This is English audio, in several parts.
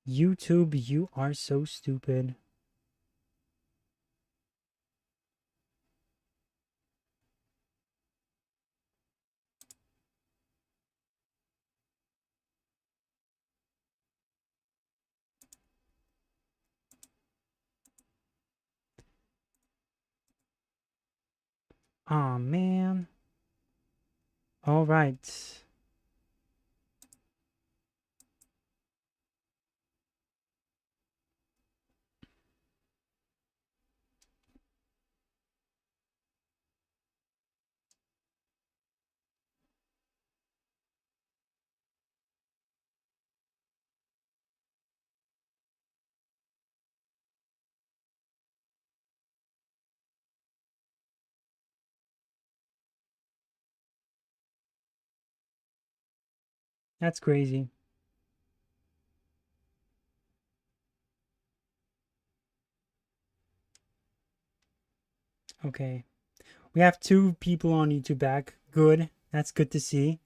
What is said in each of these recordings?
YouTube, you are so stupid. Aw, man. All right. That's crazy. Okay. We have 2 people on YouTube back. Good. That's good to see.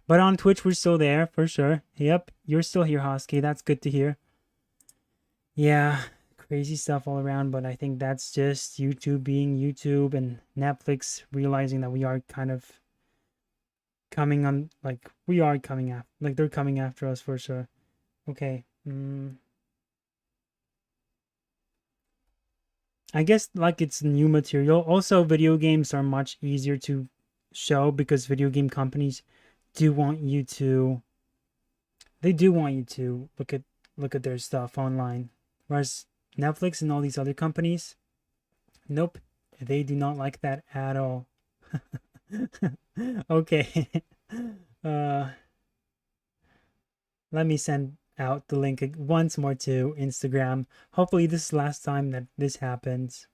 But on Twitch, we're still there for sure. Yep, you're still here, Hosky. That's good to hear. Yeah, crazy stuff all around, but I think that's just YouTube being YouTube and Netflix realizing that we are kind of coming on, like, we are coming after, like, they're coming after us for sure. Okay. I guess, like, it's new material. Also, video games are much easier to show because video game companies do want you to, they do want you to look at their stuff online. Whereas Netflix and all these other companies, nope, they do not like that at all. Okay. uh Let me send out the link once more to Instagram. Hopefully this is the last time that this happens.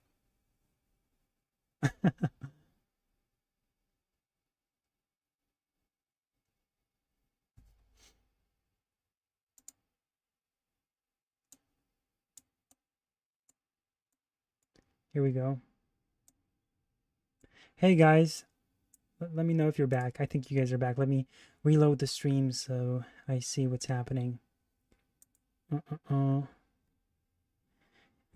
Here we go. Hey guys, let me know if you're back. I think you guys are back. Let me reload the stream so I see what's happening. I'm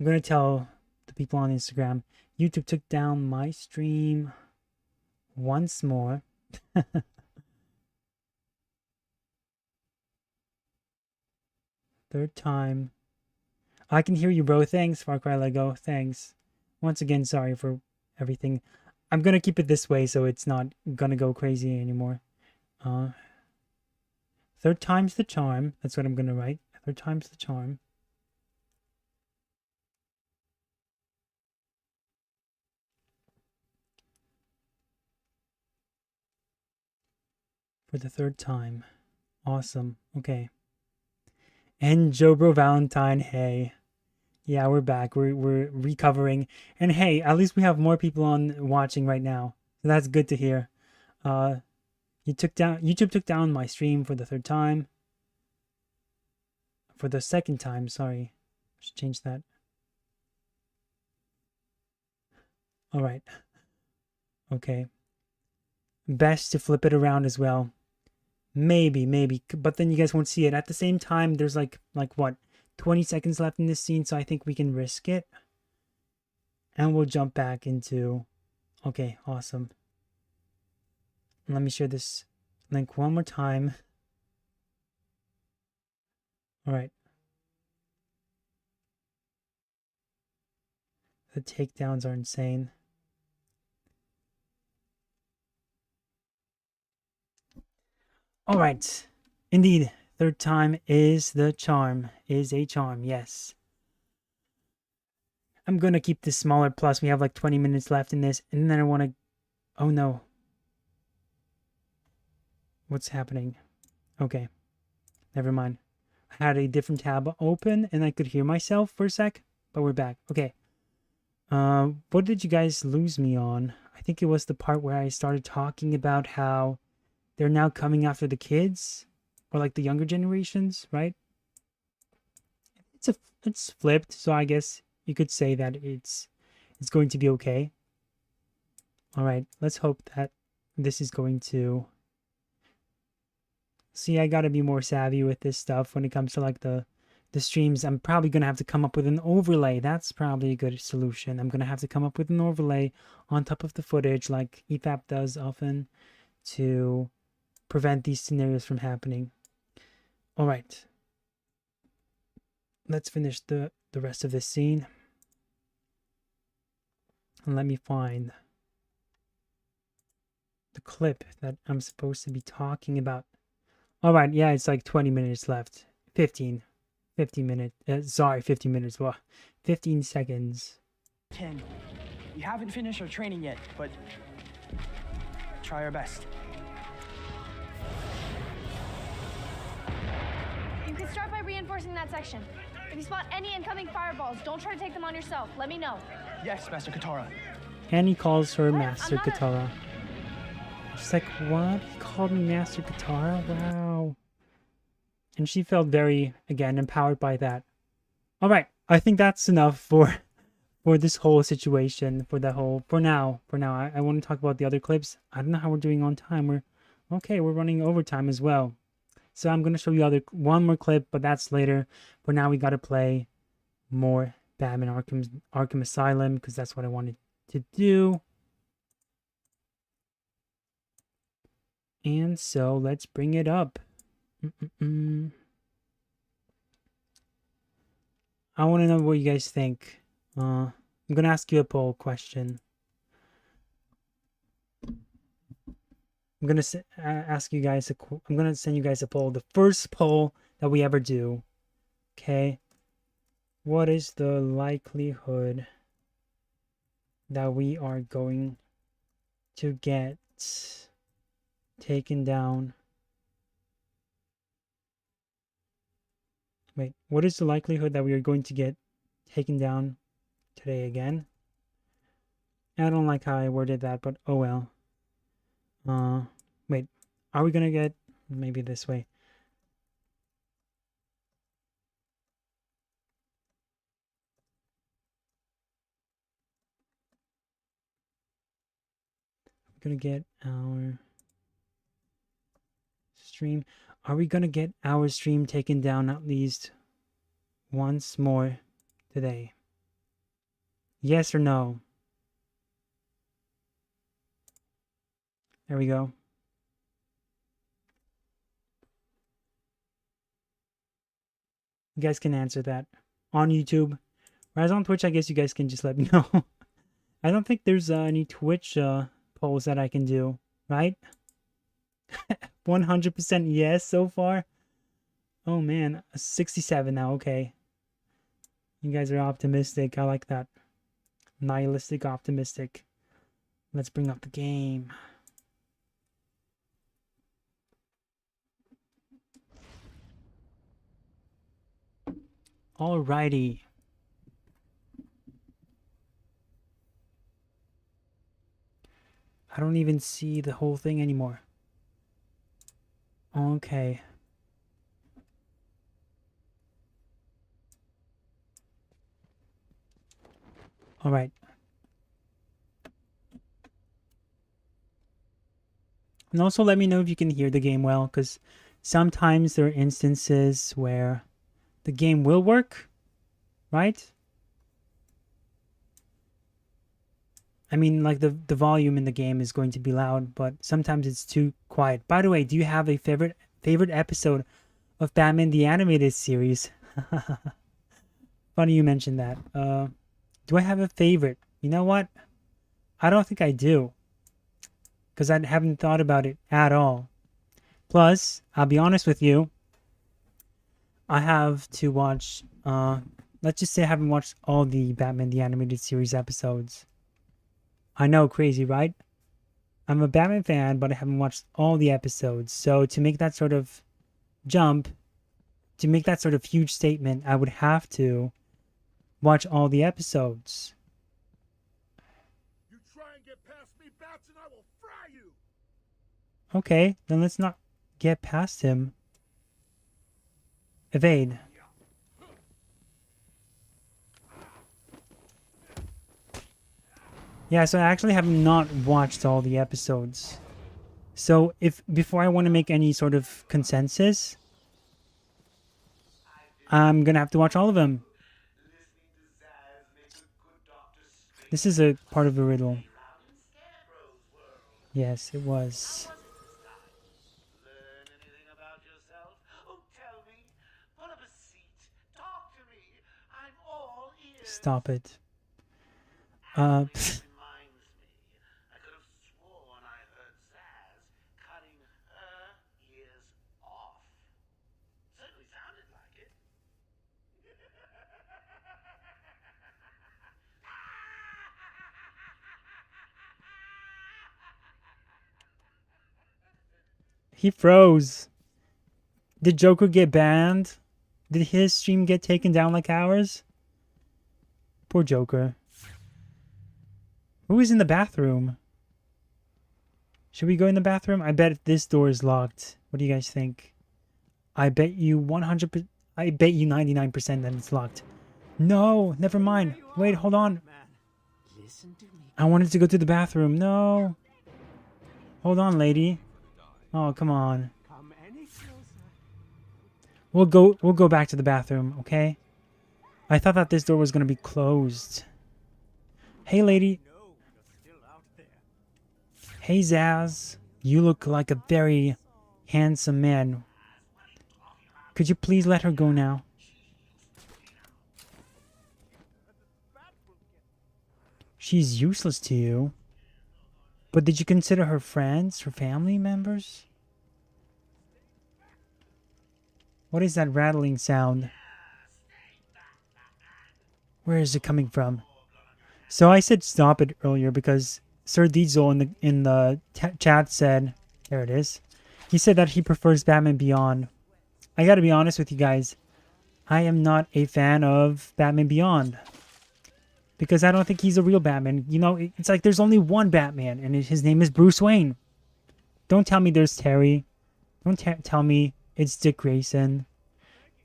gonna tell the people on Instagram, YouTube took down my stream once more. Third time. I can hear you, bro. Thanks, Far Cry Lego. Thanks. Once again, sorry for everything. I'm gonna keep it this way so it's not gonna go crazy anymore. Uh, third time's the charm. That's what I'm gonna write. Third time's the charm. For the third time. Awesome. Okay. And Jobro Valentine, hey. Yeah, we're back. We're recovering. And hey, at least we have more people on watching right now. So that's good to hear. Uh YouTube took down my stream for the third time. For the second time, sorry. I should change that. All right. Okay. Best to flip it around as well. Maybe, but then you guys won't see it. At the same time, there's like what, 20 seconds left in this scene, so I think we can risk it. And we'll jump back into. Okay, awesome. Let me share this link one more time. All right. The takedowns are insane. All right. Indeed, third time is the charm. Is a charm, yes. I'm gonna keep this smaller, plus we have like 20 minutes left in this, and then I want to. Oh no. What's happening? Okay. Never mind. I had a different tab open and I could hear myself for a sec, but we're back. Okay. What did you guys lose me on? I think it was the part where I started talking about how they're now coming after the kids, or like the younger generations, right? It's flipped, so I guess you could say that it's going to be okay. All right, let's hope that this is going to. See, I gotta be more savvy with this stuff when it comes to like the the streams, I'm probably going to have to come up with an overlay. That's probably a good solution. I'm going to have to come up with an overlay on top of the footage like ETHAP does often to prevent these scenarios from happening. All right. Let's finish the rest of this scene. And let me find the clip that I'm supposed to be talking about. All right, yeah, it's like 20 minutes left. 15 minutes. Sorry, 50 minutes. Well, 15 seconds. 10. We haven't finished our training yet, but try our best. You can start by reinforcing that section. If you spot any incoming fireballs, don't try to take them on yourself. Let me know. Yes, Master Katara. And he calls her What? Master Katara. She's like, what? He called me Master Katara? Wow. And she felt very, again, empowered by that. All right, I think that's enough for this whole situation, for now. I want to talk about the other clips. I don't know how we're doing on time. We're running overtime as well. So I'm going to show you one more clip, but that's later. For now, we got to play more Batman Arkham Asylum, because that's what I wanted to do. And so let's bring it up. I want to know what you guys think. I'm going to ask you a poll question. I'm going to ask you guys I'm going to send you guys a poll. The first poll that we ever do. Okay. What is the likelihood that we are going to get taken down? Wait, what is the likelihood that we are going to get taken down today again? I don't like how I worded that, but oh well. Wait, are we gonna get, maybe this way. We're gonna get our stream. Are we gonna get our stream taken down at least once more today? Yes or no? There we go. You guys can answer that on YouTube. Whereas on Twitch, I guess you guys can just let me know. I don't think there's any Twitch polls that I can do, right? 100% yes so far. Oh man, 67 now, okay. You guys are optimistic. I like that. Nihilistic, optimistic. Let's bring up the game. Alrighty. I don't even see the whole thing anymore. Okay. Alright. And also let me know if you can hear the game well, because sometimes there are instances where the game will work, right? I mean, like the volume in the game is going to be loud, but sometimes it's too quiet. By the way, do you have a favorite episode of Batman the Animated Series? Funny you mentioned that. Do I have a favorite? You know what? I don't think I do, because I haven't thought about it at all. Plus, I'll be honest with you, I have to watch, let's just say I haven't watched all the Batman the Animated Series episodes. I know, crazy, right? I'm a Batman fan, but I haven't watched all the episodes. So to make that sort of jump, to make that sort of huge statement, I would have to watch all the episodes. You try and get past me, Bats, and I will fry you. Okay, then let's not get past him. Evade. Yeah, so I actually have not watched all the episodes. So before I want to make any sort of consensus, I'm gonna have to watch all of them. This is a part of a riddle. Yes, it was. Learn anything about yourself? Oh, tell me. Pull up a seat. Talk to me. I'm all ears. Stop it. Reminds me. I could have sworn I heard Zaz cutting her ears off. Certainly sounded like it. He froze. Did Joker get banned? Did his stream get taken down like ours? Poor Joker. Who is in the bathroom? Should we go in the bathroom? I bet this door is locked. What do you guys think? I bet you 100%. I bet you 99% that it's locked. No, never mind. Wait, hold on. Listen to me. I wanted to go to the bathroom. No. Hold on, lady. Oh, come on. Come any closer. We'll go back to the bathroom, okay? I thought that this door was going to be closed. Hey, lady. No, you're still out there. Hey, Zaz. You look like a very handsome man. Could you please let her go now? She's useless to you. But did you consider her friends, her family members? What is that rattling sound? Where is it coming from? So I said stop it earlier because Sir Diesel in the chat said, there it is. He said that he prefers Batman Beyond. I gotta be honest with you guys. I am not a fan of Batman Beyond. Because I don't think he's a real Batman. You know, it's like there's only one Batman, and his name is Bruce Wayne. Don't tell me there's Terry. Don't tell me it's Dick Grayson.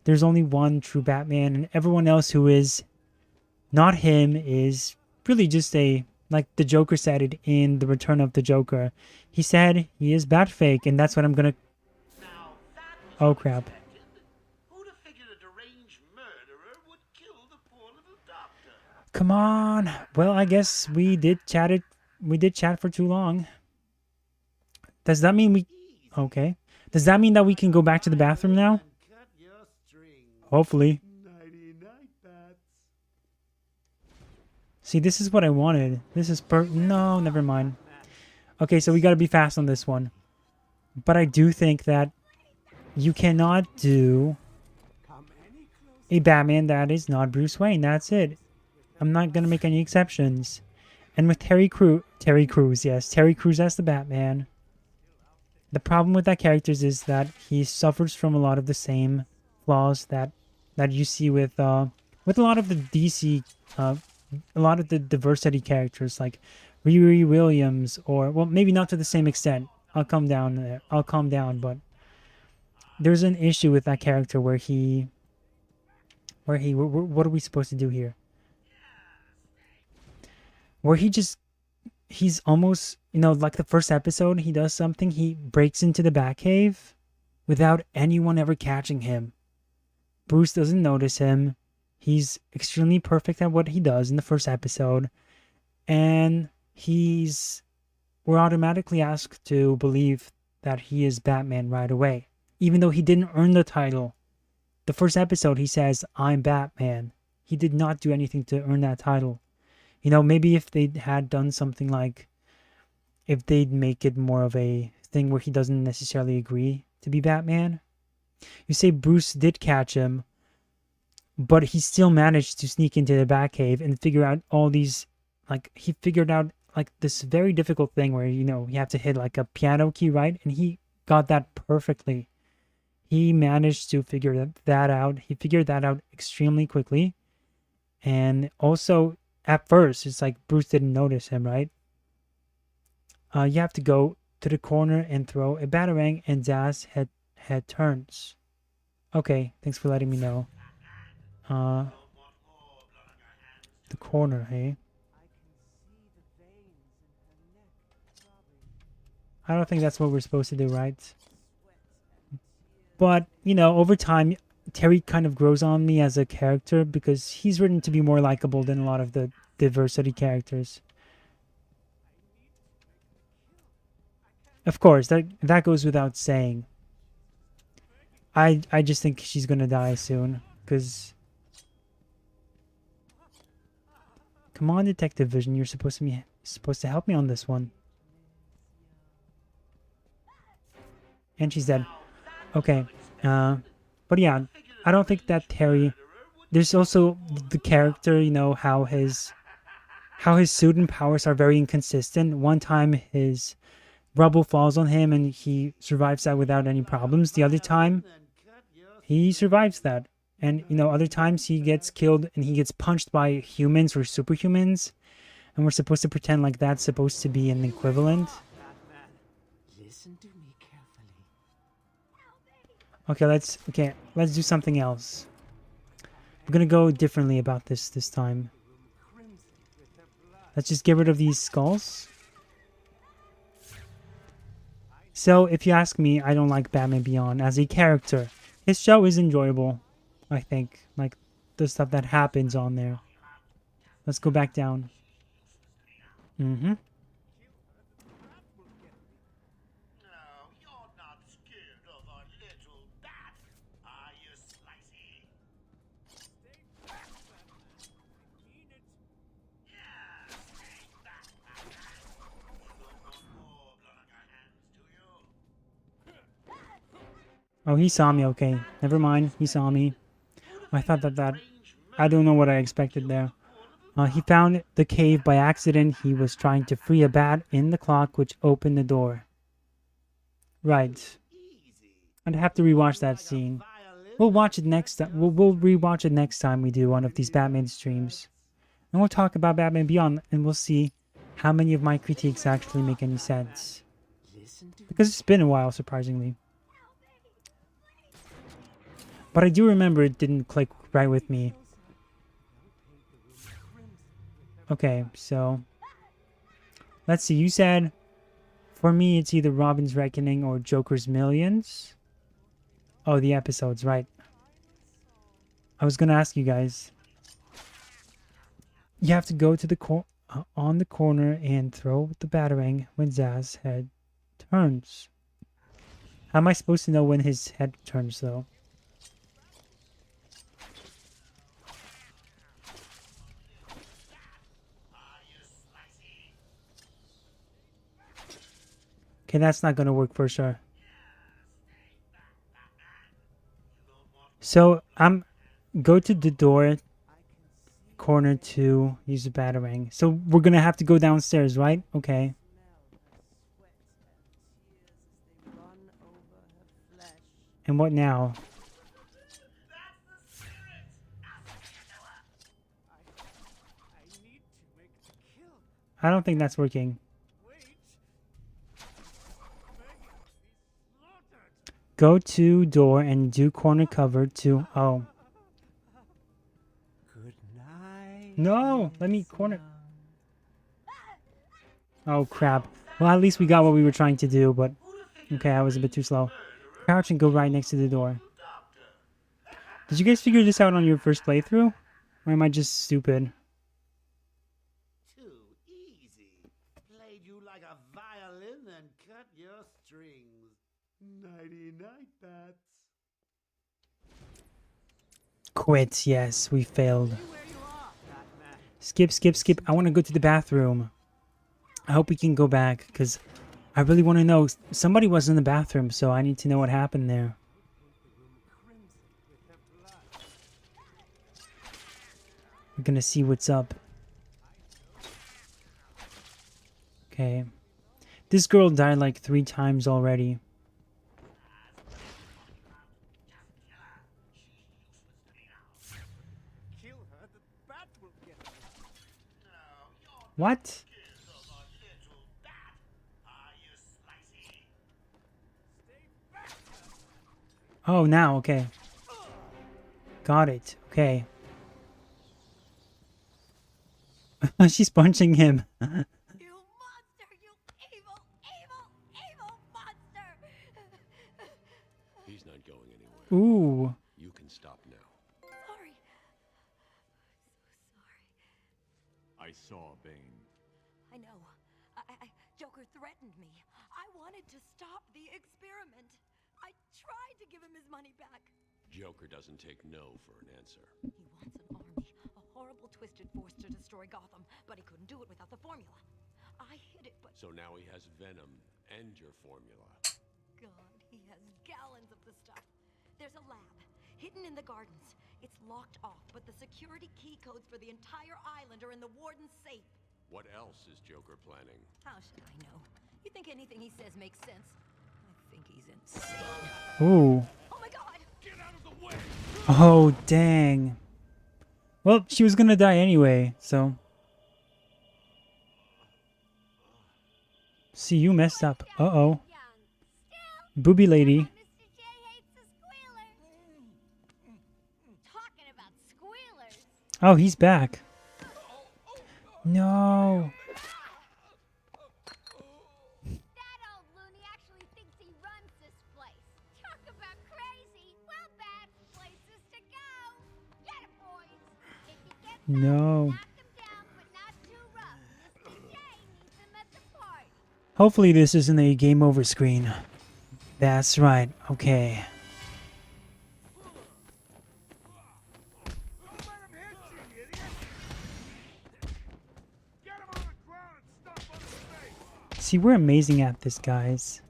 There's only one true Batman, and everyone else who is not him is really just a, like the Joker said it in The Return of the Joker. He said he is Batfake, and that's what I'm gonna... Now that was Oh, crap. unexpected. Who'd have figured a deranged murderer would kill the poor little doctor? Come on. Well, I guess we did chat it. We did chat for too long. Does that mean we... Okay. Does that mean that we can go back to the bathroom now? Cut your strings. Hopefully. Nighty-night, bats. See, this is what I wanted. This is no, never mind. Okay, so we gotta be fast on this one. But I do think that you cannot do Come any closer. a Batman that is not Bruce Wayne. That's it. I'm not gonna make any exceptions. And with Terry Crews, yes, Terry Crews as the Batman. The problem with that character is that he suffers from a lot of the same flaws that you see with a lot of the DC, a lot of the diversity characters like Riri Williams, or well, maybe not to the same extent. I'll calm down there. I'll calm down, but there's an issue with that character where what are we supposed to do here? Where he's almost, you know, like the first episode, he does something, he breaks into the Batcave without anyone ever catching him. Bruce doesn't notice him. He's extremely perfect at what he does in the first episode. And we're automatically asked to believe that he is Batman right away. Even though he didn't earn the title. The first episode, he says, I'm Batman. He did not do anything to earn that title. You know, maybe if they had done something like, if they'd make it more of a thing where he doesn't necessarily agree to be Batman. You say Bruce did catch him, but he still managed to sneak into the Batcave and figure out all these, like, he figured out, like, this very difficult thing where, you know, you have to hit, like, a piano key, right? And he got that perfectly. He managed to figure that out. He figured that out extremely quickly. And also, at first, it's like Bruce didn't notice him, right? You have to go to the corner and throw a batarang, and Zaz head turns. Okay, thanks for letting me know. The corner, hey? I don't think that's what we're supposed to do, right? But, you know, over time, Terry kind of grows on me as a character because he's written to be more likable than a lot of the diversity characters. Of course, that goes without saying. I just think she's gonna die soon, because... Come on, Detective Vision, you're supposed to help me on this one. And she's dead. Okay. But yeah, I don't think that Terry... There's also the character, you know, how his suit and powers are very inconsistent. One time his rubble falls on him and he survives that without any problems. The other time, he survives that. And, you know, other times he gets killed and he gets punched by humans or superhumans. And we're supposed to pretend like that's supposed to be an equivalent. Listen to me carefully. Okay, let's do something else. We're gonna go differently about this time. Let's just get rid of these skulls. So, if you ask me, I don't like Batman Beyond as a character. His show is enjoyable, I think. Like, the stuff that happens on there. Let's go back down. Mm-hmm. No, you're not scared of a little bat, are you, Slicey? Stay back, Batman. I mean it. Yeah, stay back, Batman. You don't want more blood on your hands, do you? Oh, he saw me, okay. Never mind, he saw me. I thought that... I don't know what I expected there. He found the cave by accident. He was trying to free a bat in the clock, which opened the door. Right. I'd have to rewatch that scene. We'll watch it next time. We'll rewatch it next time we do one of these Batman streams. And we'll talk about Batman Beyond, and we'll see how many of my critiques actually make any sense. Because it's been a while, surprisingly. But I do remember it didn't click right with me. Okay, so... Let's see, you said... For me, it's either Robin's Reckoning or Joker's Millions. Oh, the episodes, right. I was gonna ask you guys. You have to go to the on the corner and throw the batarang when Zaz's head turns. How am I supposed to know when his head turns, though? Okay, that's not gonna work for sure. So, go to the door corner to use the batarang. So, we're gonna have to go downstairs, right? Okay. And what now? I don't think that's working. Go to door and do corner cover to... Oh. Good night. No! Let me corner... Oh, crap. Well, at least we got what we were trying to do, but... Okay, I was a bit too slow. Crouch and go right next to the door. Did you guys figure this out on your first playthrough? Or am I just stupid? Too easy. Played you like a violin and cut your strings. Nighty-night, bats. Quit, yes, we failed. Skip, skip, skip. I want to go to the bathroom. I hope we can go back, because I really want to know. Somebody was in the bathroom, so I need to know what happened there. We're gonna see what's up. Okay. This girl died like 3 times already. What? Oh, now, okay. Got it. Okay. She's punching him. You monster! You evil, evil, evil monster! He's not going anywhere. Ooh. You can stop now. Sorry. Sorry. I saw Bane. I know. Joker threatened me. I wanted to stop the experiment. I tried to give him his money back. Joker doesn't take no for an answer. He wants an army, a horrible twisted force to destroy Gotham, but he couldn't do it without the formula. I hid it, but... So now he has Venom and your formula. God, he has gallons of the stuff. There's a lab, hidden in the gardens. It's locked off, but the security key codes for the entire island are in the warden's safe. What else is Joker planning? How should I know? You think anything he says makes sense? I think he's insane. Ooh. Oh my God! Get out of the way! Oh, dang. Well, she was gonna die anyway, so... See, you messed up. Uh-oh. Booby lady. Mr. J hates a squealer. Talking about squealers. Oh, he's back. No. That old loony actually thinks he runs this place. Talk about crazy. Well, bad places to go. Get him, boys. If he gets up, No. knock him down, but not too rough. Mr. J needs him at the party. Hopefully this isn't a game over screen. That's right. Okay. Don't let him hit you, idiot! Get him on the ground and stomp on his face! See, we're amazing at this, guys.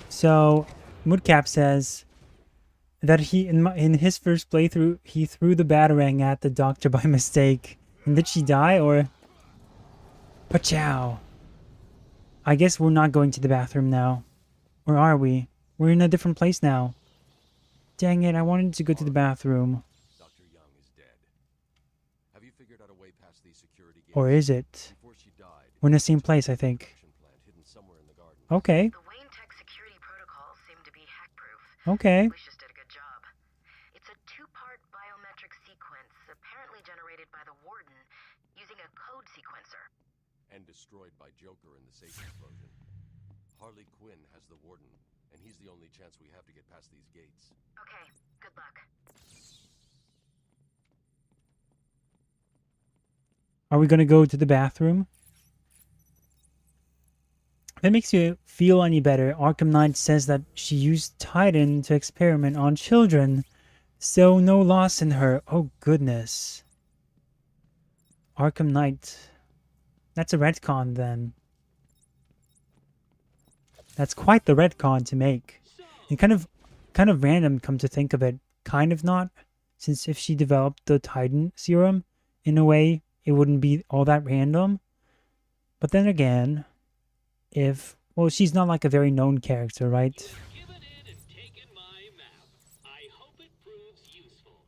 So, Moodcap says that he in his first playthrough he threw the batarang at the doctor by mistake. And did she die or? Pachow. I guess we're not going to the bathroom now. Or are we? We're in a different place now. Dang it, I wanted to go to the bathroom. Dr. Young is dead. Have you figured out a way past these security gates? Or is it? Before she died, We're in the same place, I think. plant hidden somewhere in the garden. Okay, The Wayne Tech security protocols seem to be hack-proof. okay. Lucius did a good job. It's a two-part biometric sequence apparently generated by the Warden using a code sequencer. And destroyed by Joker in the safe explosion. Harley Quinn has the Warden, and he's the only chance we have to get past these gates. Okay, good luck. Are we gonna go to the bathroom? If that makes you feel any better, Arkham Knight says that she used Titan to experiment on children. So no loss in her. Oh goodness. Arkham Knight. That's a retcon then. That's quite the retcon to make. And kind of random, come to think of it. Kind of not. Since if she developed the Titan serum, in a way, it wouldn't be all that random. But then again, well, she's not like a very known character, right? Given it and taken my map. I hope it proves useful.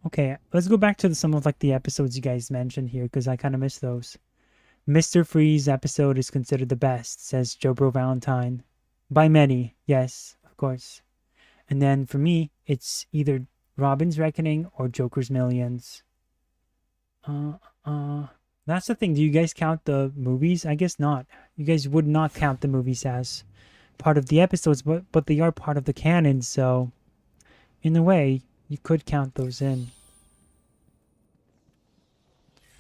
Okay, let's go back to some of like the episodes you guys mentioned here because I kind of missed those. Mr. Freeze episode is considered the best, says Joe Bro Valentine. By many, yes, of course. And then for me, it's either Robin's Reckoning or Joker's Millions. That's the thing. Do you guys count the movies? I guess not. You guys would not count the movies as part of the episodes, but they are part of the canon, so in a way, you could count those in.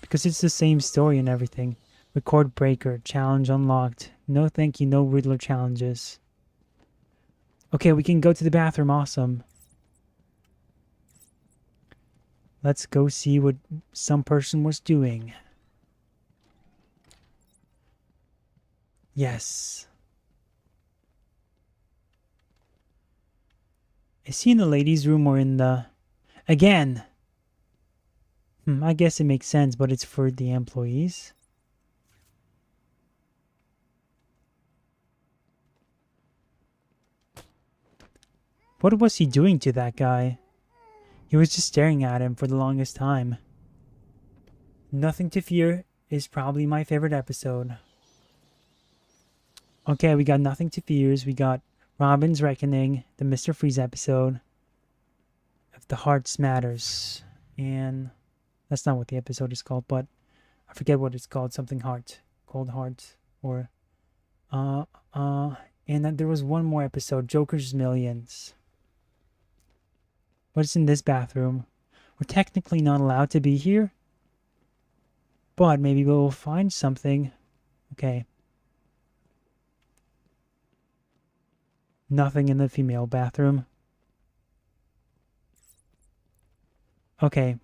Because it's the same story and everything. Record breaker, challenge unlocked. No thank you, no Riddler challenges. Okay, we can go to the bathroom, awesome. Let's go see what some person was doing. Yes. Is he in the ladies' room or in the... Again! I guess it makes sense, but it's for the employees. What was he doing to that guy? He was just staring at him for the longest time. Nothing to Fear is probably my favorite episode. Okay, we got Nothing to Fears. We got Robin's Reckoning, the Mr. Freeze episode. if the hearts matters. And that's not what the episode is called, but I forget what it's called. Something heart. Cold heart. Or and then there was one more episode, Joker's Millions. What's in this bathroom? We're technically not allowed to be here, but maybe we'll find something. Okay. Nothing in the female bathroom. Okay.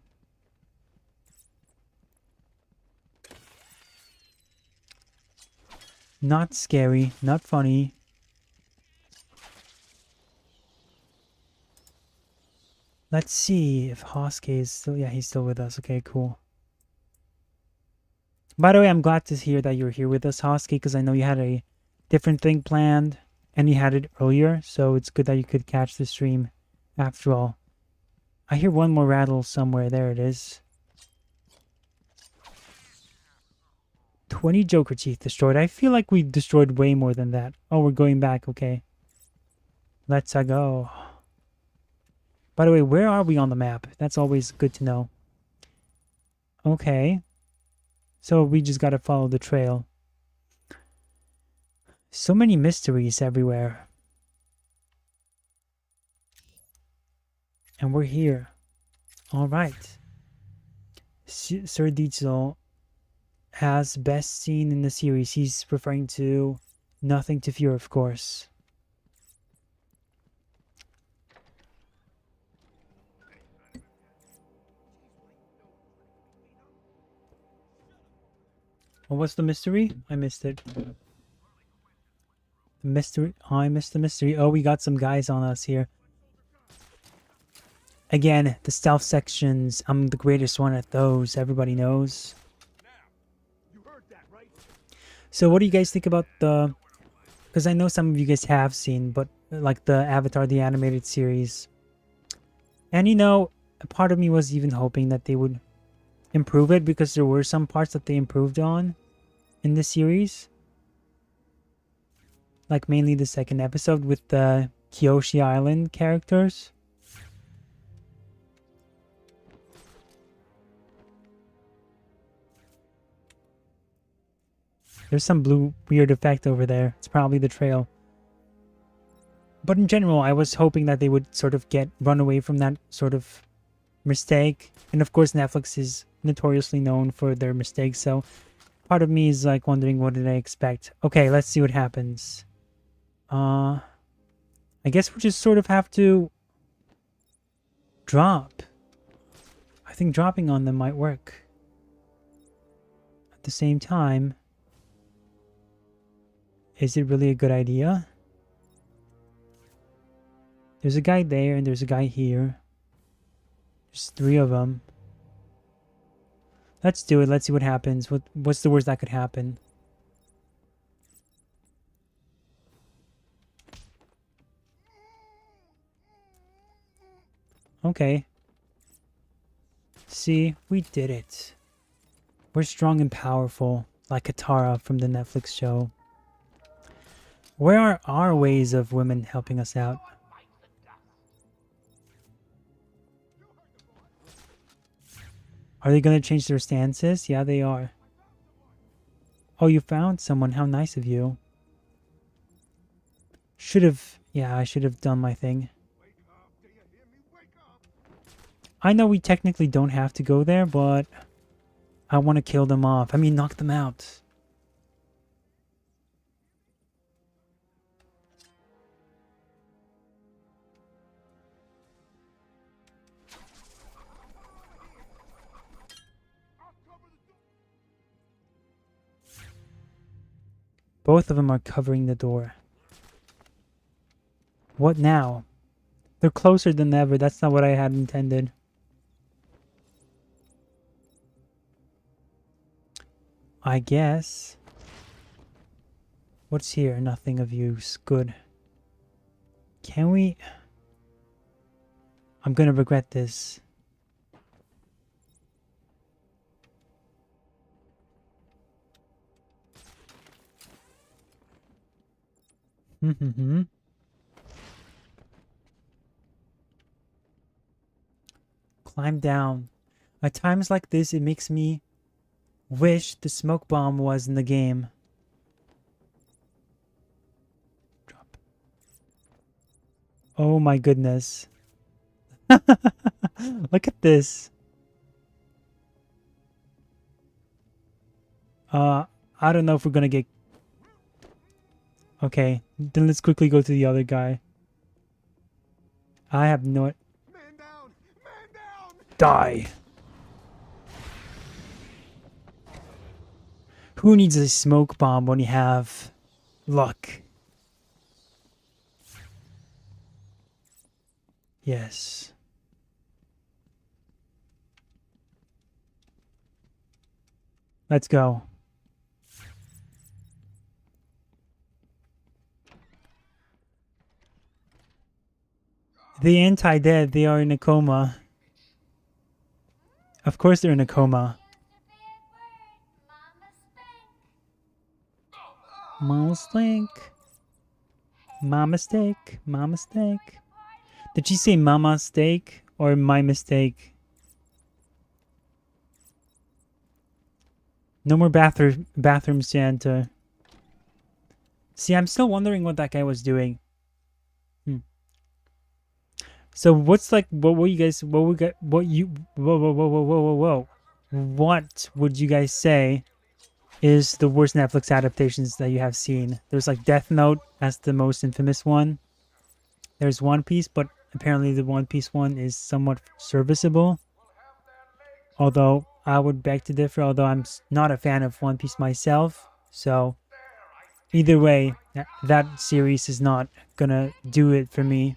Not scary, not funny. Let's see if Hoske is still... Yeah, he's still with us. Okay, cool. By the way, I'm glad to hear that you're here with us, Hoske, because I know you had a different thing planned, and you had it earlier, so it's good that you could catch the stream after all. I hear one more rattle somewhere. There it is. 20 Joker teeth destroyed. I feel like we destroyed way more than that. Oh, we're going back. Okay. Let's go. By the way, where are we on the map? That's always good to know. Okay. So we just gotta follow the trail. So many mysteries everywhere. And we're here. Alright. Sir Diesel has best scene in the series. He's referring to Nothing to Fear, of course. Well, what's the mystery? I missed it. The mystery. Oh, I missed the mystery. Oh, we got some guys on us here. Again, the stealth sections. I'm the greatest one at those. Everybody knows. So what do you guys think about the... Because I know some of you guys have seen, but like the Avatar, the animated series. And you know, a part of me was even hoping that they would improve it, because there were some parts that they improved on in the series. Like mainly the second episode with the Kyoshi Island characters. There's some blue weird effect over there. It's probably the trail. But in general, I was hoping that they would sort of run away from that sort of mistake. And of course, Netflix is notoriously known for their mistakes. So part of me is like wondering, what did I expect? Okay, let's see what happens. I guess we just sort of have to drop. I think dropping on them might work. At the same time, is it really a good idea? There's a guy there and there's a guy here. There's 3 of them. Let's do it. Let's see what happens. What's the worst that could happen? Okay. See, we did it. We're strong and powerful, like Katara from the Netflix show. Where are our ways of women helping us out? Are they going to change their stances? Yeah, they are. Oh, you found someone. How nice of you. Yeah, I should have done my thing. I know we technically don't have to go there, but I want to kill them off. I mean, knock them out. Both of them are covering the door. What now? They're closer than ever. That's not what I had intended. I guess. What's here? Nothing of use. Good. Can we... I'm gonna regret this. Climb down. At times like this, it makes me wish the smoke bomb was in the game. Drop. Oh my goodness. Look at this. I don't know if we're gonna get... Okay, then let's quickly go to the other guy. I have no... Man down! Man down! Die! Who needs a smoke bomb when you have luck? Yes. Let's go. The anti-dead, they are in a coma. Of course they're in a coma. Mama stink. My mistake. My mistake. Did she say mama steak or my mistake? No more bathrooms to enter. See, I'm still wondering what that guy was doing. So what's like, what would you guys, what would get, what you, whoa. What would you guys say is the worst Netflix adaptations that you have seen? There's like Death Note as the most infamous one. There's One Piece, but apparently the One Piece one is somewhat serviceable. Although I would beg to differ, although I'm not a fan of One Piece myself. So either way, that series is not gonna do it for me.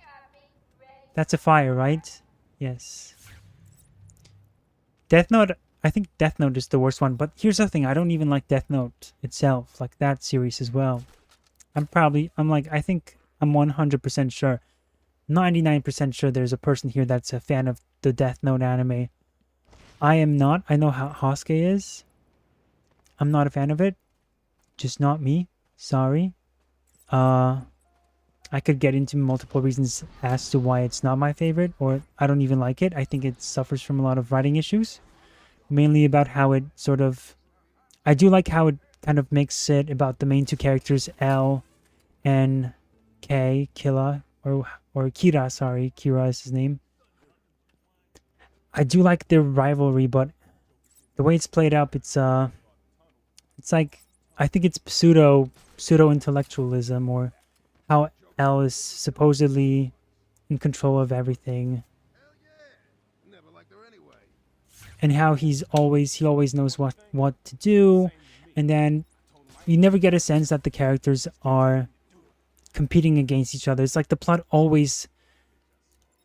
That's a fire, right? Yes. Death Note, I think Death Note is the worst one. But here's the thing, I don't even like Death Note itself, like that series as well. I think I'm 100% sure, 99% sure there's a person here that's a fan of the Death Note anime. I am not. I know how Hosuke is. I'm not a fan of it. Just not me. Sorry. I could get into multiple reasons as to why it's not my favorite, or I don't even like it. I think it suffers from a lot of writing issues. Mainly about how it sort of... I do like how it kind of makes it about the main two characters, L and K, Kira, or Kira, sorry. Kira is his name. I do like their rivalry, but the way it's played out, it's like, I think it's pseudo-intellectualism, or how L is supposedly in control of everything. And how he always knows what to do, and then you never get a sense that the characters are competing against each other. It's like the plot always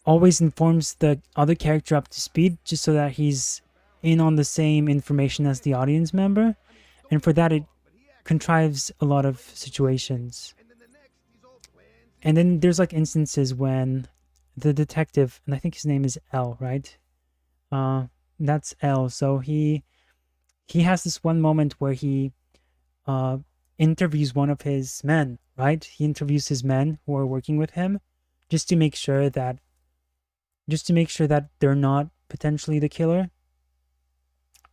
informs the other character up to speed, just so that he's in on the same information as the audience member, and for that it contrives a lot of situations. And then there's like instances when the detective, and I think his name is L, right? That's L. So he has this one moment where he interviews one of his men, right? He interviews his men who are working with him, just to make sure that they're not potentially the killer.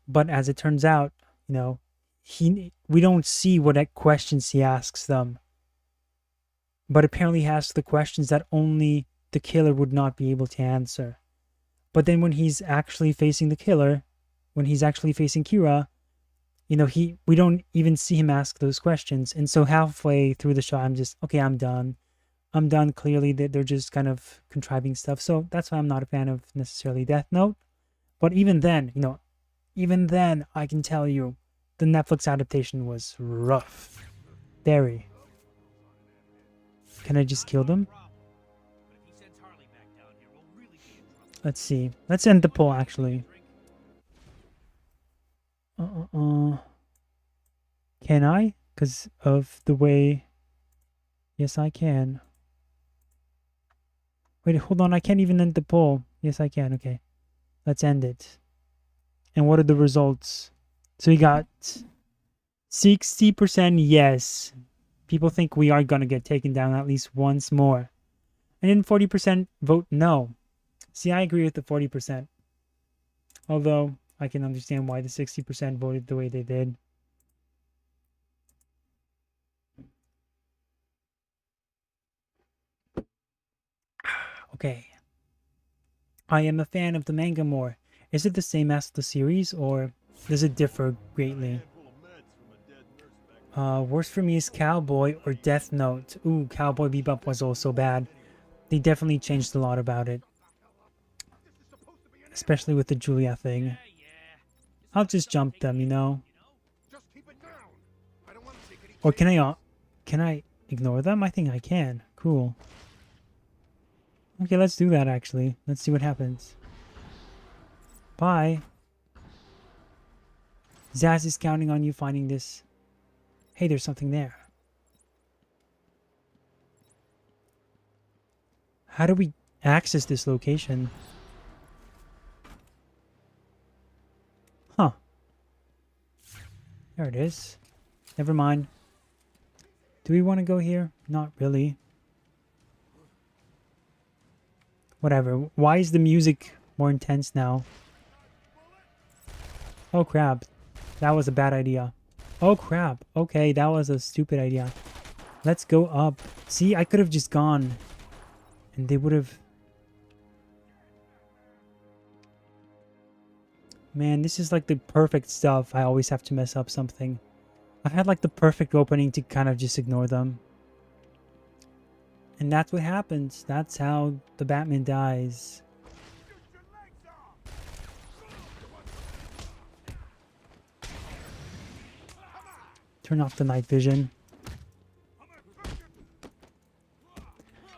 But as it turns out, we don't see what questions he asks them. But apparently he asks the questions that only the killer would not be able to answer. But then when he's actually facing the killer, when he's actually facing Kira, we don't even see him ask those questions. And so halfway through the show, I'm just, okay, I'm done. Clearly they're just kind of contriving stuff. So that's why I'm not a fan of necessarily Death Note. But even then, I can tell you the Netflix adaptation was rough. Very. Can I just kill them? Let's see. Let's end the poll, actually. Can I? Because of the way... Yes, I can. Wait, hold on. I can't even end the poll. Yes, I can. Okay. Let's end it. And what are the results? So we got 60% yes. People think we are going to get taken down at least once more. And then 40% vote no. See, I agree with the 40%. Although, I can understand why the 60% voted the way they did. Okay. I am a fan of the manga more. Is it the same as the series, or does it differ greatly? Worst for me is Cowboy or Death Note. Ooh, Cowboy Bebop was also bad. They definitely changed a lot about it. Especially with the Julia thing. I'll just jump them, you know? Or can I ignore them? I think I can. Cool. Okay, let's do that actually. Let's see what happens. Bye. Zaz is counting on you finding this. Hey, there's something there. How do we access this location? Huh. There it is. Never mind. Do we want to go here? Not really. Whatever. Why is the music more intense now? Oh crap. That was a bad idea. Oh crap. Okay, that was a stupid idea. Let's go up. See, I could have just gone. And they would have... Man, this is like the perfect stuff. I always have to mess up something. I had like the perfect opening to kind of just ignore them. And that's what happens. That's how the Batman dies. Turn off the night vision.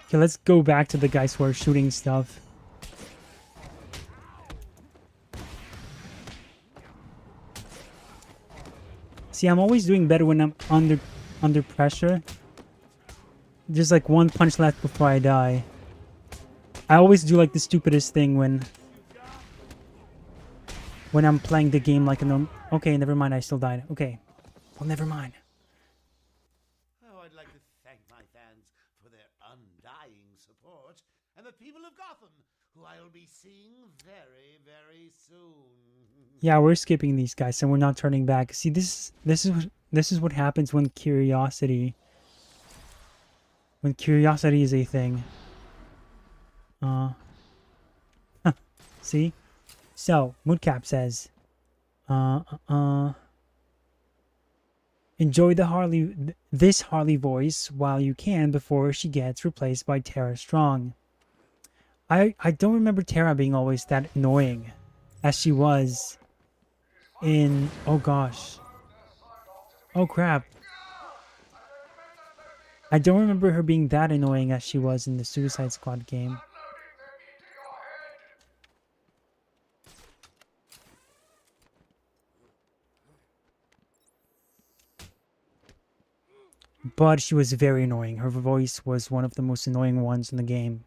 Okay, let's go back to the guys who are shooting stuff. See, I'm always doing better when I'm under pressure. Just like one punch left before I die. I always do like the stupidest thing when I'm playing the game like a okay, never mind, I still died. Okay. Well, never mind. Oh, I'd like to thank my fans for their undying support, and the people of Gotham, who I'll be seeing very, very soon. Yeah, we're skipping these guys, and we're not turning back. See, this is what happens when curiosity is a thing. See? So, Moodcap says, enjoy this Harley voice while you can before she gets replaced by Tara Strong. I don't remember Tara being always that annoying as she was in... Oh gosh. Oh crap. I don't remember her being that annoying as she was in the Suicide Squad game. But she was very annoying. Her voice was one of the most annoying ones in the game.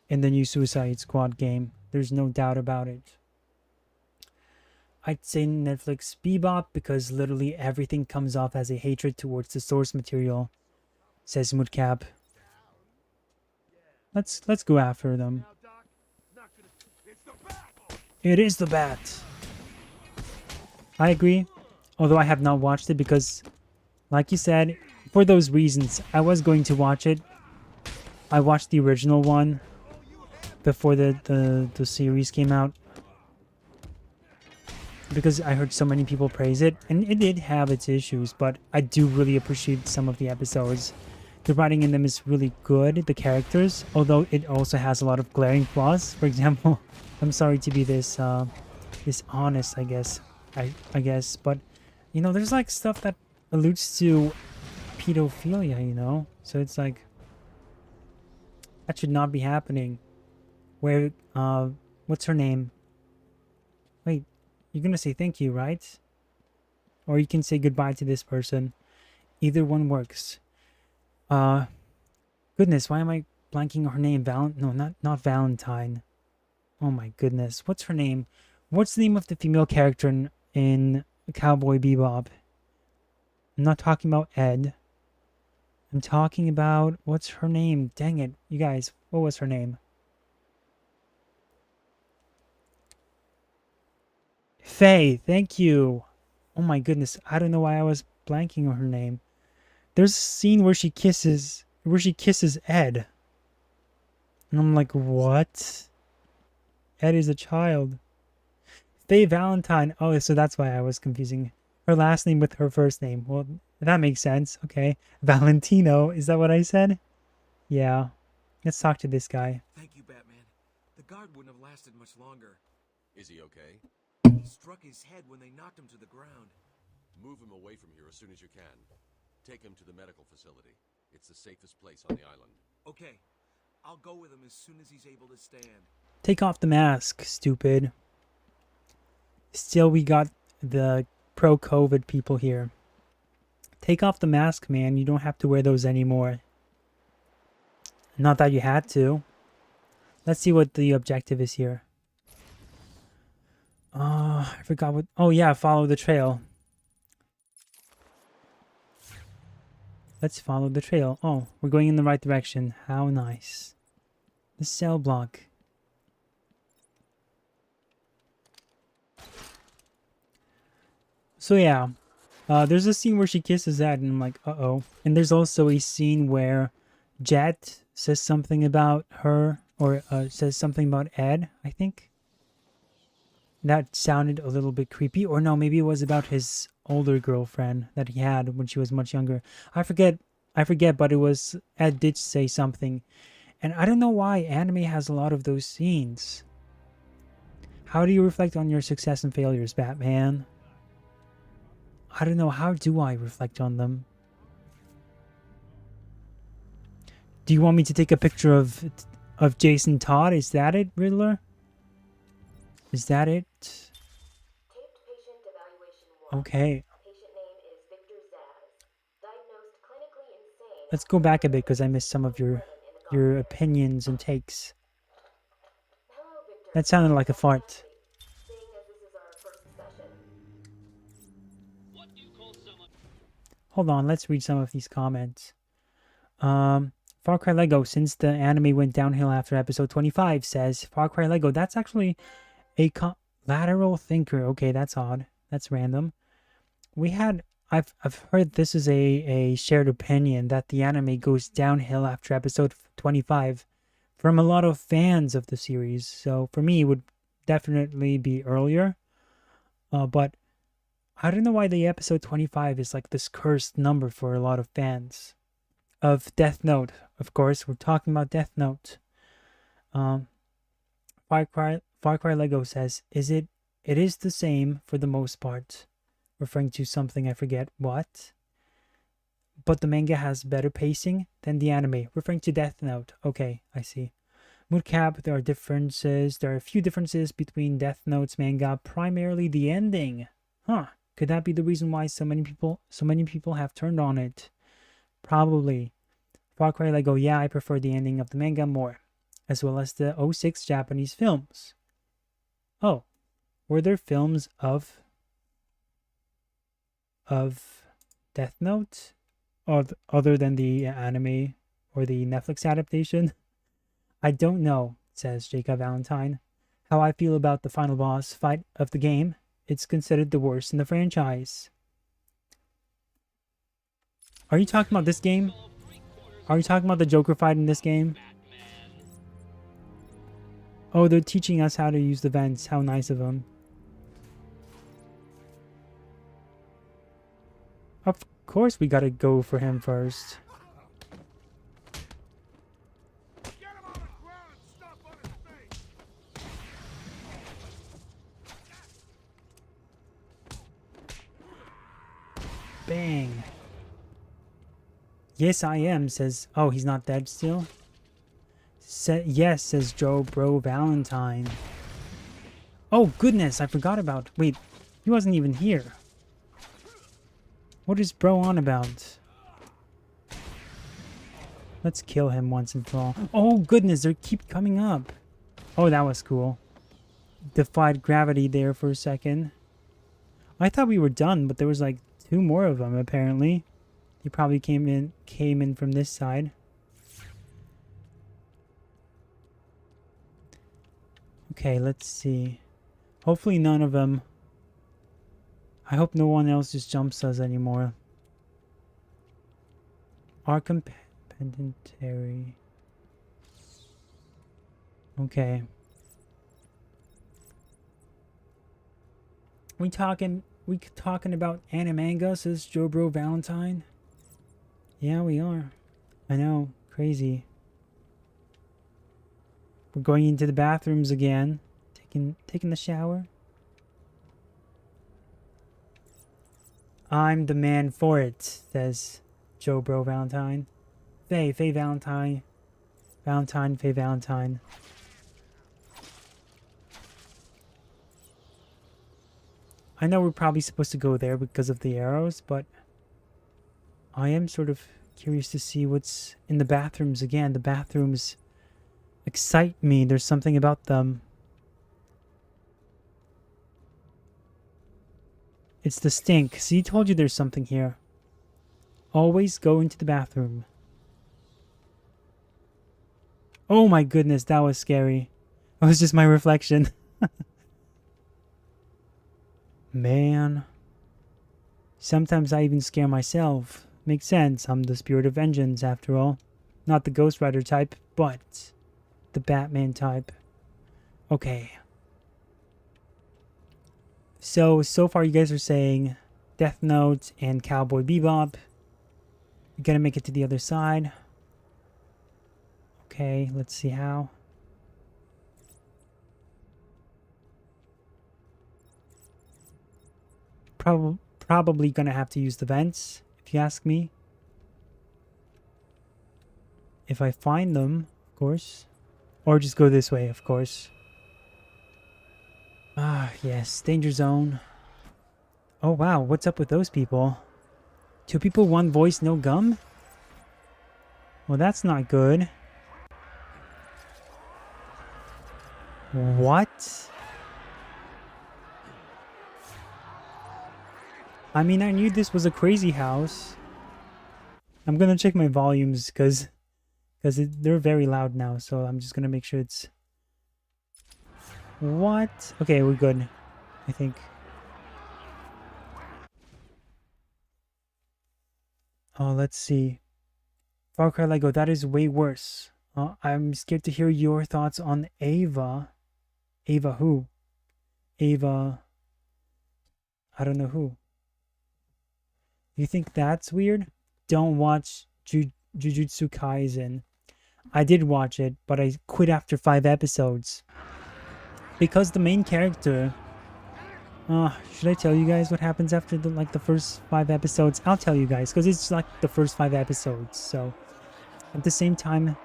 In the new Suicide Squad game. There's no doubt about it. I'd say Netflix Bebop because literally everything comes off as a hatred towards the source material, says Moodcap. Let's go after them. It is the Bat. I agree. Although I have not watched it because, like you said, for those reasons, I was going to watch it. I watched the original one before the series came out. Because I heard so many people praise it, and it did have its issues, but I do really appreciate some of the episodes. The writing in them is really good, the characters, although it also has a lot of glaring flaws. For example, I'm sorry to be this honest, I guess, but you know, there's like stuff that alludes to pedophilia, you know, so it's like that should not be happening. Where what's her name? Wait. You're gonna say thank you, right? Or you can say goodbye to this person. Either one works. Goodness, why am I blanking on her name? No, not Valentine. Oh my goodness, what's her name? What's the name of the female character in Cowboy Bebop? I'm not talking about Ed. I'm talking about, what's her name? Dang it, you guys, what was her name? Faye, thank you. Oh my goodness, I don't know why I was blanking on her name. There's a scene where she kisses Ed. And I'm like, what? Ed is a child. Faye Valentine. Oh, so that's why I was confusing her last name with her first name. Well, that makes sense. Okay. Valentino. Is that what I said? Yeah. Let's talk to this guy. Thank you, Batman. The guard wouldn't have lasted much longer. Is he okay? He struck his head when they knocked him to the ground. Move him away from here as soon as you can. Take him to the medical facility. It's the safest place on the island. Okay. I'll go with him as soon as he's able to stand. Take off the mask, stupid. Still, we got the pro-COVID people here. Take off the mask, man. You don't have to wear those anymore. Not that you had to. Let's see what the objective is here. I forgot what... Oh, yeah, follow the trail. Let's follow the trail. Oh, we're going in the right direction. How nice. The cell block. So yeah, there's a scene where she kisses Ed, and I'm like, uh-oh. And there's also a scene where Jet says something about her, or says something about Ed, I think. That sounded a little bit creepy. Or no, maybe it was about his older girlfriend that he had when she was much younger. I forget, but it was, Ed did say something. And I don't know why anime has a lot of those scenes. How do you reflect on your success and failures, Batman? I don't know, how do I reflect on them? Do you want me to take a picture of Jason Todd? Is that it, Riddler? Is that it? Taped patient evaluation 1. Okay. Patient name is Victor Zaz. Diagnosed clinically insane. Let's go back a bit because I missed some of your opinions and takes. Hello, Victor. That sounded like a fart. Seeing as this is our first session. What do you call someone? Hold on, let's read some of these comments. Far Cry Lego, since the anime went downhill after episode 25, says Far Cry Lego. That's actually a lateral thinker. Okay, that's odd. That's random. I've heard this is a shared opinion that the anime goes downhill after episode 25 from a lot of fans of the series. So for me, it would definitely be earlier. But I don't know why the episode 25 is like this cursed number for a lot of fans of Death Note. Of course, we're talking about Death Note. Far Cry Lego says, it is the same for the most part. Referring to something I forget what. But the manga has better pacing than the anime. Referring to Death Note. Okay, I see. Moodcap, there are differences. There are a few differences between Death Note's manga, primarily the ending. Huh. Could that be the reason why so many people have turned on it? Probably. Far Cry Lego, yeah, I prefer the ending of the manga more, as well as the 06 Japanese films. Oh, were there films of Death Note, other than the anime or the Netflix adaptation? I don't know, says Jacob Valentine. How I feel about the final boss fight of the game. It's considered the worst in the franchise. Are you talking about this game? Are you talking about the Joker fight in this game? Oh, they're teaching us how to use the vents. How nice of them. Of course we gotta go for him first. Get him on the ground and stop on his face! Bang. Yes, I am, says... Oh, he's not dead still? Yes, says Joe Bro Valentine. Oh, goodness, I forgot about... Wait, he wasn't even here. What is Bro on about? Let's kill him once and for all. Oh, goodness, they keep coming up. Oh, that was cool. Defied gravity there for a second. I thought we were done, but there was like 2 more of them, apparently. He probably came in from this side. Okay, let's see. Hopefully none of them I hope no one else just jumps us anymore. Arkham Penitentiary. Okay. We talking about animanga, says Joe Bro Valentine. Yeah, we are. I know, crazy. We're going into the bathrooms again. Taking the shower. I'm the man for it, says Joe Bro Valentine. Faye Valentine. Valentine, Faye Valentine. I know we're probably supposed to go there because of the arrows, but I am sort of curious to see what's in the bathrooms again. The bathrooms excite me. There's something about them. It's the stink. See, told you there's something here. Always go into the bathroom. Oh my goodness, that was scary. That was just my reflection. Man. Sometimes I even scare myself. Makes sense. I'm the spirit of vengeance, after all. Not the Ghost Rider type, but the Batman type. Okay. So far you guys are saying Death Note and Cowboy Bebop. You gotta make it to the other side. Okay, let's see how. Probably gonna have to use the vents, if you ask me. If I find them, of course. Or just go this way, of course. Ah, yes, danger zone. Oh wow, what's up with those people? 2 people, 1 voice, no gum? Well, that's not good. What? I mean, I knew this was a crazy house. I'm gonna check my volumes because they're very loud now, so I'm just gonna make sure it's... What? Okay, we're good, I think. Oh, let's see. Far Cry Lego, that is way worse. I'm scared to hear your thoughts on Ava. Ava who? Ava... I don't know who. You think that's weird? Don't watch Jujutsu Kaisen. I did watch it, but I quit after 5 episodes. Because the main character... should I tell you guys what happens after the first 5 episodes? I'll tell you guys, because it's like the first 5 episodes, so... At the same time,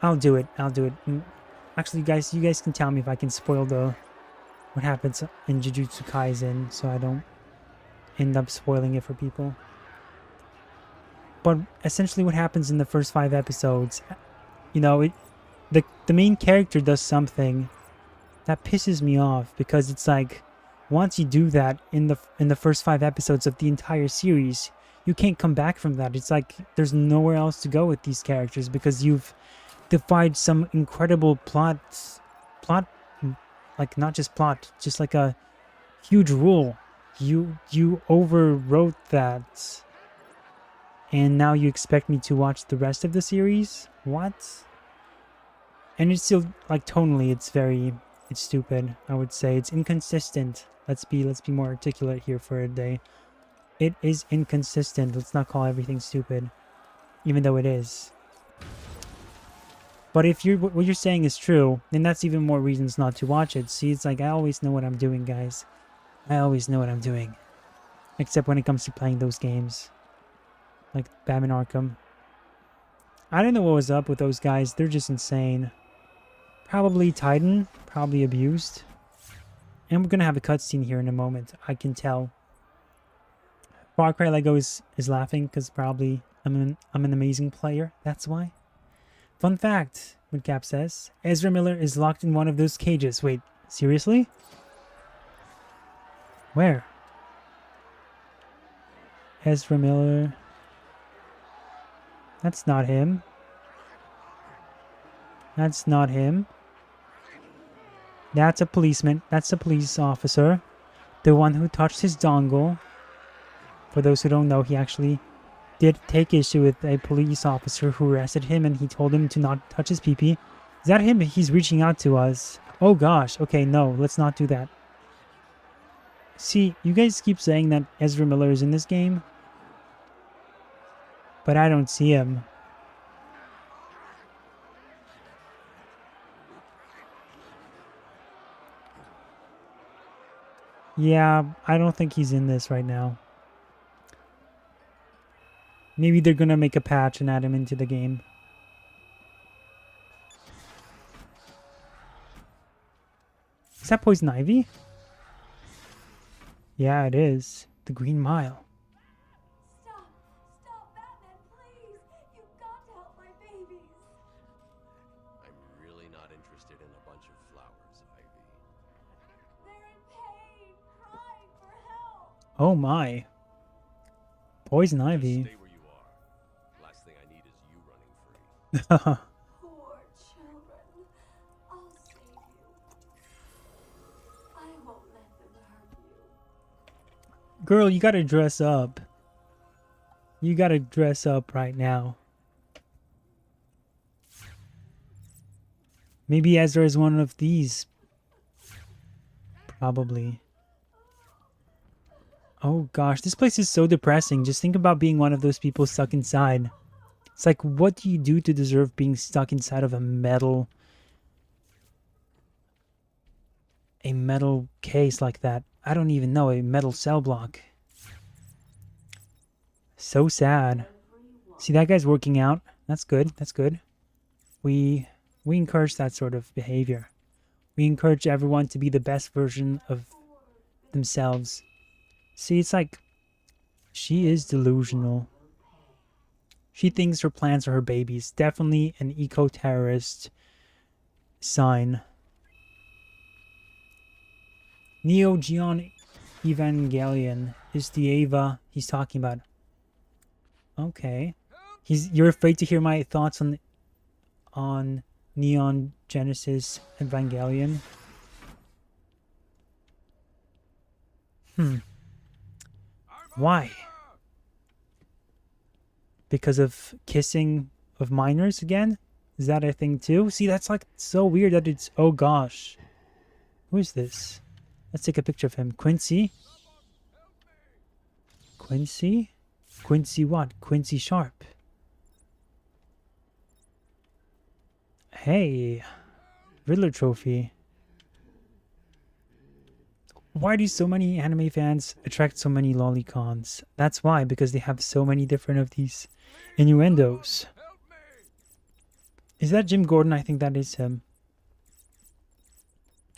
I'll do it. Actually, guys, you guys can tell me if I can spoil what happens in Jujutsu Kaisen, so I don't end up spoiling it for people. But essentially what happens in the first 5 episodes, you know, the main character does something that pisses me off, because it's like, once you do that in the first 5 episodes of the entire series, you can't come back from that. It's like there's nowhere else to go with these characters, because you've defied some incredible plot, like not just plot, just like a huge rule. You overwrote that, and now you expect me to watch the rest of the series? What? And it's still, like, tonally, it's stupid, I would say. It's inconsistent. Let's be more articulate here for a day. It is inconsistent. Let's not call everything stupid, even though it is. But if what you're saying is true, then that's even more reasons not to watch it. See, it's like, I always know what I'm doing, guys. I always know what I'm doing. Except when it comes to playing those games. Like Batman Arkham. I don't know what was up with those guys. They're just insane. Probably Titan. Probably abused. And we're going to have a cutscene here in a moment. I can tell. Far Cry Lego is laughing because probably I'm an amazing player. That's why. Fun fact, Woodcap says, Ezra Miller is locked in one of those cages. Wait, seriously? Where? Ezra Miller. That's not him. That's not him. That's a policeman. That's a police officer. The one who touched his dongle. For those who don't know, he actually did take issue with a police officer who arrested him and he told him to not touch his pee-pee. Is that him? He's reaching out to us. Oh gosh. Okay, no, let's not do that. See, you guys keep saying that Ezra Miller is in this game, but I don't see him. Yeah, I don't think he's in this right now. Maybe they're gonna make a patch and add him into the game. Is that Poison Ivy? Yeah, it is. The Green Mile. Stop! Stop, Batman, please! You've got to help my babies! I'm really not interested in a bunch of flowers, Ivy. They're in pain, crying for help! Oh my. Poison Ivy. Stay where you are. Last thing I need is you running free. Poor children. I'll save you. I won't let them hurt you. Girl, you gotta dress up. You gotta dress up right now. Maybe Ezra is one of these. Probably. Oh gosh, this place is so depressing. Just think about being one of those people stuck inside. It's like, what do you do to deserve being stuck inside of a metal case like that? I don't even know, a metal cell block. So sad. See, that guy's working out. That's good. That's good. We encourage that sort of behavior. We encourage everyone to be the best version of themselves. See, it's like she is delusional. She thinks her plans are her babies. Definitely an eco-terrorist sign. Neo Geon Evangelion is the Ava he's talking about. Okay. You're afraid to hear my thoughts on Neon Genesis Evangelion? Why? Because of kissing of minors again? Is that a thing too? See, that's like so weird that it's... Oh gosh. Who is this? Let's take a picture of him. Quincy? Quincy? Quincy what? Quincy Sharp. Hey. Riddler trophy. Why do so many anime fans attract so many lolicons? That's why, because they have so many different of these innuendos. Is that Jim Gordon? I think that is him.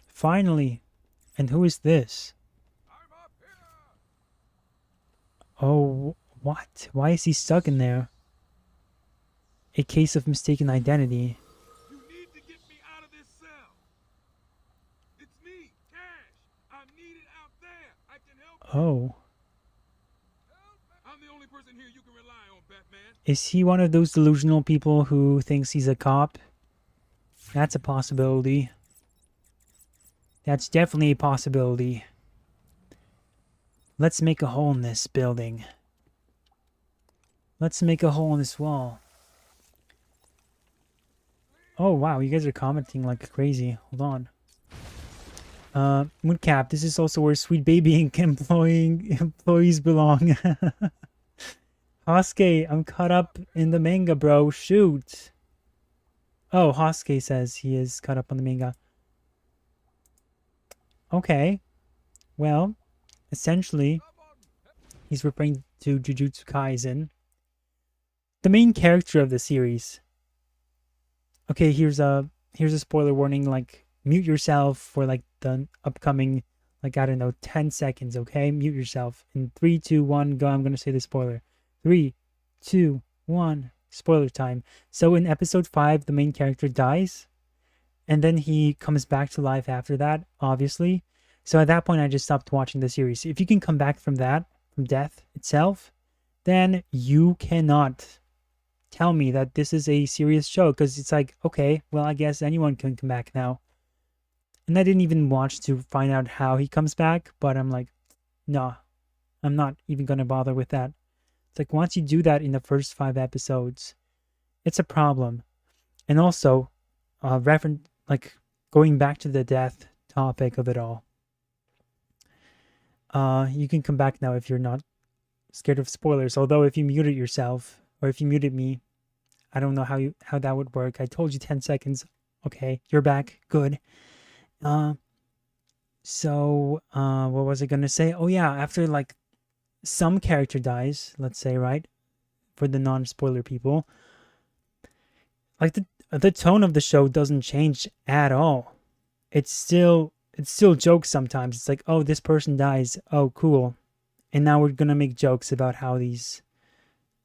Finally. And who is this? Oh, what? Why is he stuck in there? A case of mistaken identity. You need to get me out of this cell. It's me, Cash. I'm needed out there. I can help. Oh. I'm the only person here you can rely on, Batman. Is he one of those delusional people who thinks he's a cop? That's a possibility. That's definitely a possibility. Let's make a hole in this building. Let's make a hole in this wall. Oh wow, you guys are commenting like crazy. Hold on. Moodcap, this is also where Sweet Baby Inc. employees belong. Hosuke, I'm caught up in the manga, bro. Shoot. Oh, Hosuke says he is caught up on the manga. Okay. Well, essentially, he's referring to Jujutsu Kaisen. The main character of the series. Okay, here's a spoiler warning, like mute yourself for like the upcoming, like I don't know, 10 seconds, okay? Mute yourself. In 3, 2, 1, go. I'm gonna say the spoiler. 3, 2, 1, spoiler time. So in episode 5, the main character dies. And then he comes back to life after that, obviously. So at that point, I just stopped watching the series. If you can come back from that, from death itself, then you cannot tell me that this is a serious show. Because it's like, okay, well, I guess anyone can come back now. And I didn't even watch to find out how he comes back, but I'm like, nah, I'm not even gonna bother with that. It's like once you do that in the first 5 episodes, it's a problem. And also, like going back to the death topic of it all. You can come back now if you're not scared of spoilers. Although if you muted yourself or if you muted me, I don't know how that would work. I told you 10 seconds. Okay, you're back. Good. What was I gonna say? Oh yeah, after like some character dies, let's say, right? For the non-spoiler people, like the tone of the show doesn't change at all. It's still jokes sometimes. It's like, oh, this person dies. Oh, cool. And now we're gonna make jokes about how these.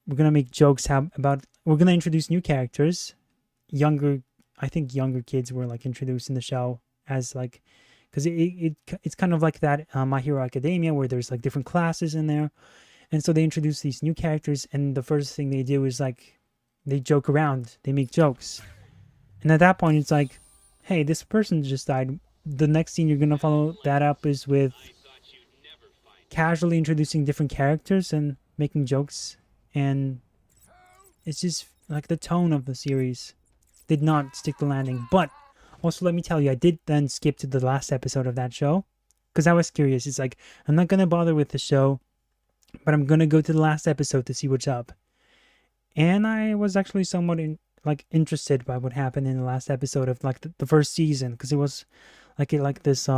We're gonna make jokes about. We're gonna introduce new characters, I think younger kids were like introduced in the show as like, because it's kind of like that My Hero Academia where there's like different classes in there, and so they introduce these new characters, and the first thing they do is like, they joke around, they make jokes, and at that point it's like, hey, this person just died. The next scene you're gonna follow that up is with casually introducing different characters and making jokes, and it's just like the tone of the series did not stick the landing. But also, let me tell you, I did then skip to the last episode of that show because I was curious. It's like, I'm not gonna bother with the show, but I'm gonna go to the last episode to see what's up. And I was actually somewhat interested by what happened in the last episode of like the first season, because it was like this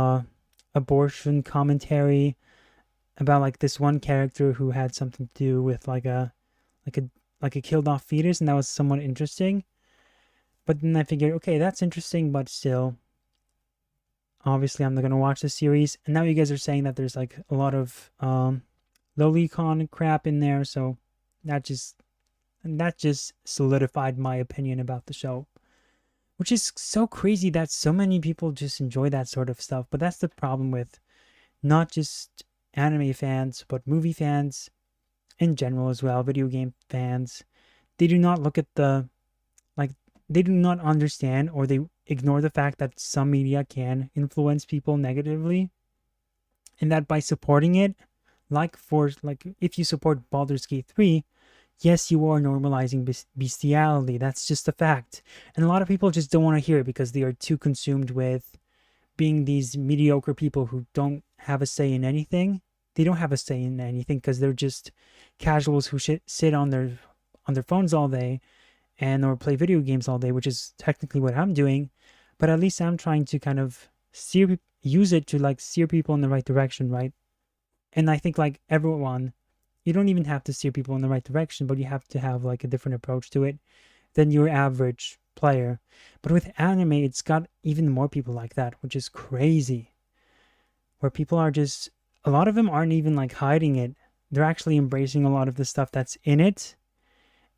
abortion commentary about like this one character who had something to do with like a killed off fetus, and that was somewhat interesting. But then I figured, okay, that's interesting, but still, obviously I'm not gonna watch the series. And now you guys are saying that there's like a lot of lolicon crap in there, so that just solidified my opinion about the show, which is so crazy that so many people just enjoy that sort of stuff. But that's the problem with not just anime fans, but movie fans in general as well, video game fans. They do not look at they do not understand, or they ignore the fact that some media can influence people negatively, and that by supporting it, if you support Baldur's Gate 3, yes, you are normalizing bestiality. That's just a fact. And a lot of people just don't want to hear it because they are too consumed with being these mediocre people who don't have a say in anything. They don't have a say in anything because they're just casuals who sit on their phones all day or play video games all day, which is technically what I'm doing. But at least I'm trying to kind of use it to like steer people in the right direction, right? And I think like everyone, you don't even have to steer people in the right direction, but you have to have like a different approach to it than your average player. But with anime, it's got even more people like that, which is crazy. Where people are just, a lot of them aren't even like hiding it. They're actually embracing a lot of the stuff that's in it.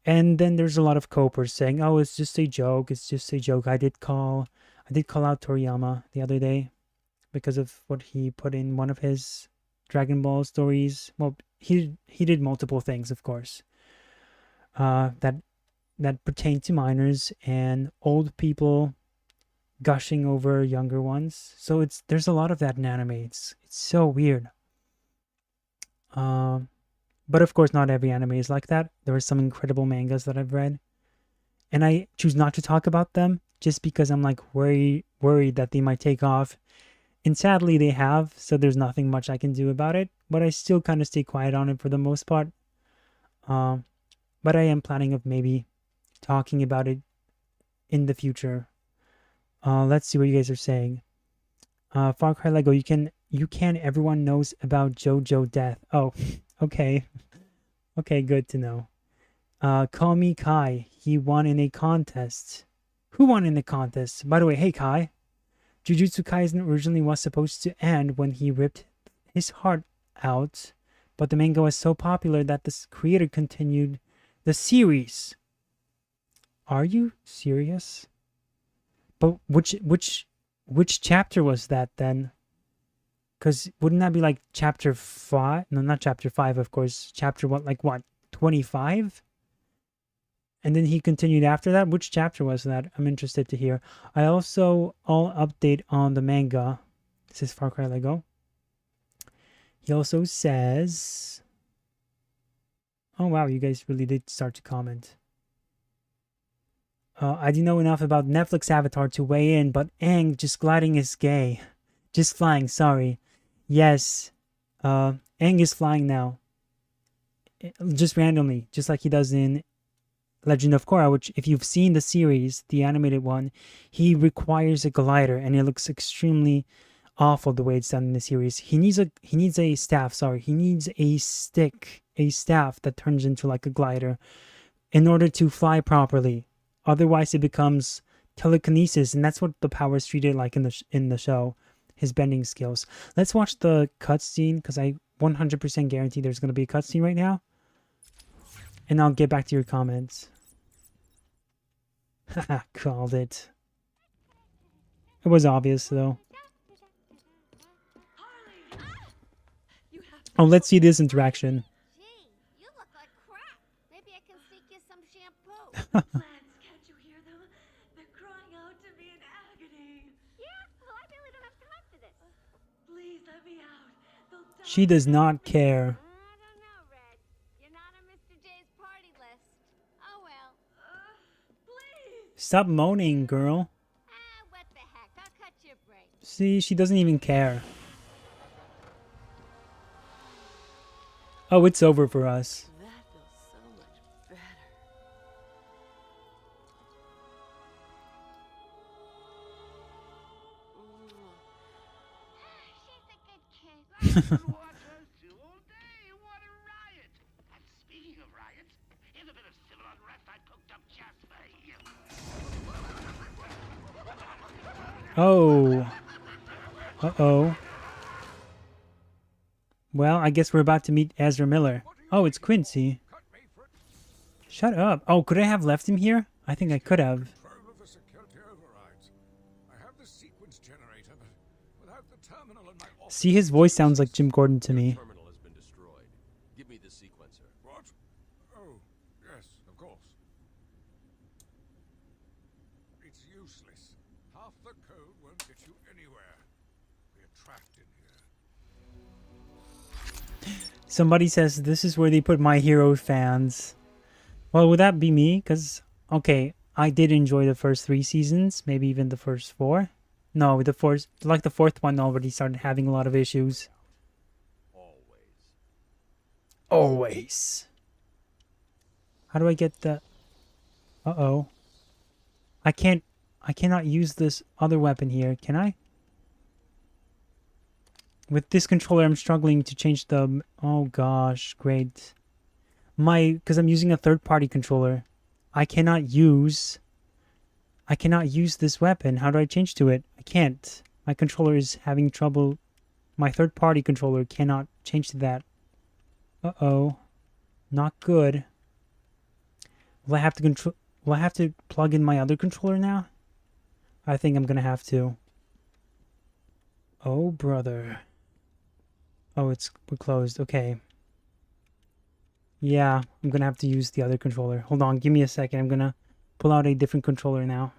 And then there's a lot of copers saying, oh, it's just a joke. It's just a joke. I did call out Toriyama the other day because of what he put in one of his Dragon Ball stories. Well, he did multiple things, of course, that pertain to minors and old people gushing over younger ones. So there's a lot of that in anime. It's so weird. But of course, not every anime is like that. There are some incredible mangas that I've read, and I choose not to talk about them just because I'm like worried that they might take off. And sadly, they have, so there's nothing much I can do about it. But I still kind of stay quiet on it for the most part. But I am planning of maybe talking about it in the future. Let's see what you guys are saying. Far Cry Lego, you can. Everyone knows about JoJo death. Oh, okay. Okay, good to know. Call me Kai. He won in a contest. Who won in the contest? By the way, hey Kai. Jujutsu Kaisen originally was supposed to end when he ripped his heart out, but the manga was so popular that the creator continued the series. Are you serious? But which chapter was that then? Because wouldn't that be like chapter 5? No, not chapter 5, of course. Chapter what? 25? And then he continued after that. Which chapter was that? I'm interested to hear. I'll update on the manga. This is Far Cry Lego. He also says, oh wow, you guys really did start to comment. I do know enough about Netflix Avatar to weigh in, but Aang just gliding is gay. Just flying, sorry. Yes, Aang is flying now. Just randomly, just like he does in Legend of Korra, which if you've seen the series, the animated one, he requires a glider and it looks extremely awful the way it's done in the series. He needs a staff, sorry. He needs a staff that turns into like a glider in order to fly properly. Otherwise it becomes telekinesis, and that's what the power is treated like in the show, his bending skills. Let's watch the cutscene because I 100% guarantee there's going to be a cutscene right now. And I'll get back to your comments. Haha, called it. It was obvious though. Oh, let's see this interaction. Gee, you look like crap. Maybe I can sneak you some shampoo. Lance, can't you hear them? They're crying out to me in agony. Yeah, well, I really don't have time for this. Please let me out. They'll die. She does not care. I don't know, Red. You're not on Mr. J's party list. Oh well. Please. Stop moaning, girl. What the heck? I'll cut your break. See, she doesn't even care. Oh, it's over for us. That feels so much better. She's a good kid. Watch us two all day. What a riot! And speaking of riots, here's a bit of civil unrest I cooked up just for you. Oh. Uh-oh. Well, I guess we're about to meet Ezra Miller. Oh, it's Quincy. Shut up. Oh, could I have left him here? I think I could have. Control of the security overrides. I have the sequence generator, but without the terminal in my office. See, his voice sounds like Jim Gordon to me. Terminal has been destroyed. Give me the sequencer. What? Oh, yes, of course. It's useless. Half the code won't get you anywhere. We're trapped in here. Somebody says this is where they put My Hero fans. Well, would that be me? Because, okay, I did enjoy the first 3 seasons, maybe even the first 4. No, the fourth one already started having a lot of issues. Always. How do I get the... Uh-oh. I cannot use this other weapon here, can I? With this controller, I'm struggling to change the... Oh gosh, great. Because I'm using a third-party controller. I cannot use this weapon. How do I change to it? I can't. My controller is having trouble. My third-party controller cannot change to that. Uh-oh. Not good. Will I have to plug in my other controller now? I think I'm gonna have to. Oh, brother. Oh, we're closed. Okay. Yeah, I'm gonna have to use the other controller. Hold on, give me a second. I'm gonna pull out a different controller now.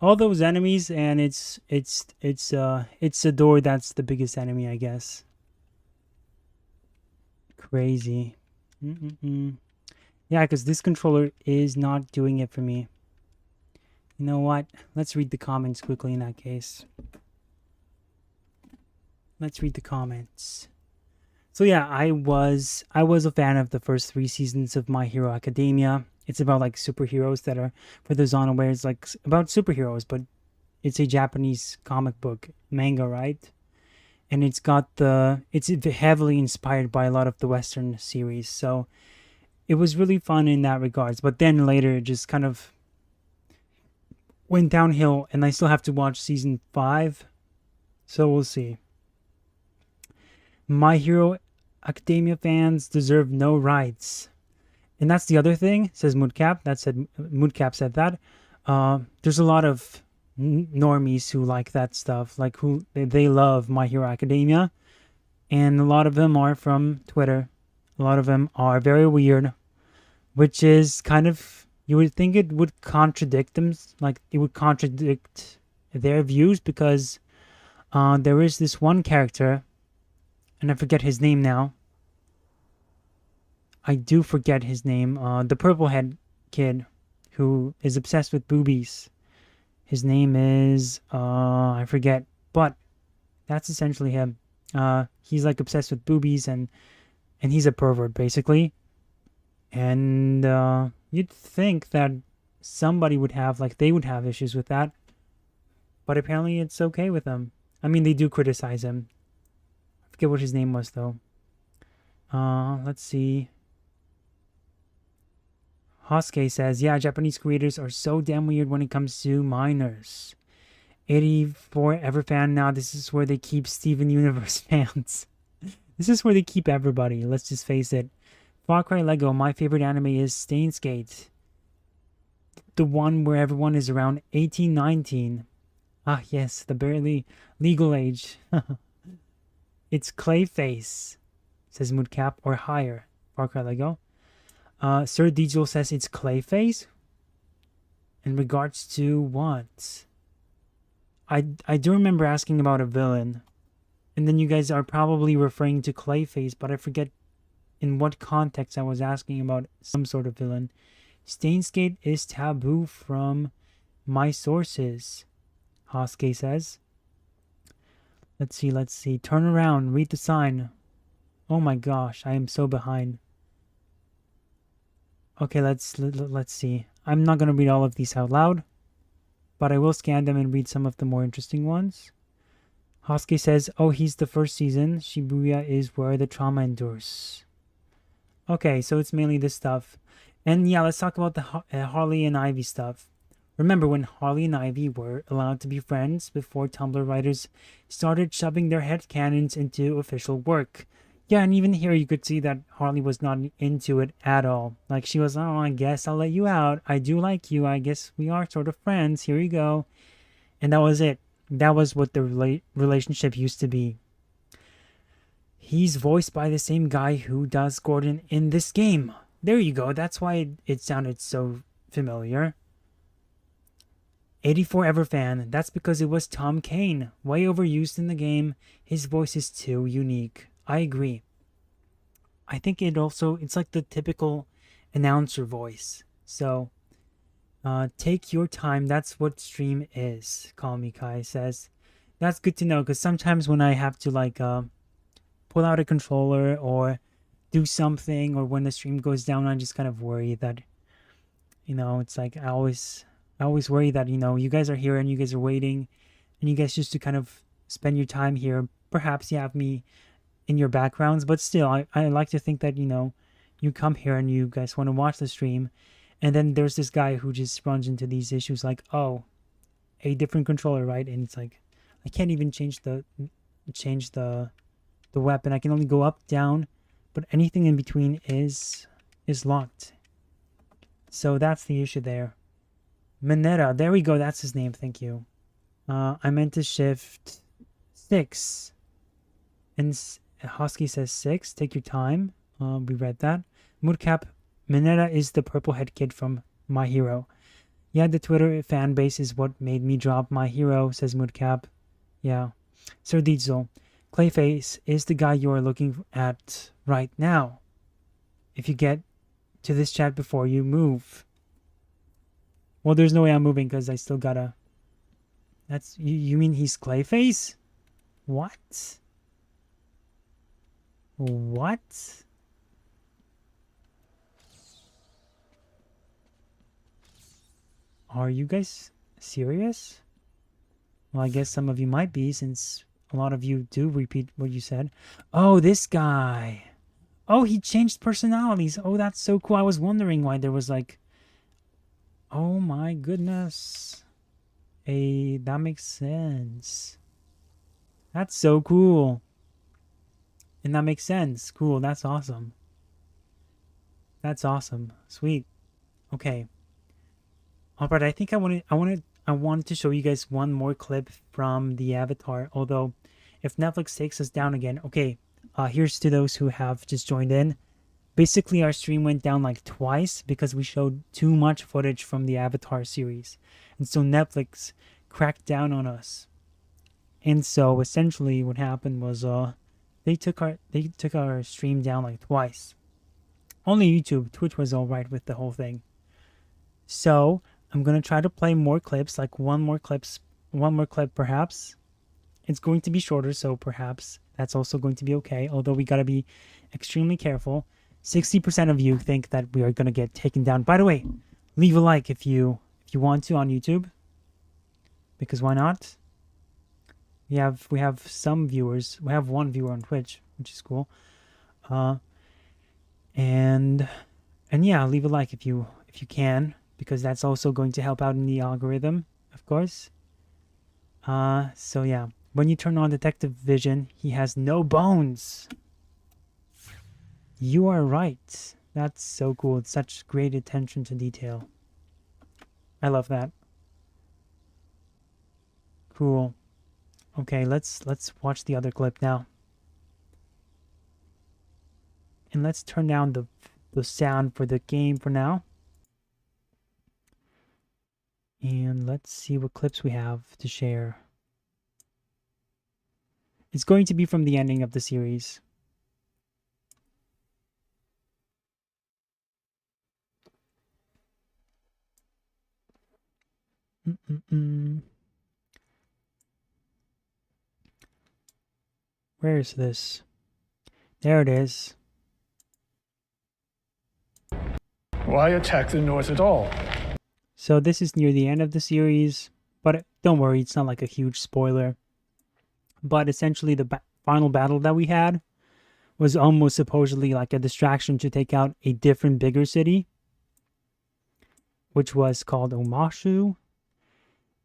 all those enemies, and it's the door that's the biggest enemy, I guess. Crazy. Yeah, because this controller is not doing it for me. You know what? Let's read the comments quickly in that case. Let's read the comments. So yeah, I was a fan of the first 3 seasons of My Hero Academia. It's about like superheroes that are, for those unaware, it's like about superheroes, but it's a Japanese comic book manga, right? And it's heavily inspired by a lot of the Western series. So it was really fun in that regards. But then later it just kind of went downhill, and I still have to watch season 5. So we'll see. My Hero Academia fans deserve no rights. And that's the other thing, says Moodcap. Moodcap said that. There's a lot of normies who like that stuff, like who they love My Hero Academia, and a lot of them are from Twitter. A lot of them are very weird, which is kind of, you would think it would contradict them, like it would contradict their views, because there is this one character, and I forget his name now. I do forget his name. The purple head kid who is obsessed with boobies. His name is, I forget, but that's essentially him. He's like obsessed with boobies, and he's a pervert basically. And you'd think that somebody would have, like, they would have issues with that, but apparently it's okay with them. I mean, they do criticize him. I forget what his name was though. Let's see. Hoske says, yeah, Japanese creators are so damn weird when it comes to minors. 84 Everfan, now this is where they keep Steven Universe fans. This is where they keep everybody, let's just face it. Far Cry Lego, my favorite anime is Steins Gate. The one where everyone is around 18, 19. Ah, yes, the barely legal age. It's Clayface, says Moodcap, or higher. Far Cry Lego. Sir Digital says it's Clayface? In regards to what? I do remember asking about a villain. And then you guys are probably referring to Clayface, but I forget in what context I was asking about some sort of villain. Stainsgate is taboo from my sources, Hoske says. Let's see. Turn around, read the sign. Oh my gosh, I am so behind. Okay, let's see. I'm not going to read all of these out loud, but I will scan them and read some of the more interesting ones. Hoske says, oh, he's the first season. Shibuya is where the trauma endures. Okay, so it's mainly this stuff. And yeah, let's talk about the Harley and Ivy stuff. Remember when Harley and Ivy were allowed to be friends before Tumblr writers started shoving their headcanons into official work? Yeah, and even here you could see that Harley was not into it at all. Like, she was, oh, I guess I'll let you out. I do like you. I guess we are sort of friends. Here you go. And that was it. That was what the relationship used to be. He's voiced by the same guy who does Gordon in this game. There you go. That's why it sounded so familiar. 84 Everfan. That's because it was Tom Kane. Way overused in the game. His voice is too unique. I agree. I think it's like the typical announcer voice. So, take your time. That's what stream is, Call Me Kai says. That's good to know, because sometimes when I have to, like, pull out a controller or do something, or when the stream goes down, I just kind of worry that, it's like I always worry that, you guys are here and you guys are waiting, and you guys just to kind of spend your time here. Perhaps you have me in your backgrounds, but still, I like to think that, you come here and you guys want to watch the stream, and then there's this guy who just runs into these issues like, oh, a different controller, right? And it's like, I can't even change the weapon. I can only go up, down, but anything in between is locked. So that's the issue there. Mineta, there we go, that's his name, thank you. I meant to shift 6. And Hosky says 6, take your time. We read that. Moodcap, Mineta is the purple head kid from My Hero. Yeah, the Twitter fan base is what made me drop my hero, says Moodcap. Yeah. Sir Diesel, Clayface is the guy you are looking at right now. If you get to this chat before you move. Well, there's no way I'm moving because I still gotta... That's... You mean he's Clayface? What? What? Are you guys serious? Well, I guess some of you might be, since a lot of you do repeat what you said. Oh, this guy. Oh, he changed personalities. Oh, that's so cool. I was wondering why there was like... Oh my goodness. That makes sense. That's so cool. And that makes sense. Cool, that's awesome. That's awesome. Sweet. Okay. Alright, I think I wanted to show you guys one more clip from the Avatar. Although, if Netflix takes us down again, okay. Here's to those who have just joined in. Basically, our stream went down like twice because we showed too much footage from the Avatar series, and so Netflix cracked down on us. And so essentially, what happened was they took our stream down like twice. Only YouTube, Twitch was all right with the whole thing. So I'm gonna try to play more clips, like one more clip perhaps. It's going to be shorter, so perhaps that's also going to be okay. Although we gotta be extremely careful. 60% of you think that we are gonna get taken down. By the way, leave a like if you want to on YouTube, because why not? We have some viewers. We have one viewer on Twitch, which is cool. And yeah, leave a like if you can, because that's also going to help out in the algorithm, of course. So yeah, when you turn on Detective Vision, he has no bones. You are right. That's so cool. It's such great attention to detail. I love that. Cool. Okay, let's watch the other clip now. And let's turn down the sound for the game for now. And let's see what clips we have to share. It's going to be from the ending of the series. Where is this? There it is. Why attack the North at all? So this is near the end of the series, but don't worry, it's not like a huge spoiler. But essentially the final battle that we had was almost supposedly like a distraction to take out a different, bigger city, which was called Omashu.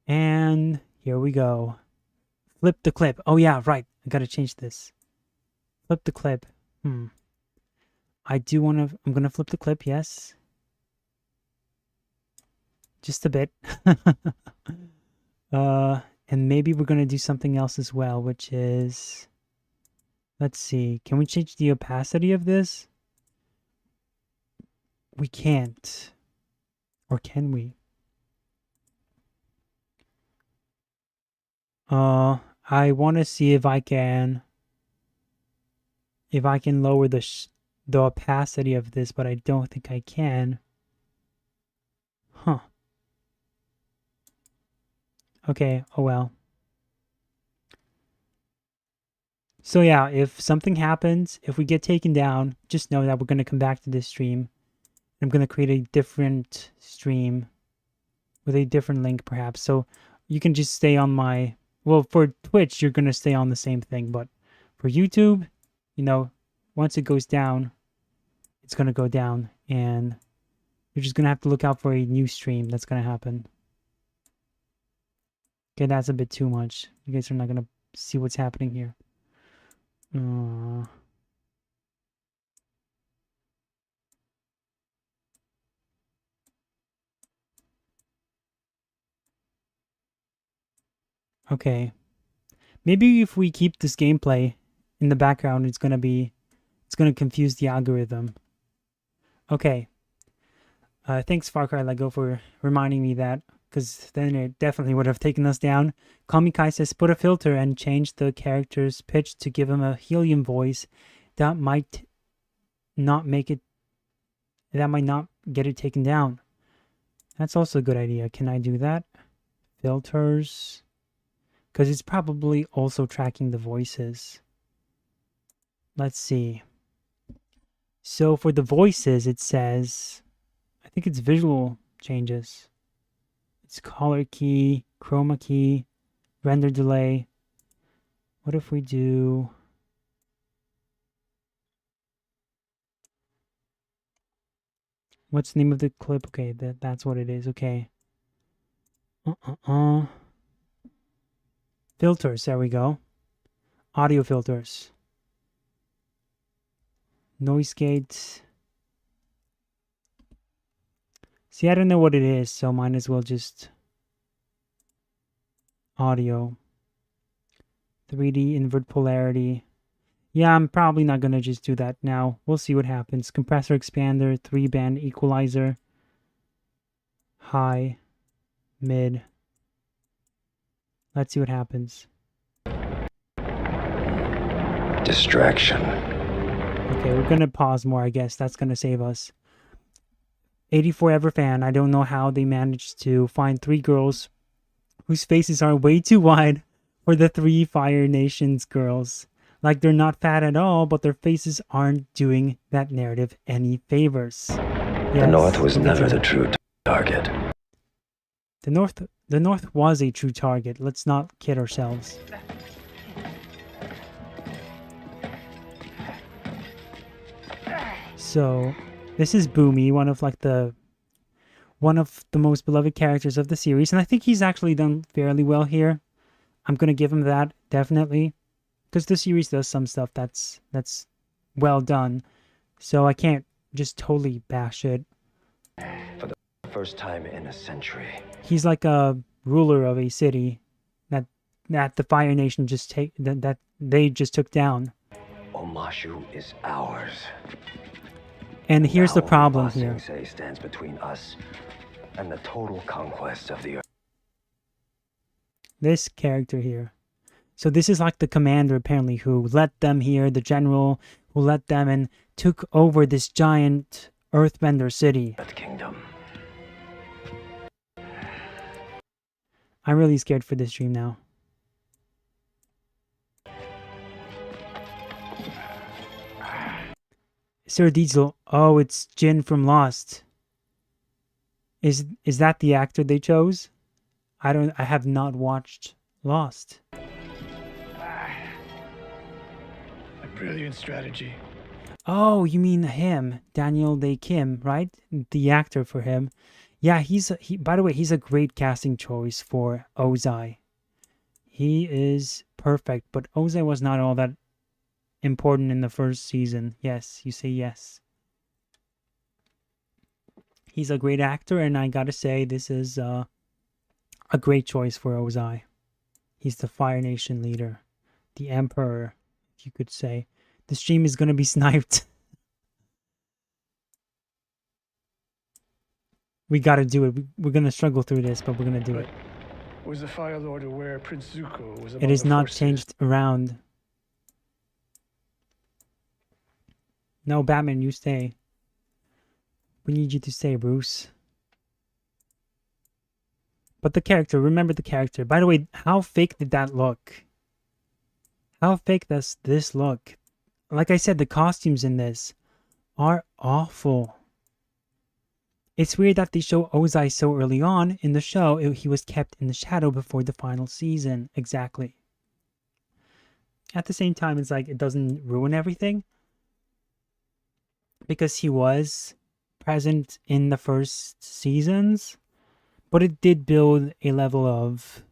And here we go. Flip the clip. Oh yeah, right. I gotta change this. Flip the clip. I do want to... I'm gonna flip the clip, yes. Just a bit. And maybe we're gonna do something else as well, which is... Let's see. Can we change the opacity of this? We can't. Or can we? I want to see if I can lower the opacity of this, but I don't think I can. Huh. Okay, oh well. So yeah, if something happens, if we get taken down, just know that we're going to come back to this stream. I'm going to create a different stream with a different link perhaps. So you can just stay on my... Well, for Twitch, you're going to stay on the same thing. But for YouTube, you know, once it goes down, it's going to go down. And you're just going to have to look out for a new stream that's going to happen. Okay, that's a bit too much. You guys are not going to see what's happening here. Okay. Maybe if we keep this gameplay in the background, it's gonna confuse the algorithm. Okay. Thanks, Far Cry Lego, for reminding me that, because then it definitely would have taken us down. Komikai says, put a filter and change the character's pitch to give him a helium voice. That might not make it... That might not get it taken down. That's also a good idea. Can I do that? Filters. Because it's probably also tracking the voices. Let's see. So for the voices, it says... I think it's visual changes. It's color key, chroma key, render delay. What if we do... What's the name of the clip? Okay, that's what it is. Okay. Filters, there we go. Audio filters. Noise gate. See, I don't know what it is, so might as well just... Audio. 3D invert polarity. Yeah, I'm probably not going to just do that now. We'll see what happens. Compressor expander, 3-band equalizer. High. Mid. Let's see what happens. Distraction. Okay, we're going to pause more, I guess. That's going to save us. 84 Ever Fan. I don't know how they managed to find 3 girls whose faces are way too wide for the 3 Fire Nations girls. Like, they're not fat at all, but their faces aren't doing that narrative any favors. Yes, the North was never the true target. The North was a true target. Let's not kid ourselves. So, this is Boomy, one of the most beloved characters of the series, and I think he's actually done fairly well here. I'm gonna give him that, definitely, because the series does some stuff that's well done. So I can't just totally bash it. For the first time in a century, he's like a ruler of a city that the Fire Nation that they just took down. Omashu is ours. And here's the problem here. Stands between us and the total conquest of the earth. This character here. So this is like the commander, apparently, who let them here, the general who let them and took over this giant earthbender city. Kingdom. I'm really scared for this dream now. Sir Diesel. Oh, it's Jin from Lost. Is that the actor they chose? I have not watched Lost. A brilliant strategy. Oh, you mean him, Daniel Day Kim, right? The actor for him. Yeah, by the way, he's a great casting choice for Ozai. He is perfect, but Ozai was not all that important in the first season. Yes, you say yes. He's a great actor, and I gotta say, this is a great choice for Ozai. He's the Fire Nation leader. The Emperor, if you could say. The stream is gonna be sniped. We gotta do it. We're gonna struggle through this, but we're gonna do it. Was the Fire Lord aware Prince Zuko was among It is the not forces? changed around. No, Batman, you stay. We need you to stay, Bruce. But the character, remember the character. By the way, how fake did that look? How fake does this look? Like I said, the costumes in this are awful. It's weird that they show Ozai so early on in the show. He was kept in the shadow before the final season. Exactly. At the same time, it's like it doesn't ruin everything. Because he was present in the first seasons. But it did build a level of,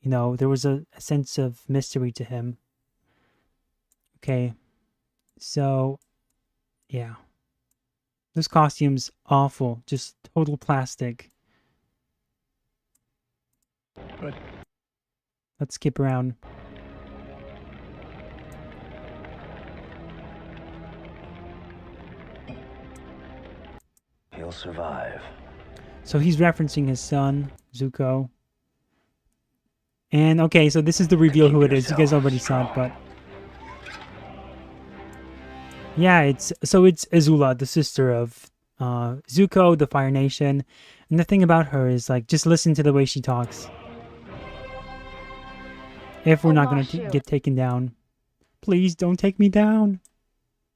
there was a sense of mystery to him. Okay. So, yeah. This costume's awful. Just total plastic. But let's skip around. You'll survive. So he's referencing his son, Zuko. And okay, so this is the reveal who it is. You guys already saw it, but yeah, it's Azula, the sister of Zuko, the Fire Nation. And the thing about her is, like, just listen to the way she talks. If we're not going to get taken down, please don't take me down.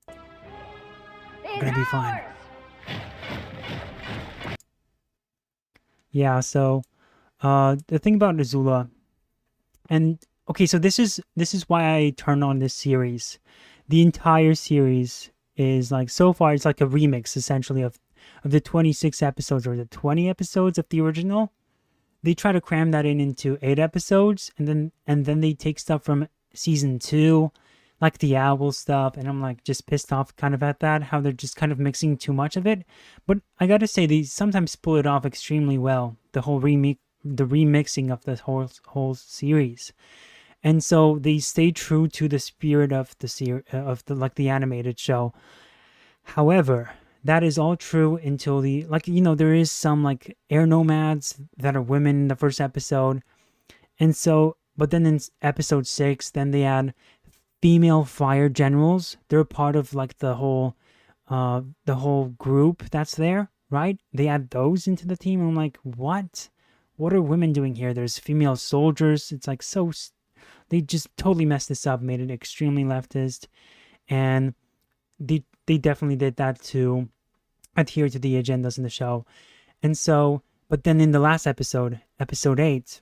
I'm going to be fine. Yeah, so the thing about Azula, and okay, so this is why I turned on this series. The entire series is like, so far it's like a remix essentially of the 26 episodes or the 20 episodes of the original. They try to cram that into 8 episodes, and then they take stuff from season 2, like the owl stuff, and I'm like just pissed off kind of at that, how they're just kind of mixing too much of it. But I gotta say, they sometimes pull it off extremely well, the whole remixing of the whole series. And so they stay true to the spirit of the animated show. However, that is all true until there is some like air nomads that are women in the first episode. And so, but then in episode 6, then they add female fire generals. They're part of like the whole group that's there, right? They add those into the team. I'm like, what are women doing here? There's female soldiers. It's like they just totally messed this up, made it extremely leftist. And they definitely did that to adhere to the agendas in the show. And so, but then in the last episode, episode 8,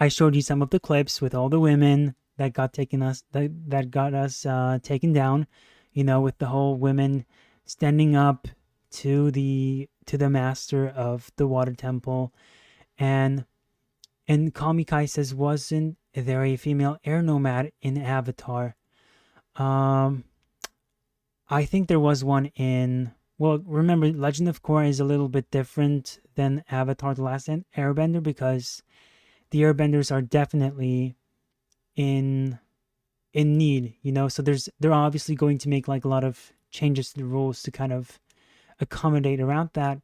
I showed you some of the clips with all the women that got us taken down, with the whole women standing up to the master of the water temple. And Kamikai says, wasn't there a female air nomad in Avatar? I think there was one in, well, remember, Legend of Korra is a little bit different than Avatar: The Last Airbender, because the Airbenders are definitely in need, so they're obviously going to make like a lot of changes to the rules to kind of accommodate around that.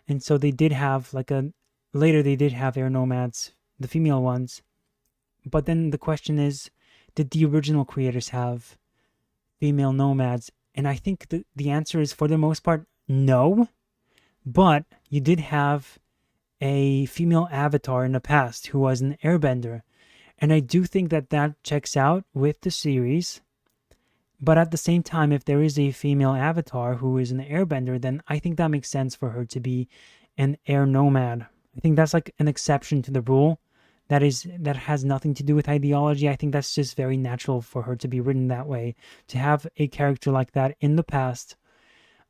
And so they did have later they did have air nomads, the female ones. But then the question is, did the original creators have female nomads? And I think the answer is, for the most part, no. But you did have a female avatar in the past who was an airbender. And I do think that checks out with the series. But at the same time, if there is a female avatar who is an airbender, then I think that makes sense for her to be an air nomad. I think that's like an exception to the rule. That has nothing to do with ideology. I think that's just very natural for her to be written that way. To have a character like that in the past,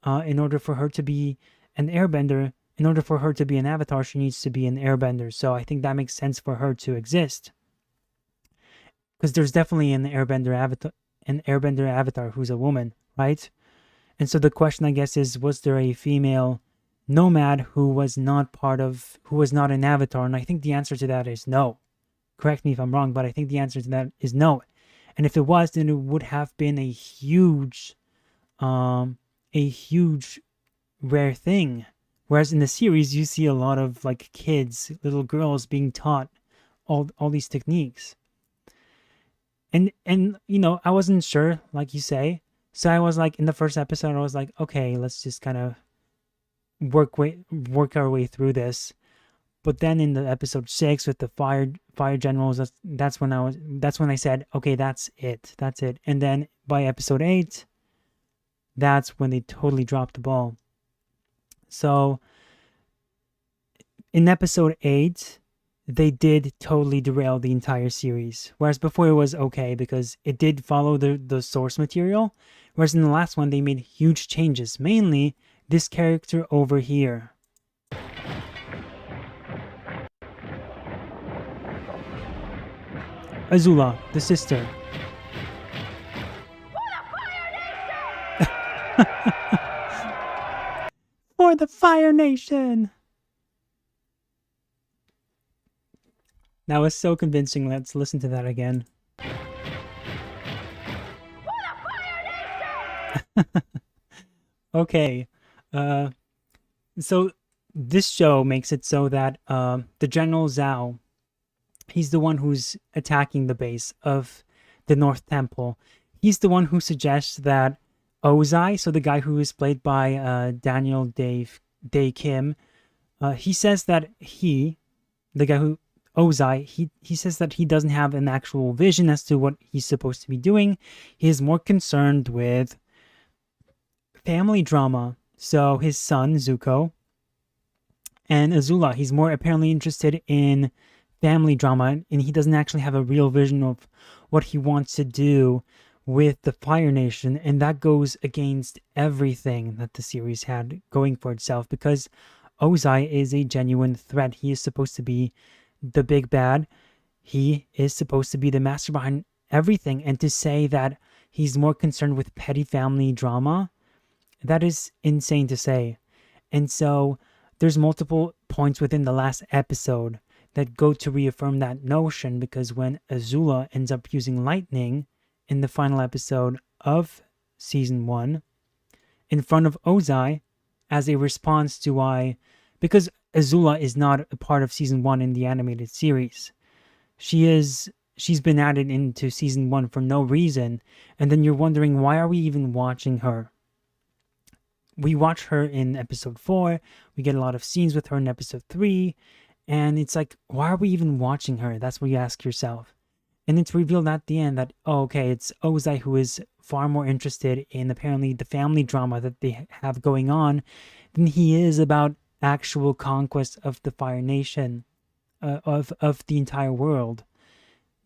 in order for her to be an airbender, in order for her to be an avatar, she needs to be an airbender. So I think that makes sense for her to exist. Because there's definitely an airbender avatar who's a woman, right? And so the question, I guess, is, was there a female nomad who was not an avatar? And I think the answer to that is no. Correct me if I'm wrong, but I think the answer to that is no. And if it was, then it would have been a huge rare thing. Whereas in the series, you see a lot of like kids, little girls being taught all these techniques. And I wasn't sure, like you say. So I was like, in the first episode, I was like, okay, let's just kind of work our way through this. But then in the episode 6 with the fire generals, that's when I said, okay, that's it. And then by episode 8, that's when they totally dropped the ball. So in episode 8, they did totally derail the entire series. Whereas before it was okay because it did follow the source material. Whereas in the last one, they made huge changes. Mainly this character over here. Azula, the sister. For the Fire Nation! That was so convincing. Let's listen to that again. Okay. So this show makes it so that the General Zhao, he's the one who's attacking the base of the North Temple. He's the one who suggests that Ozai, so the guy who is played by Daniel Day Kim, he says that the guy who Ozai, he says that he doesn't have an actual vision as to what he's supposed to be doing. He is more concerned with family drama. So his son Zuko and Azula, he's more apparently interested in family drama, and he doesn't actually have a real vision of what he wants to do with the Fire Nation, and that goes against everything that the series had going for itself, because Ozai is a genuine threat. He is supposed to be the big bad. He is supposed to be the master behind everything, and to say that he's more concerned with petty family drama, that is insane to say. And so there's multiple points within the last episode that go to reaffirm that notion, because when Azula ends up using lightning in the final episode of season 1 in front of Ozai as a response to why, because Azula is not a part of season 1 in the animated series. She's been added into season 1 for no reason, and then you're wondering, why are we even watching her? We watch her in episode 4, we get a lot of scenes with her in episode 3, and it's like, why are we even watching her? That's what you ask yourself. And it's revealed at the end that, oh, okay, it's Ozai who is far more interested in apparently the family drama that they have going on than he is about actual conquest of the Fire Nation, of the entire world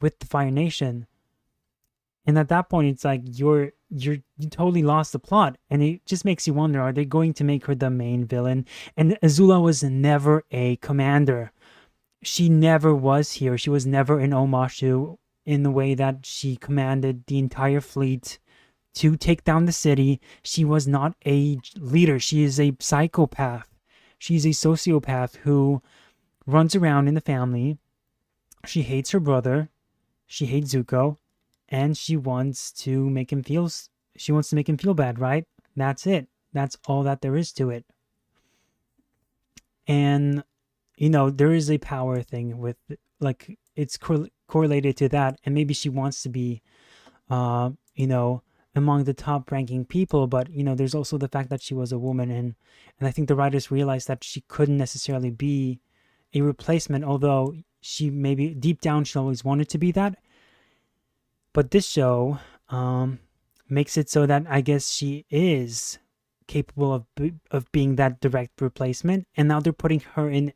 with the Fire Nation. And at that point, it's like you totally lost the plot, and it just makes you wonder: are they going to make her the main villain? And Azula was never a commander. She never was here. She was never in Omashu in the way that she commanded the entire fleet to take down the city. She was not a leader. She is a psychopath. She's a sociopath who runs around in the family. She hates her brother. She hates Zuko. And she wants to make him feel bad, right? That's it. That's all that there is to it. And, there is a power thing with, like, it's correlated to that. And maybe she wants to be, among the top ranking people. But, there's also the fact that she was a woman. And I think the writers realized that she couldn't necessarily be a replacement, although she maybe deep down she always wanted to be that. But this show makes it so that I guess she is capable of being that direct replacement. And now they're putting her in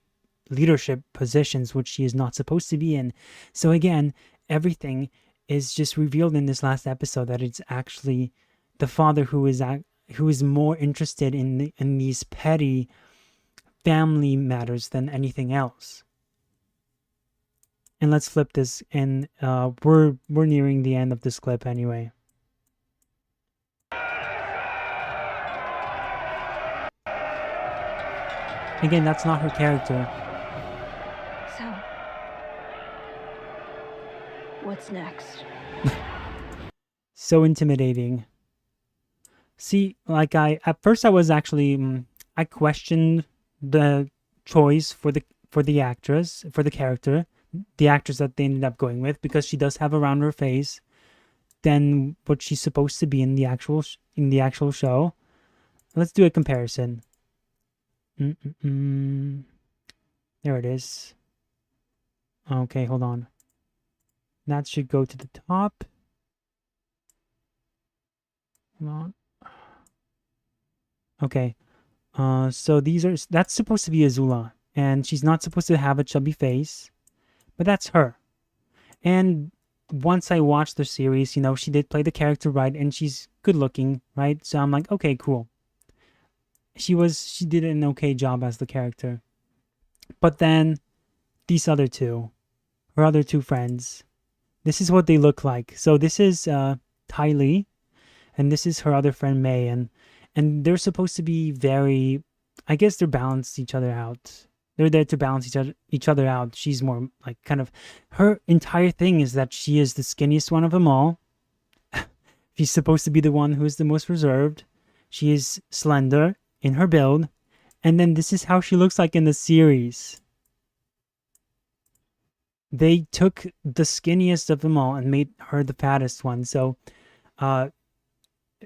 leadership positions, which she is not supposed to be in. So again, everything is just revealed in this last episode, that it's actually the father who is more interested in these petty family matters than anything else. And let's flip this, and we're nearing the end of this clip anyway. Again, that's not her character. So, what's next? So intimidating. See, like at first I was actually I questioned the choice for the actress, for the character. The actress that they ended up going with, because she does have a rounder face than what she's supposed to be in the actual show. Let's do a comparison. There it is. Okay, hold on. That should go to the top. Hold on. Okay. So that's supposed to be Azula, and she's not supposed to have a chubby face. But that's her. And once I watched the series, she did play the character right, and she's good looking, right? So I'm like, okay, cool. She did an okay job as the character. But then these other two, her other two friends, this is what they look like. So this is Ty Lee, and this is her other friend May, and they're supposed to be very, I guess they're balanced each other out. They're there to balance each other out. She's more like her entire thing is that she is the skinniest one of them all. She's supposed to be the one who is the most reserved. She is slender in her build, And then this is how she looks like in the series. They took the skinniest of them all and made her the fattest one. So,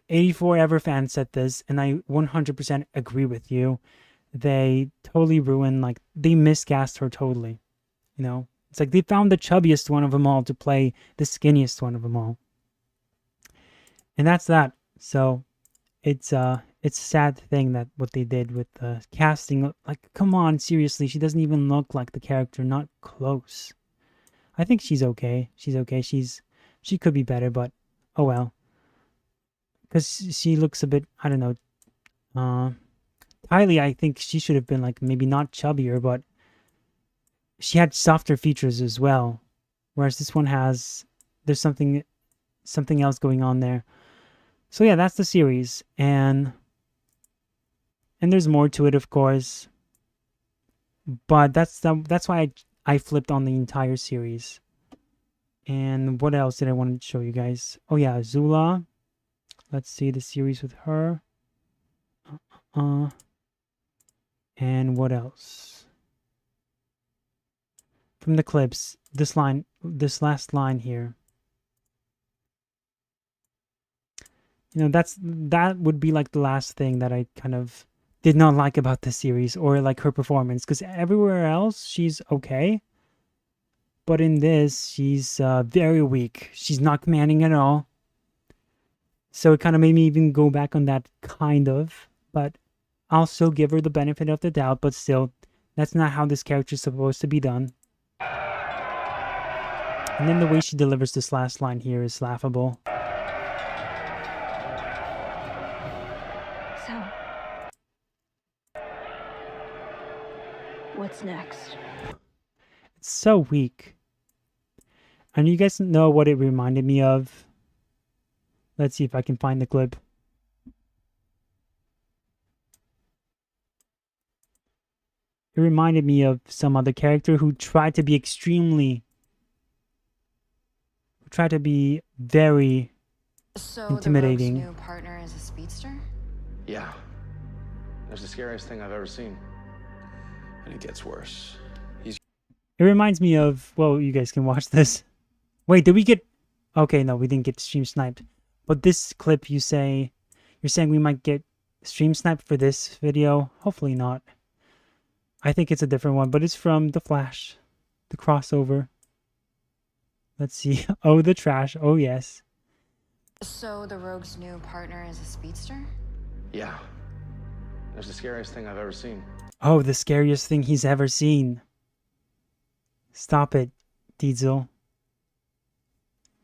84 Ever fan said this, and I 100% agree with you. They totally ruined, like, they miscast her totally. You know? It's like they found the chubbiest one of them all to play the skinniest one of them all. And that's that. So, it's a sad thing that what they did with the casting. Like, come on, seriously, she doesn't even look like the character, not close. I think she's okay. She's okay. She could be better, but oh well. Because she looks a bit, I don't know. Kylie, I think she should have been like maybe not chubbier, but she had softer features as well. Whereas this one there's something else going on there. So yeah, that's the series, and there's more to it, of course. But that's why I flipped on the entire series. And what else did I want to show you guys? Oh yeah, Zula. Let's see the series with her. And what else? From the clips, this last line here. You know, that would be like the last thing that I kind of did not like about the series, or like her performance, because everywhere else she's okay, but in this she's very weak. She's not commanding at all. So it kind of made me even go back on that, kind of, but I'll still give her the benefit of the doubt. But still, that's not how this character is supposed to be done. And then the way she delivers this last line here is laughable. So, what's next? It's so weak. And you guys know what it reminded me of? Let's see if I can find the clip. It reminded me of some other character who tried to be very intimidating. The rogue's new partner is a speedster? Yeah. It was the scariest thing I've ever seen. And it gets worse. It reminds me of, well, you guys can watch this. Wait, did we get... Okay, no, we didn't get stream sniped. But this clip, you're saying we might get stream sniped for this video? Hopefully not. I think it's a different one, but it's from The Flash. The crossover. Let's see. Oh, the trash. Oh, yes. So the rogue's new partner is a speedster? Yeah. It was the scariest thing I've ever seen. Oh, the scariest thing he's ever seen. Stop it, Diesel.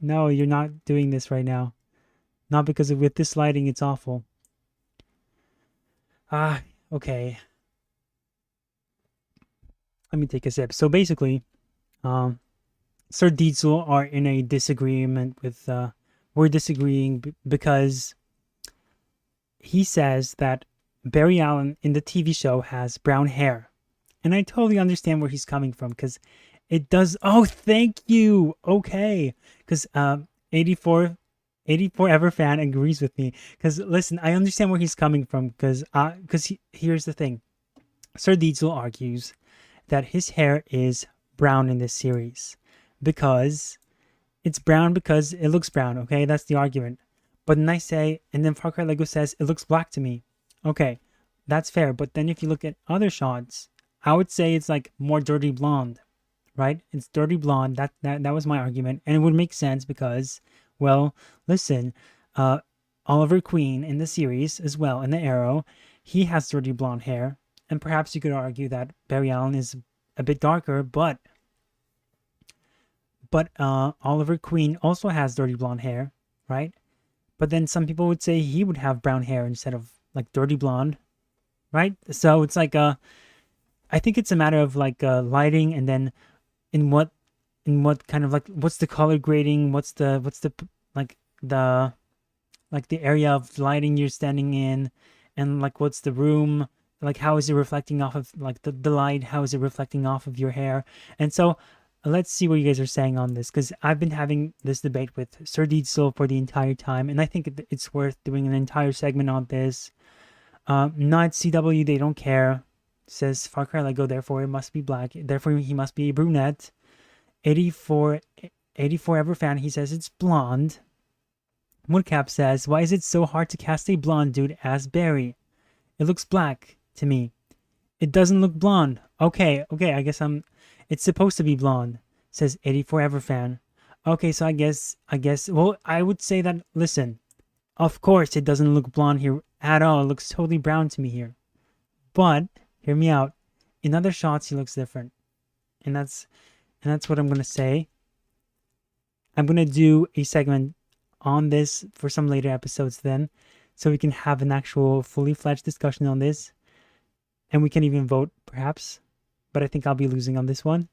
No, you're not doing this right now. Not because with this lighting, it's awful. Okay. Let me take a sip. So basically, Sir Diesel are in a disagreement with, we're disagreeing because he says that Barry Allen in the TV show has brown hair. And I totally understand where he's coming from, because it does. Oh, thank you. Okay. Because 84 Ever fan agrees with me. Because listen, I understand where he's coming from. Because here's the thing. Sir Diesel argues that his hair is brown in this series. Because it's brown because it looks brown. Okay, that's the argument. But then I say, and then Far Cry Lego says, it looks black to me. Okay, that's fair. But then if you look at other shots, I would say it's like more dirty blonde, right? It's dirty blonde. That was my argument. And it would make sense because, well, listen, Oliver Queen in the series as well, in the Arrow, he has dirty blonde hair. And perhaps you could argue that Barry Allen is a bit darker, but Oliver Queen also has dirty blonde hair, right? But then some people would say he would have brown hair instead of like dirty blonde, right? So it's like I think it's a matter of like lighting, and then in what kind of like, what's the color grading, what's the area of lighting you're standing in, and like what's the room, like how is it reflecting off of like the light, how is it reflecting off of your hair. And so let's see what you guys are saying on this, because I've been having this debate with Sir Diesel for the entire time, and I think it's worth doing an entire segment on this. Not CW, they don't care. Says Far Cry Lego, therefore it must be black. Therefore he must be a brunette. 84 Everfan, he says it's blonde. Woodcap says, why is it so hard to cast a blonde dude as Barry? It looks black to me. It doesn't look blonde. Okay, I guess it's supposed to be blonde, says 84 Everfan. Okay, so I guess, well, I would say that, listen, of course it doesn't look blonde here at all. It looks totally brown to me here. But, hear me out, in other shots he looks different. And that's what I'm going to say. I'm going to do a segment on this for some later episodes then, so we can have an actual fully fledged discussion on this, and we can even vote perhaps, but I think I'll be losing on this one.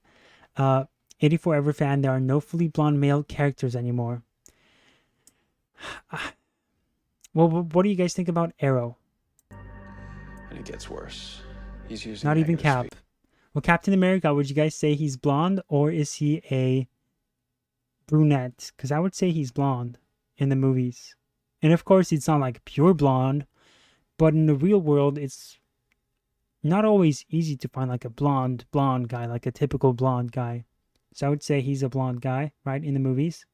84 Everfan, there are no fully blonde male characters anymore. Well, what do you guys think about Arrow? And it gets worse. He's using Not even negative Cap. speed. Well, Captain America, would you guys say he's blonde, or is he a brunette? Because I would say he's blonde in the movies. And of course, it's not like pure blonde, but in the real world, it's not always easy to find like a blonde guy, like a typical blonde guy. So I would say he's a blonde guy, right, in the movies.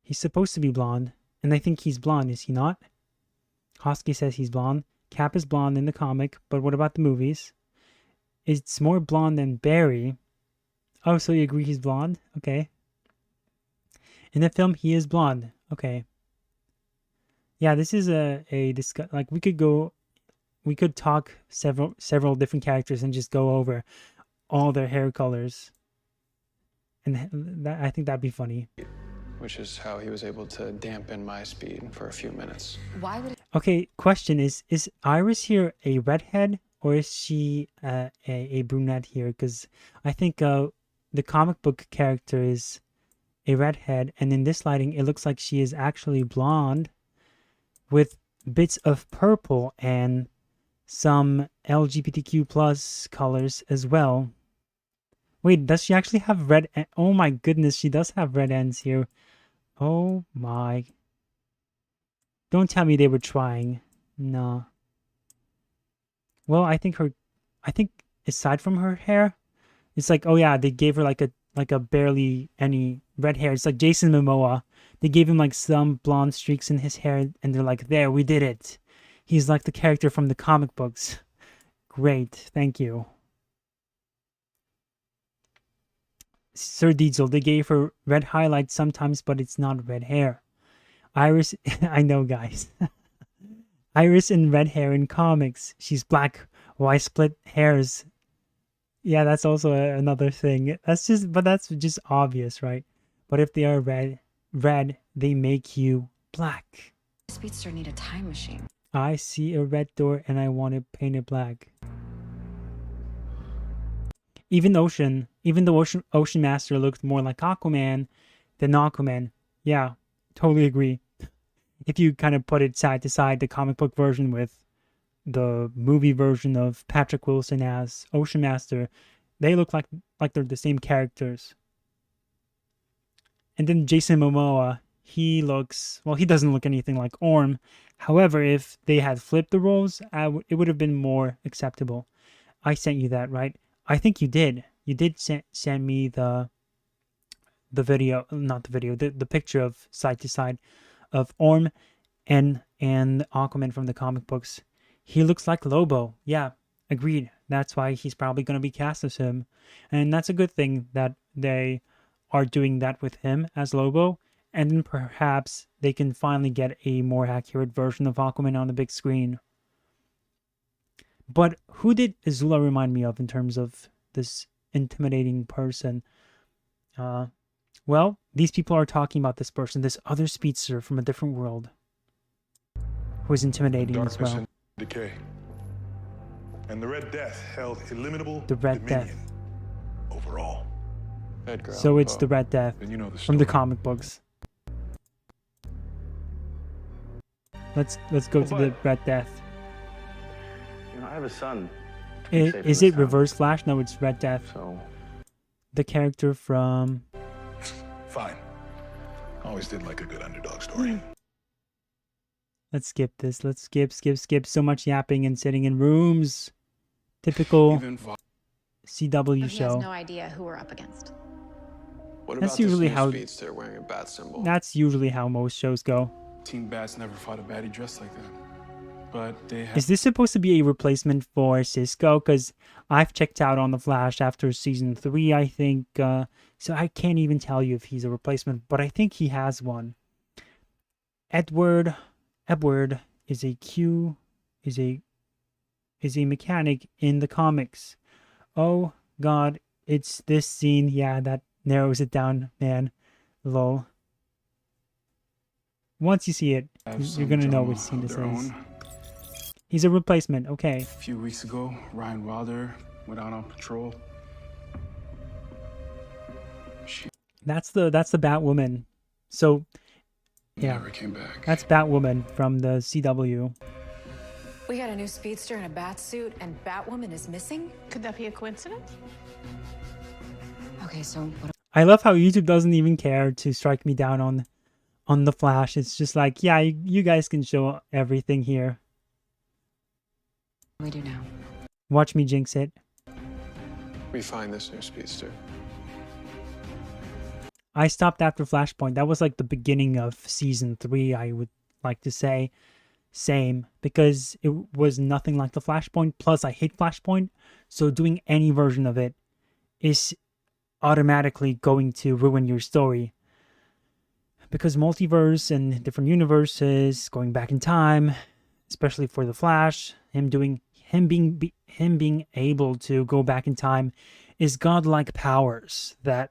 He's supposed to be blonde, and I think he's blonde, is he not? Hosky says he's blonde. Cap is blonde in the comic, but what about the movies? It's more blonde than Barry. Oh, so you agree he's blonde? Okay. In the film, he is blonde. Okay. Yeah, this is a discuss. Like we could talk several different characters and just go over all their hair colors, and I think that'd be funny. Which is how he was able to dampen my speed for a few minutes. Why would it... Okay, question is Iris here a redhead, or is she a brunette here? Because I think the comic book character is a redhead, and in this lighting, it looks like she is actually blonde with bits of purple and some LGBTQ plus colors as well. Wait, does she actually have red? Oh my goodness, she does have red ends here. Oh my. Don't tell me they were trying. No. Well, I think aside from her hair, it's like, oh yeah, they gave her like a barely any red hair. It's like Jason Momoa. They gave him like some blonde streaks in his hair, and they're like, there, we did it. He's like the character from the comic books. Great, thank you. Sir Diesel, they gave her red highlights sometimes, but it's not red hair. Iris, I know guys. Iris in red hair in comics. She's black. Why split hairs? Yeah, that's also another thing. That's just obvious, right? But if they are red, they make you black. Speedster need a time machine. I see a red door and I want to paint it black. Even though Ocean Master looked more like Aquaman than Aquaman. Yeah, totally agree. If you kind of put it side to side, the comic book version with the movie version of Patrick Wilson as Ocean Master, they look like they're the same characters. And then Jason Momoa, he doesn't look anything like Orm. However, if they had flipped the roles, it would have been more acceptable. I sent you that, right? I think you did. You did send me the video, not the video, the picture of side to side of Orm and Aquaman from the comic books. He looks like Lobo. Yeah, agreed. That's why he's probably going to be cast as him. And that's a good thing that they are doing that with him as Lobo. And then perhaps they can finally get a more accurate version of Aquaman on the big screen. But who did Azula remind me of in terms of this intimidating person? Well, these people are talking about this person, this other speedster from a different world, who is intimidating as well. And decay. And the Red Death held illimitable The Red dominion Death. over all. So it's the Red Death Then you know the from the story. comic books. Let's go to the Red Death. You know, I have a son. Is it Reverse Flash? No, it's Red Death. So The character from... Fine. Always did like a good underdog story. Let's skip this. Let's skip. So much yapping and sitting in rooms. Typical CW He has show. no idea who we're up against. What That's about this usually new how- speedster wearing a bat symbol? That's usually how most shows go. Team Bats never fought a baddie dressed like that. But they have. Is this supposed to be a replacement for Cisco? Because I've checked out on The Flash after season 3, I think. So I can't even tell you if he's a replacement, but I think he has one. Edward is a mechanic in the comics. Oh God, it's this scene. Yeah, that narrows it down, man. Lol. Once you see it, you're gonna know which scene this is. He's a replacement. Okay. A few weeks ago, Ryan Wilder went out on patrol. That's the Batwoman. So yeah, Never came back. that's Batwoman from the CW. We got a new speedster in a bat suit, and Batwoman is missing? Could that be a coincidence? Okay, so what I love how YouTube doesn't even care to strike me down on the Flash. It's just like, yeah, you guys can show everything here. do we do now? Watch me jinx it. We find this new speedster. I stopped after Flashpoint. That was like the beginning of season 3, I would like to say. Same, because it was nothing like the Flashpoint. Plus, I hate Flashpoint, so doing any version of it is automatically going to ruin your story. Because multiverse and different universes, going back in time, especially for the Flash, him being able to go back in time is godlike powers that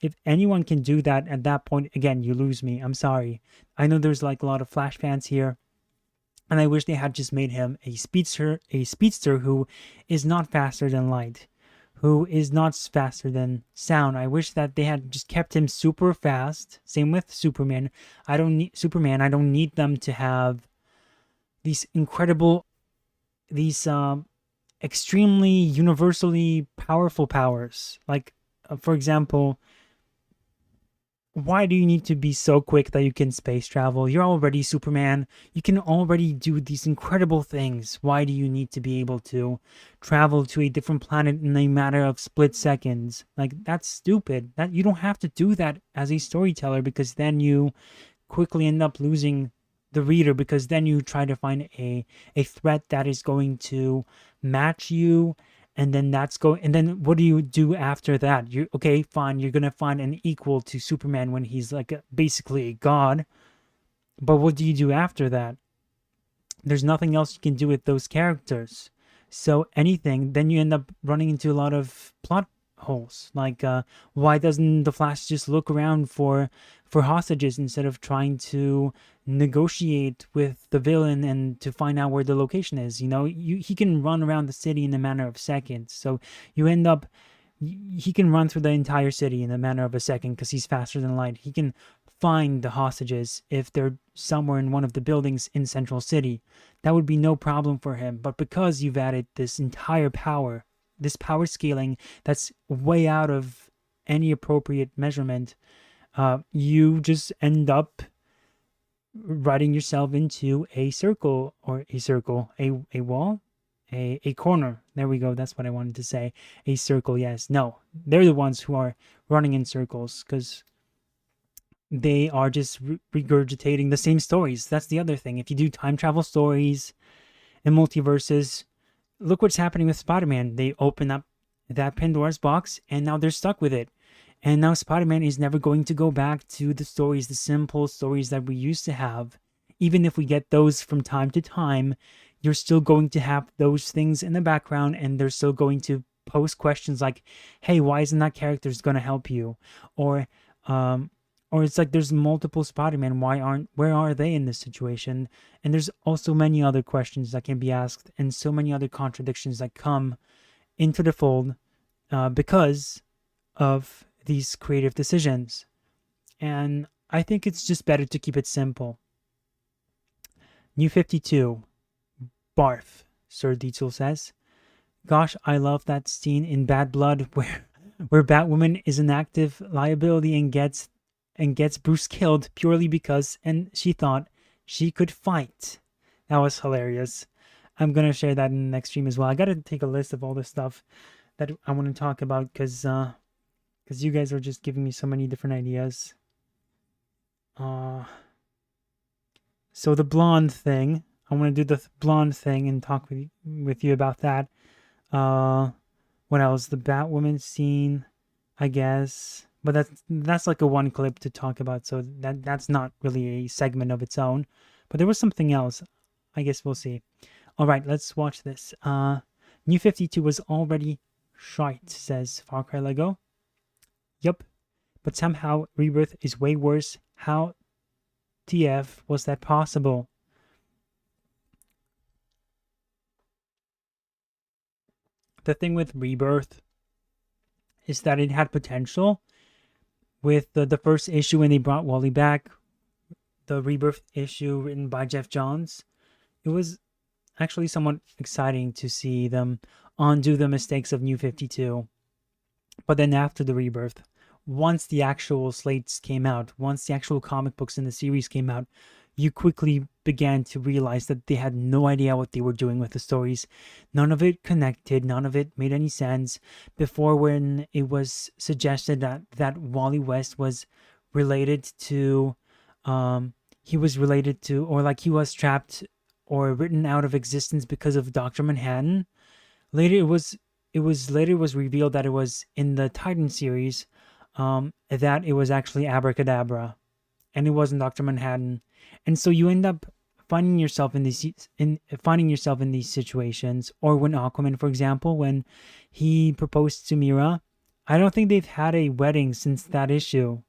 if anyone can do that at that point, again, you lose me. I'm sorry. I know there's like a lot of Flash fans here, and I wish they had just made him a speedster who is not faster than light, who is not faster than sound. I wish that they had just kept him super fast. Same with Superman. I don't need them to have these extremely universally powerful powers. Like, for example, why do you need to be so quick that you can space travel? You're already Superman. You can already do these incredible things. Why do you need to be able to travel to a different planet in a matter of split seconds? Like, that's stupid. That you don't have to do that as a storyteller, because then you quickly end up losing the reader, because then you try to find a threat that is going to match you. And then what do you do after that? Okay, fine, you're gonna find an equal to Superman when he's like basically a god. But what do you do after that? There's nothing else you can do with those characters. So then you end up running into a lot of plot holes. Like, why doesn't the Flash just look around for hostages instead of trying to negotiate with the villain and to find out where the location is? You know, he can run around the city in a matter of seconds. So he can run through the entire city in a matter of a second because he's faster than light. He can find the hostages if they're somewhere in one of the buildings in Central City. That would be no problem for him. But because you've added this entire power, this power scaling that's way out of any appropriate measurement, you just end up writing yourself into a wall, a corner. There we go. That's what I wanted to say. A circle. Yes. No, they're the ones who are running in circles because they are just regurgitating the same stories. That's the other thing. If you do time travel stories and multiverses, look what's happening with Spider-Man. They open up that Pandora's box and now they're stuck with it. And now Spider-Man is never going to go back to the stories, the simple stories that we used to have. Even if we get those from time to time, you're still going to have those things in the background, and they're still going to pose questions like, hey, why isn't that character going to help you? Or it's like there's multiple Spider-Man. Where are they in this situation? And there's also many other questions that can be asked, and so many other contradictions that come into the fold because of these creative decisions. And I think it's just better to keep it simple. New 52. Barf, Sir Diesel says. Gosh, I love that scene in Bad Blood where Batwoman is an active liability and gets Bruce killed purely because, and she thought, she could fight. That was hilarious. I'm gonna share that in the next stream as well. I gotta take a list of all the stuff that I want to talk about because you guys are just giving me so many different ideas. So the blonde thing, I want to do the blonde thing and talk with you about that. What else? The Batwoman scene, I guess, but that's like a one clip to talk about, so that's not really a segment of its own. But there was something else. I guess we'll see. All right, let's watch this. New 52 was already shite, says Far Cry Lego. Yup, but somehow Rebirth is way worse. How TF was that possible? The thing with Rebirth is that it had potential. With the first issue when they brought Wally back, the Rebirth issue written by Jeff Johns, it was actually somewhat exciting to see them undo the mistakes of New 52. But then after the Rebirth, once the actual slates came out, once the actual comic books in the series came out, you quickly began to realize that they had no idea what they were doing with the stories. None of it connected, none of it made any sense. Before, when it was suggested that Wally West was related to, he was trapped or written out of existence because of Dr. Manhattan. Later it was revealed that it was in the Titan series, that it was actually Abracadabra, and it wasn't Dr. Manhattan. And so you end up finding yourself in these situations. Or when Aquaman, for example, when he proposed to Mira, I don't think they've had a wedding since that issue.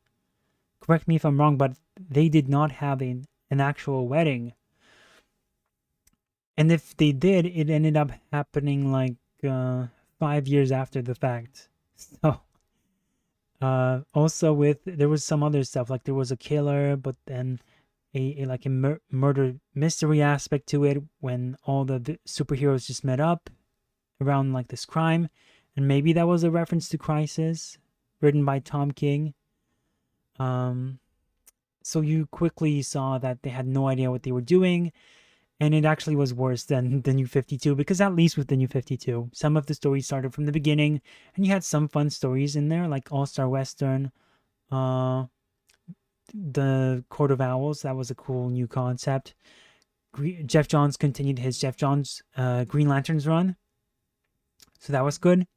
Correct me if I'm wrong, but they did not have an actual wedding. And if they did, it ended up happening like 5 years after the fact. So, also there was some other stuff, like there was a killer, but then a murder mystery aspect to it when all the superheroes just met up around like this crime, and maybe that was a reference to Crisis, written by Tom King. So you quickly saw that they had no idea what they were doing. And it actually was worse than the New 52, because at least with the New 52, some of the stories started from the beginning, and you had some fun stories in there, like All-Star Western, the Court of Owls. That was a cool new concept. Jeff Johns continued his Jeff Johns Green Lanterns run, so that was good.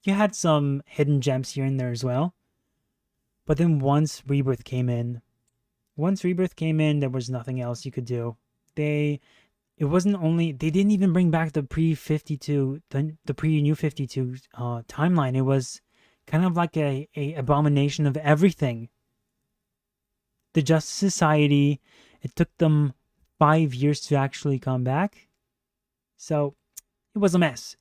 You had some hidden gems here and there as well. But then once Rebirth came in, there was nothing else you could do. They didn't even bring back the pre-52, the pre-New 52 timeline. It was kind of like a abomination of everything. The Justice Society, it took them 5 years to actually come back. So it was a mess.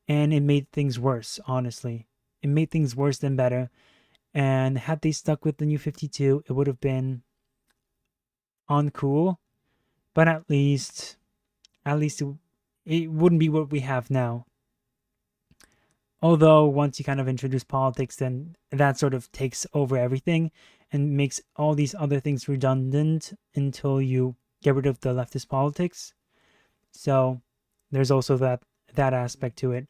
And it made things worse, honestly. It made things worse than better. And had they stuck with the New 52, it would have been uncool. But at least it wouldn't be what we have now. Although once you kind of introduce politics, then that sort of takes over everything and makes all these other things redundant until you get rid of the leftist politics. So there's also that aspect to it.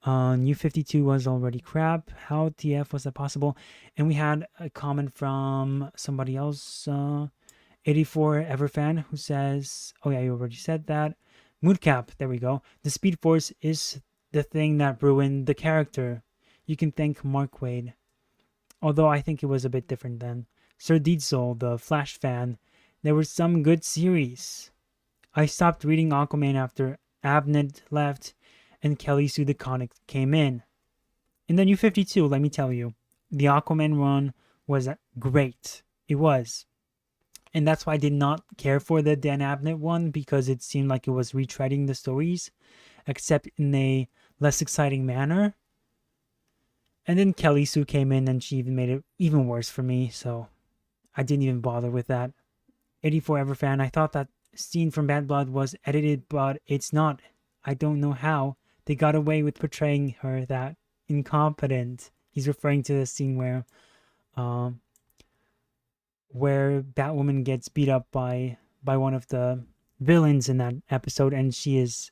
New 52 was already crap. How TF was that possible? And we had a comment from somebody else, 84 Everfan, who says, oh yeah, you already said that. Moodcap, there we go. The Speed Force is the thing that ruined the character. You can thank Mark Waid. Although I think it was a bit different then. Sir Deedsel, the Flash fan, there were some good series. I stopped reading Aquaman after Abnett left and Kelly Sue DeConnick came in. In the New 52, let me tell you, the Aquaman run was great. It was. And that's why I did not care for the Dan Abnett one, because it seemed like it was retreading the stories, except in a less exciting manner. And then Kelly Sue came in and she even made it even worse for me, so I didn't even bother with that. 84 Everfan, I thought that scene from Bad Blood was edited, but it's not. I don't know how they got away with portraying her that incompetent. He's referring to the scene where where Batwoman gets beat up by one of the villains in that episode, and she is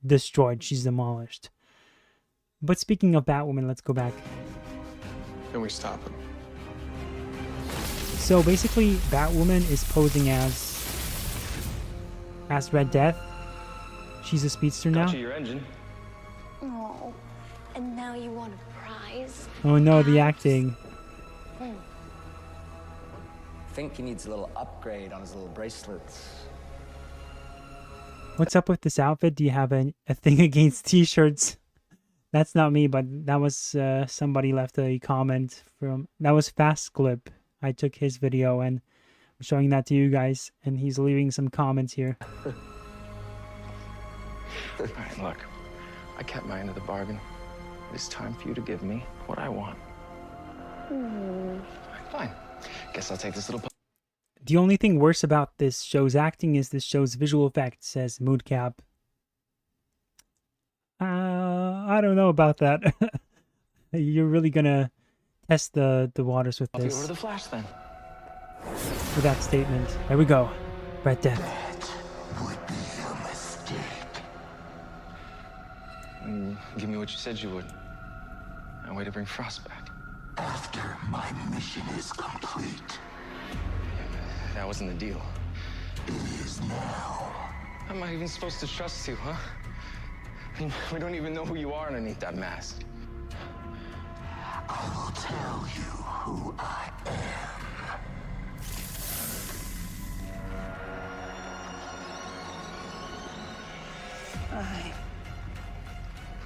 destroyed. She's demolished. But speaking of Batwoman, let's go back. Can we stop him? So basically, Batwoman is posing as Red Death. She's a speedster now. Gotcha your engine. Oh, and now you want a prize? Oh no, the acting. Think he needs a little upgrade on his little bracelets. What's up with this outfit? Do you have a thing against t-shirts? That's not me, but that was somebody left a comment from... That was Fast Clip. I took his video and I'm showing that to you guys, and he's leaving some comments here. All right, look. I kept my end of the bargain. It's time for you to give me what I want. Fine. Guess I'll take this little... The only thing worse about this show's acting is this show's visual effects, says Moodcap. I don't know about that. You're really gonna test the waters with I'll this. over to the Flash then. With that statement. There we go. Red Death. Would be a mistake. Give me what you said you would. And way to bring Frost back. After my mission is complete. That wasn't the deal. It is now. How am I even supposed to trust you, huh? I mean, we don't even know who you are underneath that mask. I will tell you who I am. I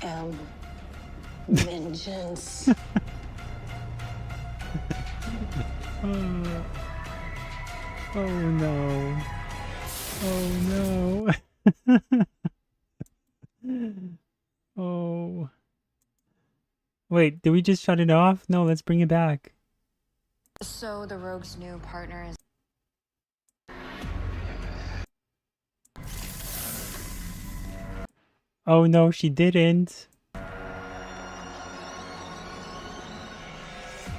am vengeance. Oh no. Oh no. Oh. Wait, did we just shut it off? No, let's bring it back. So the Rogue's new partner is... Oh no, she didn't.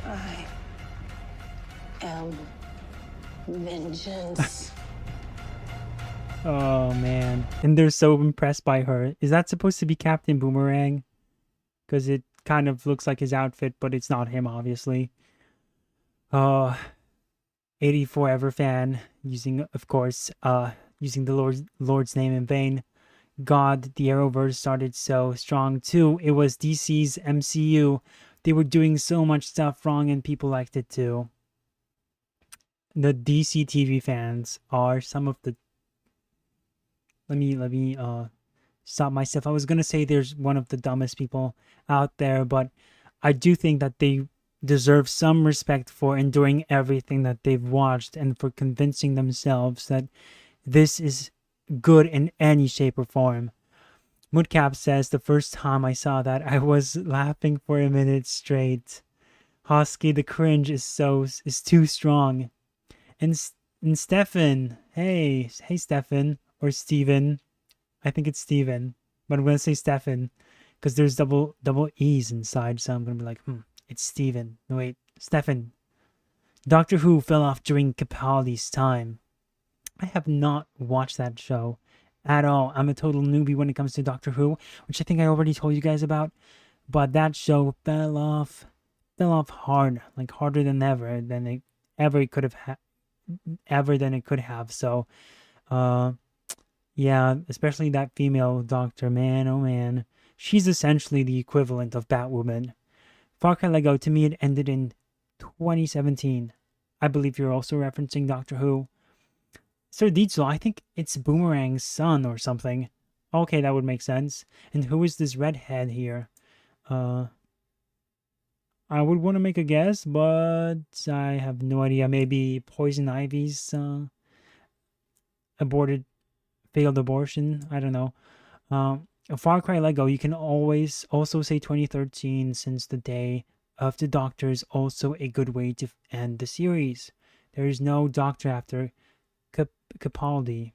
I am vengeance. Oh man. And they're so impressed by her. Is that supposed to be Captain Boomerang? Because it kind of looks like his outfit, but it's not him, obviously. 84 Ever fan, using, of course, using the Lord's name in vain. God, the Arrowverse started so strong too. It was DC's MCU. They were doing so much stuff wrong and people liked it too. The DC TV fans are some of the... Let me stop myself. I was gonna say there's one of the dumbest people out there, but I do think that they deserve some respect for enduring everything that they've watched and for convincing themselves that this is good in any shape or form. Moodcap says, the first time I saw that, I was laughing for a minute straight. Hosky, the cringe is too strong. And Stefan, hey Stefan, or Steven. I think it's Steven, but I'm gonna say Stefan because there's double E's inside, so I'm gonna be like, it's Steven. No wait, Stefan. Doctor Who fell off during Capaldi's time. I have not watched that show at all. I'm a total newbie when it comes to Doctor Who, which I think I already told you guys about. But that show fell off hard, like harder than ever than it could have. So, yeah, especially that female doctor, man, oh man. She's essentially the equivalent of Batwoman. Far Cry Lego, to me, it ended in 2017. I believe you're also referencing Doctor Who. Sir Dietzel, I think it's Boomerang's son or something. Okay, that would make sense. And who is this redhead here? I would want to make a guess, but I have no idea. Maybe Poison Ivy's failed abortion. I don't know. Far Cry Lego, you can always also say 2013, since the day of the Doctor is also a good way to end the series. There is no Doctor after Capaldi.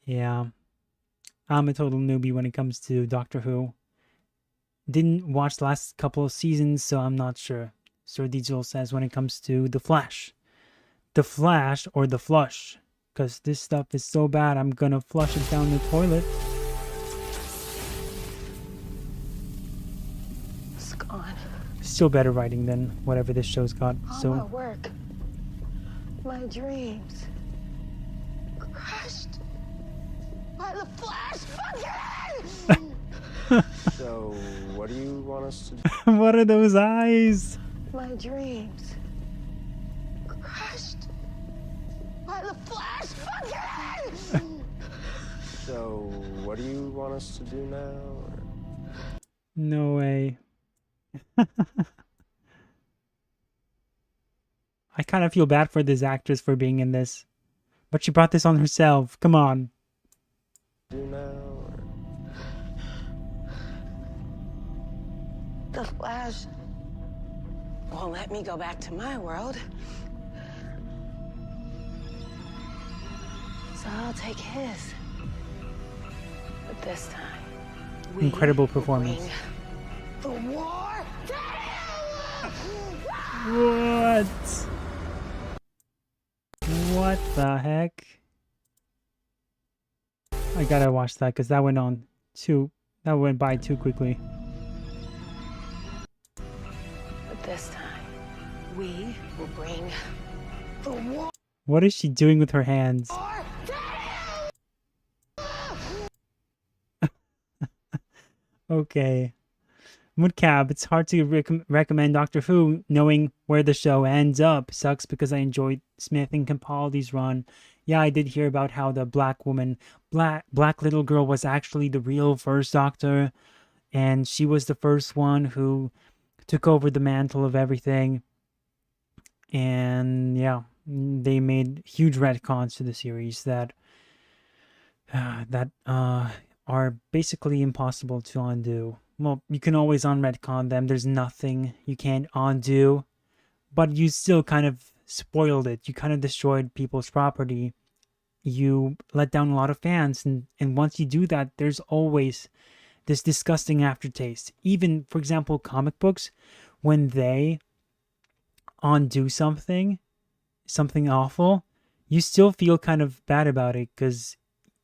Yeah. I'm a total newbie when it comes to Doctor Who. Didn't watch the last couple of seasons, so I'm not sure. Sir Diesel says when it comes to the Flash. The Flash or the Flush. Because this stuff is so bad, I'm gonna flush it down the toilet. It's gone. Still better writing than whatever this show's got. All my So work, my dreams, crushed by the Flash again! So, what do you want us to do? what are those eyes? My dreams, crushed by the Flash again! So, what do you want us to do now? No way. I kind of feel bad for this actress for being in this. But she brought this on herself. Come on. Do now? The Flash won't let me go back to my world. So I'll take his. But this time, Incredible performance. the war to What? What the heck? I gotta watch that because that went by too quickly. But this time, we will bring the war. What is she doing with her hands? Okay. Moodcab, it's hard to recommend Doctor Who knowing where the show ends up. Sucks because I enjoyed Smith and Capaldi's run. Yeah, I did hear about how the black little girl was actually the real first Doctor. And she was the first one who took over the mantle of everything. And yeah, they made huge retcons to the series that are basically impossible to undo. Well, you can always unretcon them. There's nothing you can't undo. But you still kind of spoiled it. You kind of destroyed people's property. You let down a lot of fans. And once you do that, there's always this disgusting aftertaste. Even, for example, comic books, when they undo something awful, you still feel kind of bad about it. Because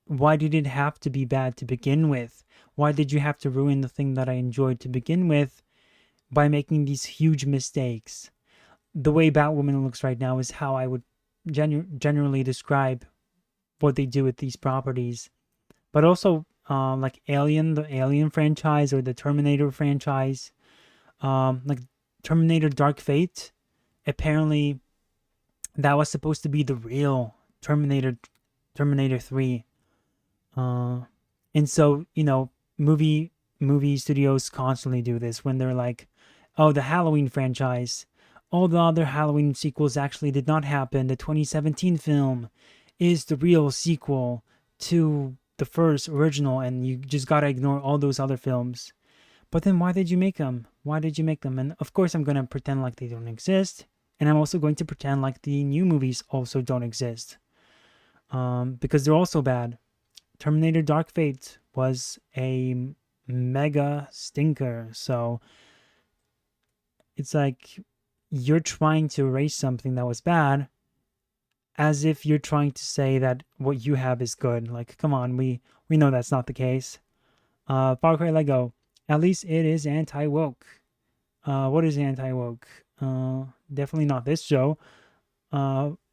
why did it have to be bad to begin with? Why did you have to ruin the thing that I enjoyed to begin with by making these huge mistakes? The way Batwoman looks right now is how I would generally describe what they do with these properties. But also, like Alien, the Alien franchise or the Terminator franchise, like Terminator Dark Fate, apparently that was supposed to be the real Terminator 3. And so, movie studios constantly do this when they're like, oh, the Halloween franchise, all the other Halloween sequels actually did not happen. The 2017 film is the real sequel to the first original, and you just gotta ignore all those other films. But then why did you make them? Why did you make them? And of course I'm gonna pretend like they don't exist, and I'm also going to pretend like the new movies also don't exist. Because they're also bad. Terminator Dark Fate was a mega stinker. So it's like you're trying to erase something that was bad as if you're trying to say that what you have is good. Like, come on, we know that's not the case. Far Cry Lego, at least it is anti-woke. What is anti-woke? Definitely not this show.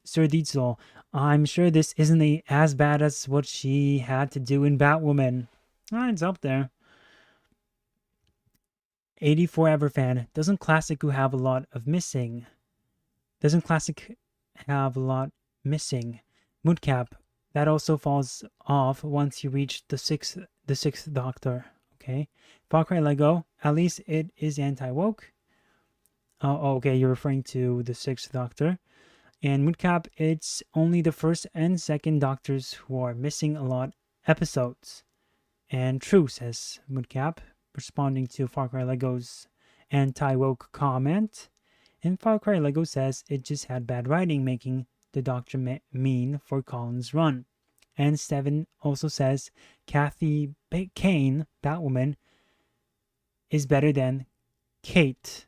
Sir Diesel, I'm sure this isn't as bad as what she had to do in Batwoman. It's up there. 84 Everfan, doesn't Classic Who have a lot of missing? Doesn't Classic have a lot missing? Moodcap, that also falls off once you reach the sixth Doctor. Okay. Far Cry Lego, at least it is anti-woke. Oh, okay, you're referring to the 6th Doctor. And Moodcap, it's only the 1st and 2nd Doctors who are missing a lot episodes. And true, says Moodcap, responding to Far Cry Lego's anti-woke comment. And Far Cry Lego says it just had bad writing, making the Doctor mean for Colin's run. And Steven also says Kathy Kane, Batwoman, is better than Kate.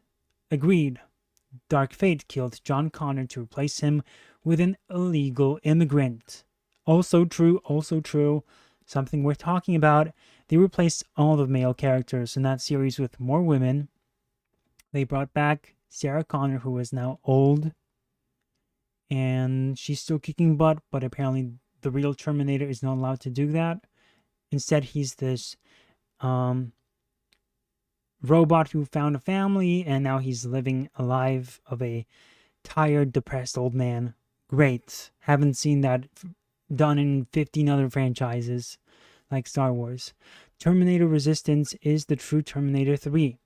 Agreed. Dark Fate killed John Connor to replace him with an illegal immigrant. Also true, also true. Something worth talking about. They replaced all the male characters in that series with more women. They brought back Sarah Connor, who is now old. And she's still kicking butt, but apparently the real Terminator is not allowed to do that. Instead, he's this robot who found a family, and now he's living a life of a tired, depressed old man. Great. Haven't seen that done in 15 other franchises like Star Wars. Terminator Resistance is the true Terminator 3.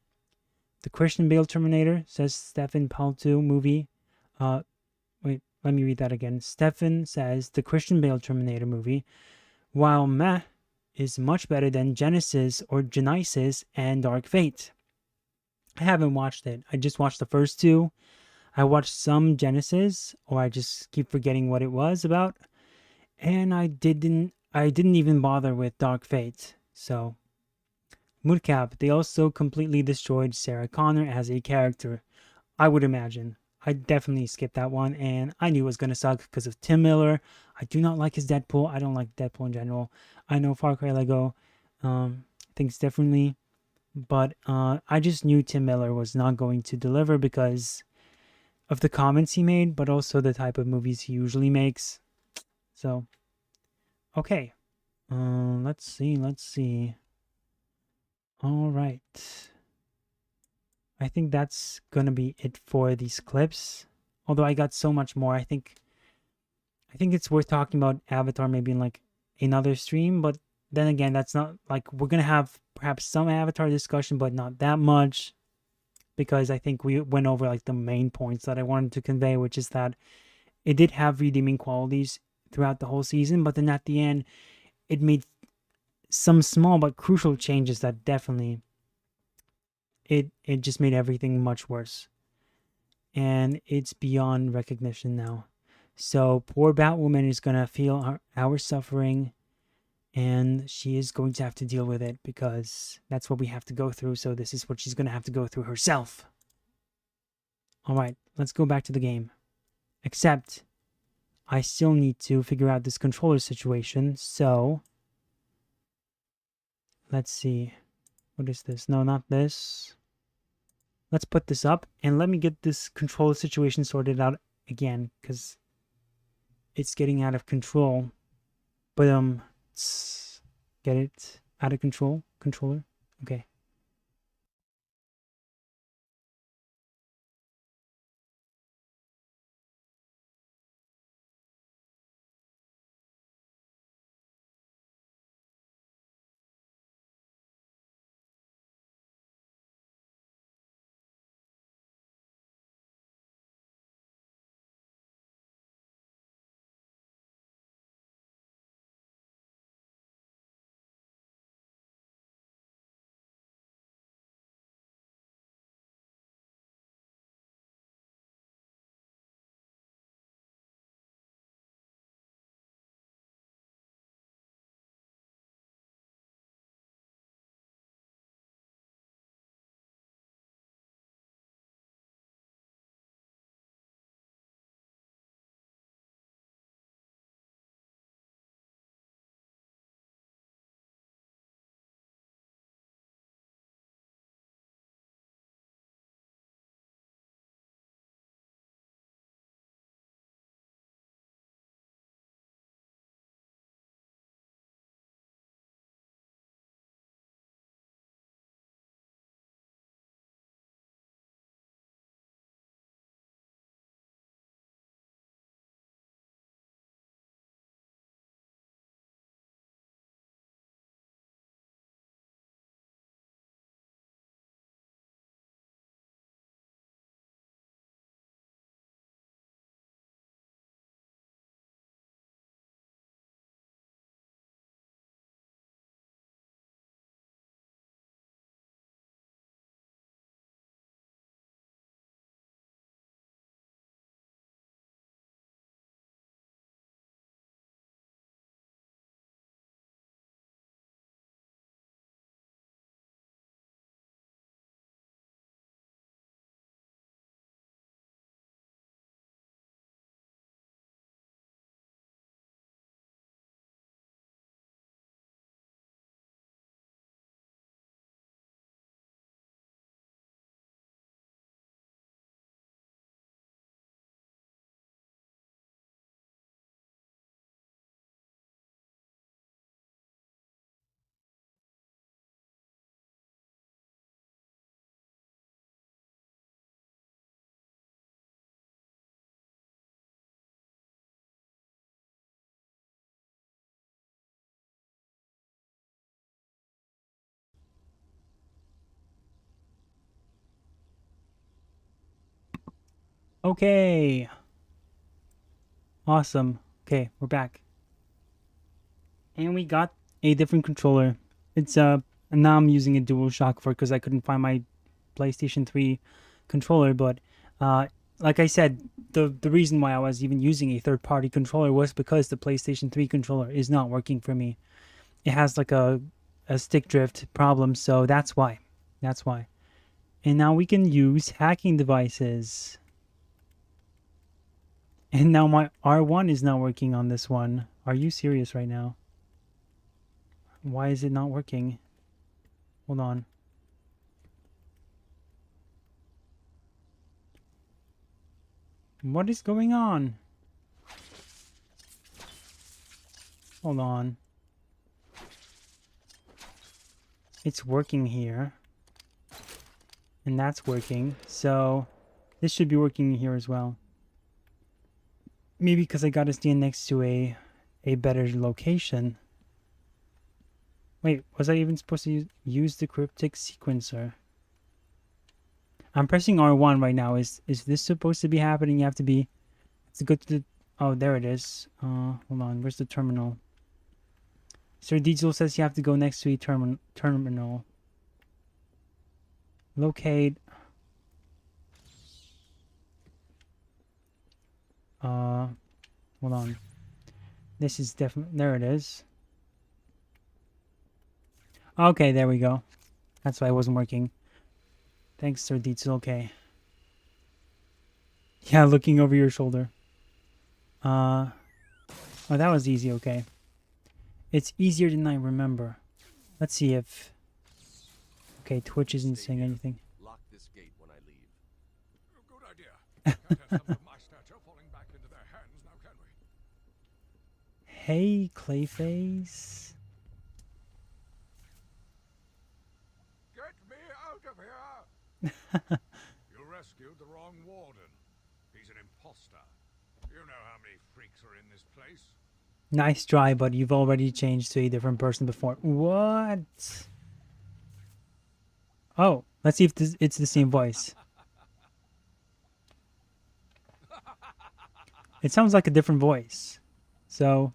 The Christian Bale Terminator, says Stefan Paltu movie. Wait, let me read that again. Stefan says the Christian Bale Terminator movie, while meh, is much better than Genesis or Genesis and Dark Fate. I haven't watched it. I just watched the first two. I watched some Genesis, or I just keep forgetting what it was about. And I didn't even bother with Dark Fate. So, Moodcap, they also completely destroyed Sarah Connor as a character. I would imagine. I definitely skipped that one, and I knew it was going to suck because of Tim Miller. I do not like his Deadpool. I don't like Deadpool in general. I know Far Cry Lego thinks differently, but I just knew Tim Miller was not going to deliver because of the comments he made, but also the type of movies he usually makes. So, okay. Let's see. All right. I think that's gonna be it for these clips. Although I got so much more, I think it's worth talking about Avatar maybe in like another stream. But then again, that's not like we're gonna have perhaps some Avatar discussion, but not that much, because I think we went over like the main points that I wanted to convey, which is that it did have redeeming qualities throughout the whole season, but then at the end, it made some small but crucial changes that definitely it just made everything much worse. And it's beyond recognition now. So poor Batwoman is going to feel our suffering, and she is going to have to deal with it because that's what we have to go through. So this is what she's going to have to go through herself. All right, let's go back to the game. Except I still need to figure out this controller situation. So let's see. What is this? No, not this. Let's put this up and let me get this controller situation sorted out again because it's getting out of control. But get it out of control, controller. Okay. Okay. Awesome. Okay, we're back. And we got a different controller. It's now I'm using a DualShock 4 because I couldn't find my PlayStation 3 controller, but like I said, the reason why I was even using a third-party controller was because the PlayStation 3 controller is not working for me. It has like a stick drift problem, so that's why. That's why. And now we can use hacking devices. And now my R1 is not working on this one. Are you serious right now? Why is it not working? Hold on. What is going on? Hold on. It's working here. And that's working. So this should be working here as well. Maybe because I gotta stand next to a better location. Wait, was I even supposed to use the cryptic sequencer? I'm pressing R1 right now. Is this supposed to be happening? You have to be... Let's go to the... Oh, there it is. Hold on. Where's the terminal? Sir Diesel says you have to go next to a terminal. Locate... Hold on. This is definitely... There it is. Okay, there we go. That's why it wasn't working. Thanks, Sir Dietzel. Okay. Yeah, looking over your shoulder. Oh, that was easy. Okay. It's easier than I remember. Let's see if... Okay, Twitch isn't saying anything. Lock this gate when I leave. Good idea. Can't have some of my stature falling back into their hands now, can we? Hey, Clayface. Get me out of here! You rescued the wrong warden. He's an imposter. You know how many freaks are in this place? Nice try, but you've already changed to a different person before. What? Oh, let's see if it's the same voice. It sounds like a different voice. So,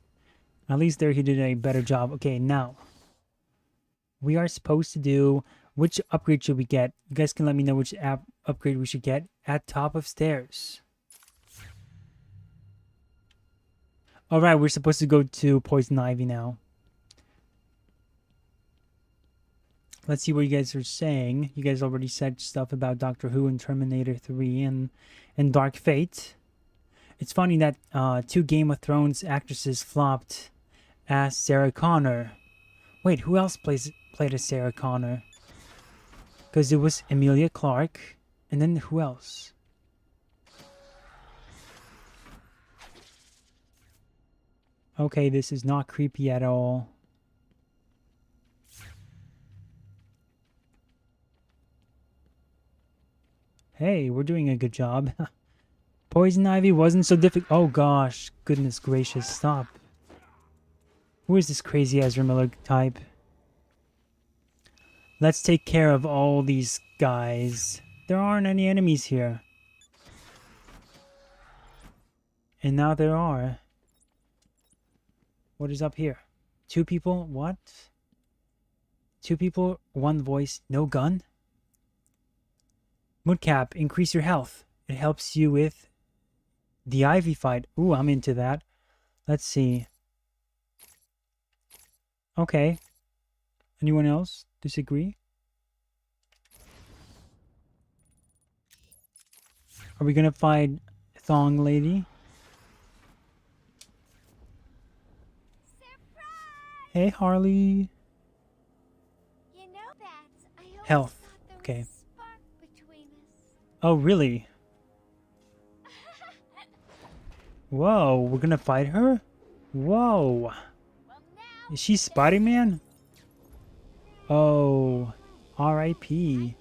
at least there he did a better job. Okay, now. We are supposed to do... Which upgrade should we get? You guys can let me know which upgrade we should get. At top of stairs. Alright, we're supposed to go to Poison Ivy now. Let's see what you guys are saying. You guys already said stuff about Doctor Who and Terminator 3 and Dark Fate. It's funny that 2 Game of Thrones actresses flopped as Sarah Connor. Wait, who else played as Sarah Connor? Because it was Emilia Clarke, and then who else? Okay, this is not creepy at all. Hey, we're doing a good job. Poison Ivy wasn't so difficult. Oh gosh, goodness gracious, stop. Who is this crazy Ezra Miller type? Let's take care of all these guys. There aren't any enemies here. And now there are. What is up here? 2 people? What? 2 people, 1 voice, no gun? Moodcap, increase your health. It helps you with the Ivy fight. Ooh, I'm into that. Let's see. Okay. Anyone else disagree? Are we gonna fight Thong Lady? Surprise! Hey, Harley. You know that I always Health. thought there Okay. was a spark between us. Oh, really? Whoa, we're gonna fight her? Whoa. Is she Spider-Man? Oh, R.I.P.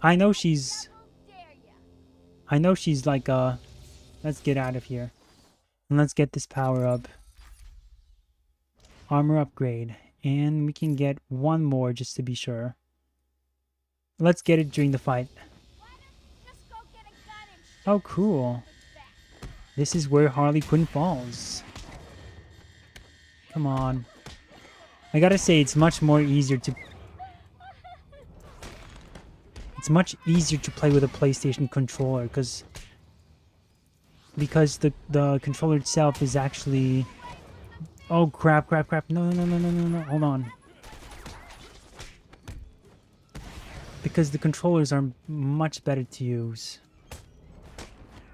I know she's like, let's get out of here. And let's get this power up. Armor upgrade. And we can get 1 more just to be sure. let's get it during the fight. Oh, cool. This is where Harley Quinn falls. Come on. I gotta say, it's much more easier to... It's much easier to play with a PlayStation controller, because the controller itself is actually... Oh, crap. No. Hold on. Because the controllers are much better to use.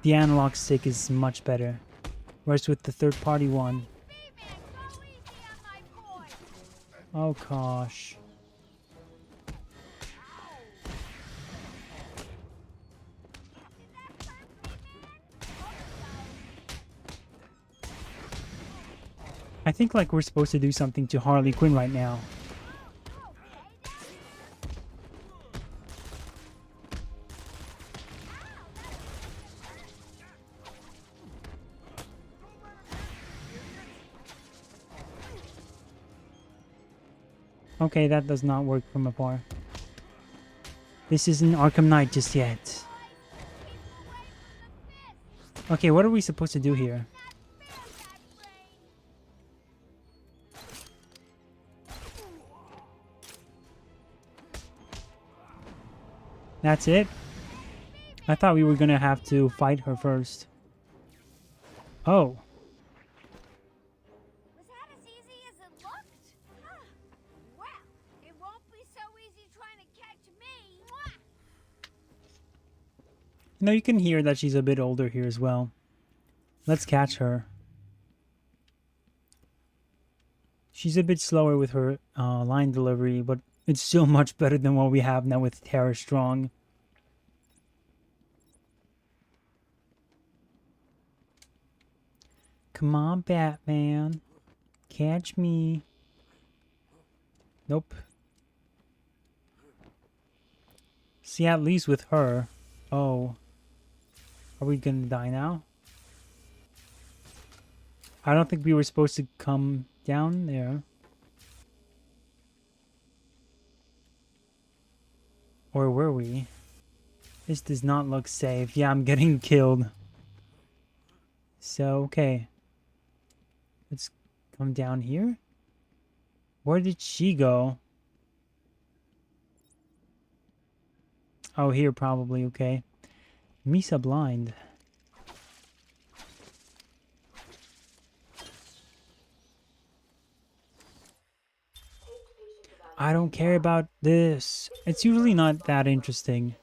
The analog stick is much better. Whereas with the third-party one... Oh, gosh. I think like we're supposed to do something to Harley Quinn right now. Okay, that does not work from afar. This isn't Arkham Knight just yet. Okay, what are we supposed to do here? That's it? I thought we were gonna have to fight her first. Oh. Was that as easy as it looked? Huh. Well, it won't be so easy trying to catch me. Mwah! You know, you can hear that she's a bit older here as well. Let's catch her. She's a bit slower with her line delivery, but it's still much better than what we have now with Tara Strong. Come on, Batman. Catch me. Nope. See, at least with her. Oh. Are we gonna die now? I don't think we were supposed to come down there. Or were we? This does not look safe. Yeah, I'm getting killed. So, okay. Let's come down here. Where did she go? Oh, here probably, okay. Misa blind. I don't care about this. It's usually not that interesting.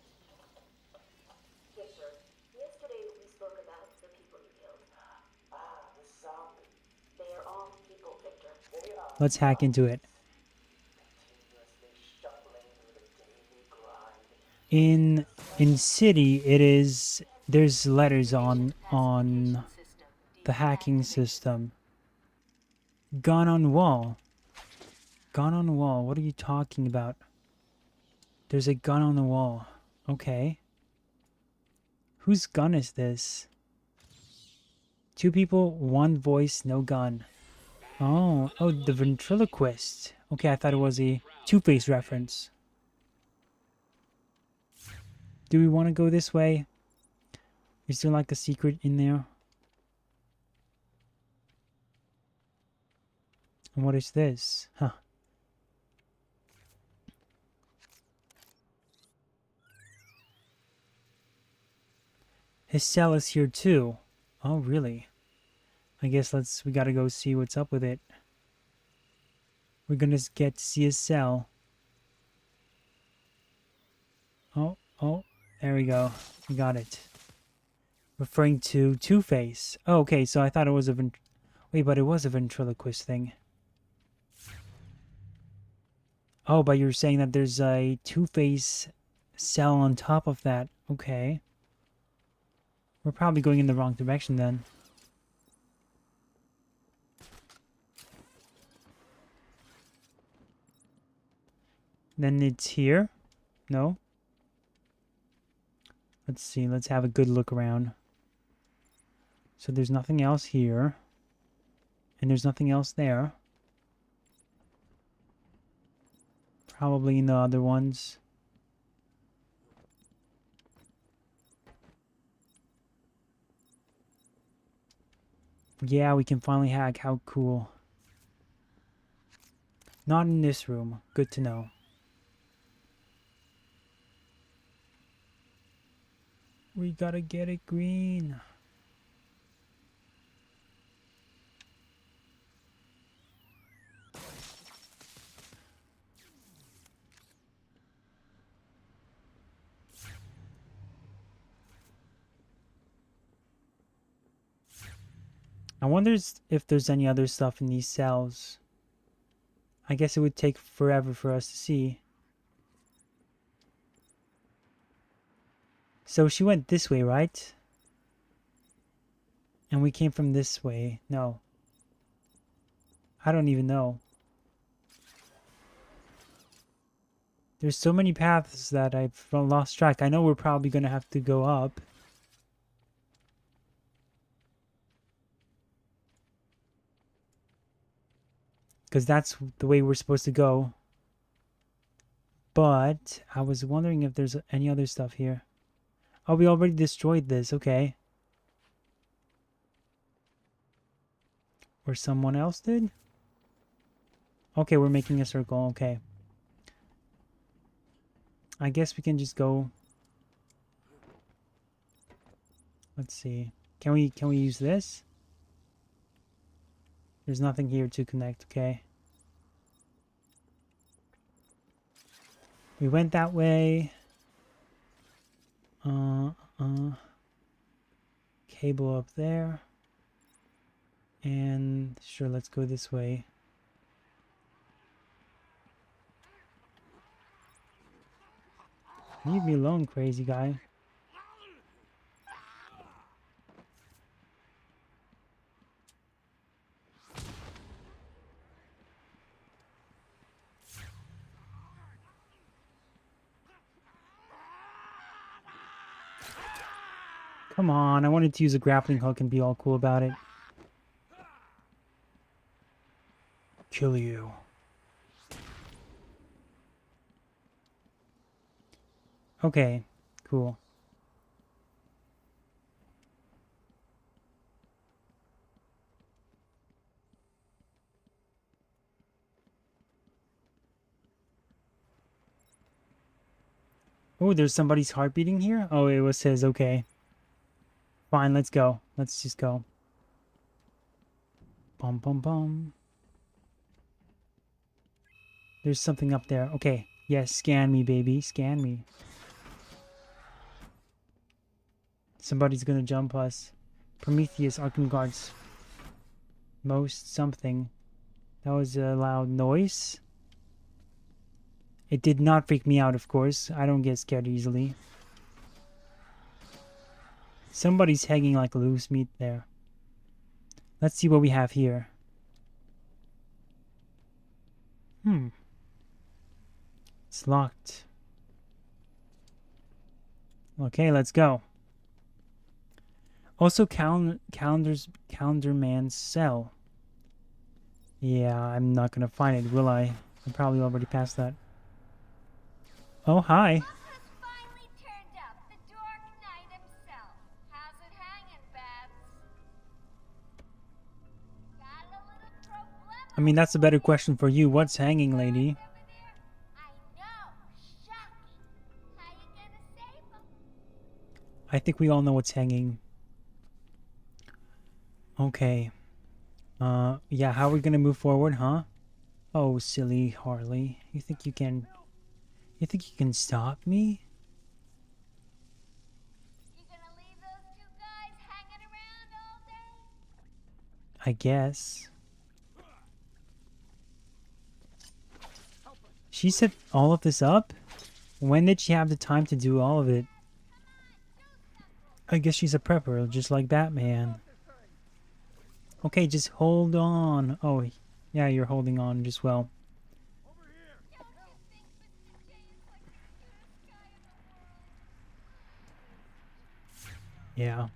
Let's hack into it. In City, it is... There's letters on the hacking system. Gun on wall. Gun on the wall. What are you talking about? There's a gun on the wall. Okay. Whose gun is this? 2 people, 1 voice, no gun. Oh, the ventriloquist. Okay, I thought it was a Two-Face reference. Do we want to go this way? Is there like a secret in there? And what is this? Huh. His cell is here too. Oh, really? I guess we gotta go see what's up with it. We're gonna get to see his cell. Oh, there we go. We got it. Referring to Two-Face. Oh, okay, so I thought it was a wait, but it was a ventriloquist thing. Oh, but you're saying that there's a Two-Face cell on top of that. Okay. We're probably going in the wrong direction then. Then it's here? No? Let's see, let's have a good look around. So there's nothing else here. And there's nothing else there. Probably in the other ones. Yeah, we can finally hack. How cool. Not in this room. Good to know. We gotta get it green. I wonder if there's any other stuff in these cells. I guess it would take forever for us to see. So she went this way, right? And we came from this way. No. I don't even know. There's so many paths that I've lost track. I know we're probably going to have to go up. Because that's the way we're supposed to go. But I was wondering if there's any other stuff here. Oh, we already destroyed this. Okay. Or someone else did? Okay, we're making a circle. Okay. I guess we can just go. Let's see. Can we use this? There's nothing here to connect. Okay. We went that way. Cable up there. And sure, let's go this way. Leave me alone, crazy guy. Come on, I wanted to use a grappling hook and be all cool about it. Kill you. Okay, cool. Oh, there's somebody's heart beating here? Oh, it was his. Okay. Fine, let's go. Let's just go. Bum, bum, bum. There's something up there. Okay. Yes, scan me, baby. Scan me. Somebody's gonna jump us. Prometheus, Arkham guards. Most something. That was a loud noise. It did not freak me out, of course. I don't get scared easily. Somebody's hanging like loose meat there. Let's see what we have here. It's locked. Okay, let's go. Also, Calendar Man's cell. Yeah, I'm not gonna find it, will I? I'm probably already past that. Oh, hi. I mean, that's a better question for you. What's hanging, lady? I think we all know what's hanging. Okay. Yeah, how are we gonna move forward, huh? Oh, silly Harley. You think you can stop me? I guess. She set all of this up? When did she have the time to do all of it? I guess she's a prepper, just like Batman. Okay, just hold on. Oh, yeah, you're holding on just well. Yeah.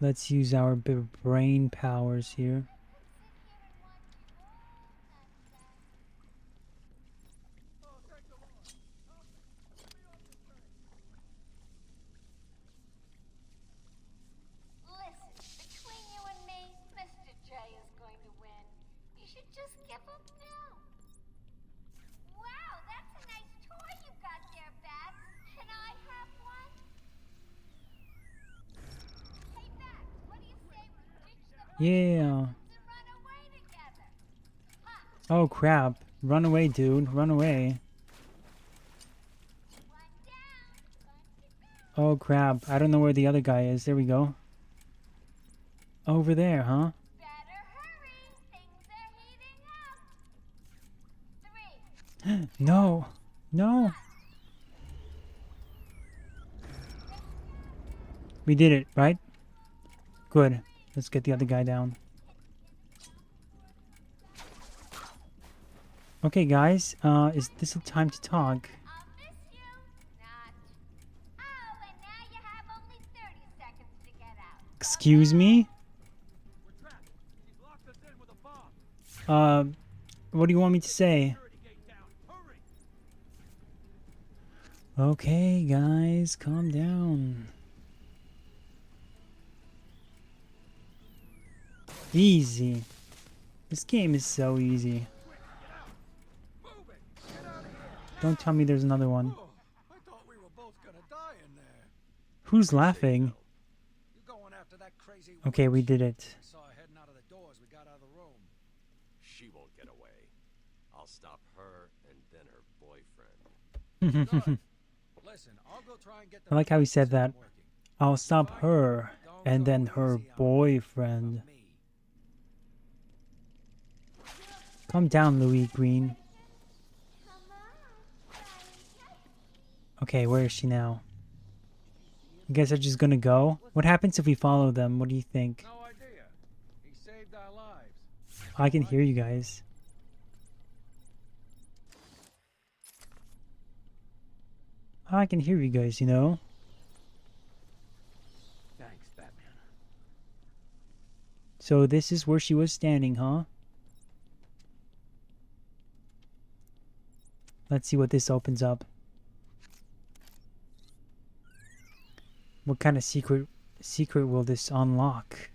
Let's use our brain powers here. Yeah. Oh crap. Run away, dude. Run away. Oh crap. I don't know where the other guy is. There we go. Over there, huh? No. No. We did it, right? Good. Let's get the other guy down. Okay, guys. Is this a time to talk? Excuse me? What do you want me to say? Okay, guys, calm down. Easy. This game is so easy. Don't tell me there's another one. Who's laughing? Okay, we did it. She won't get away. I'll stop her and then her boyfriend. I like how he said that. I'll stop her and then her boyfriend. Calm down, Louis Green. Okay, where is she now? You guys are just gonna go? What happens if we follow them? What do you think? No idea. He saved our lives. I can hear you guys. I can hear you guys, you know? Thanks, Batman. So this is where she was standing, huh? Let's see what this opens up. What kind of secret will this unlock?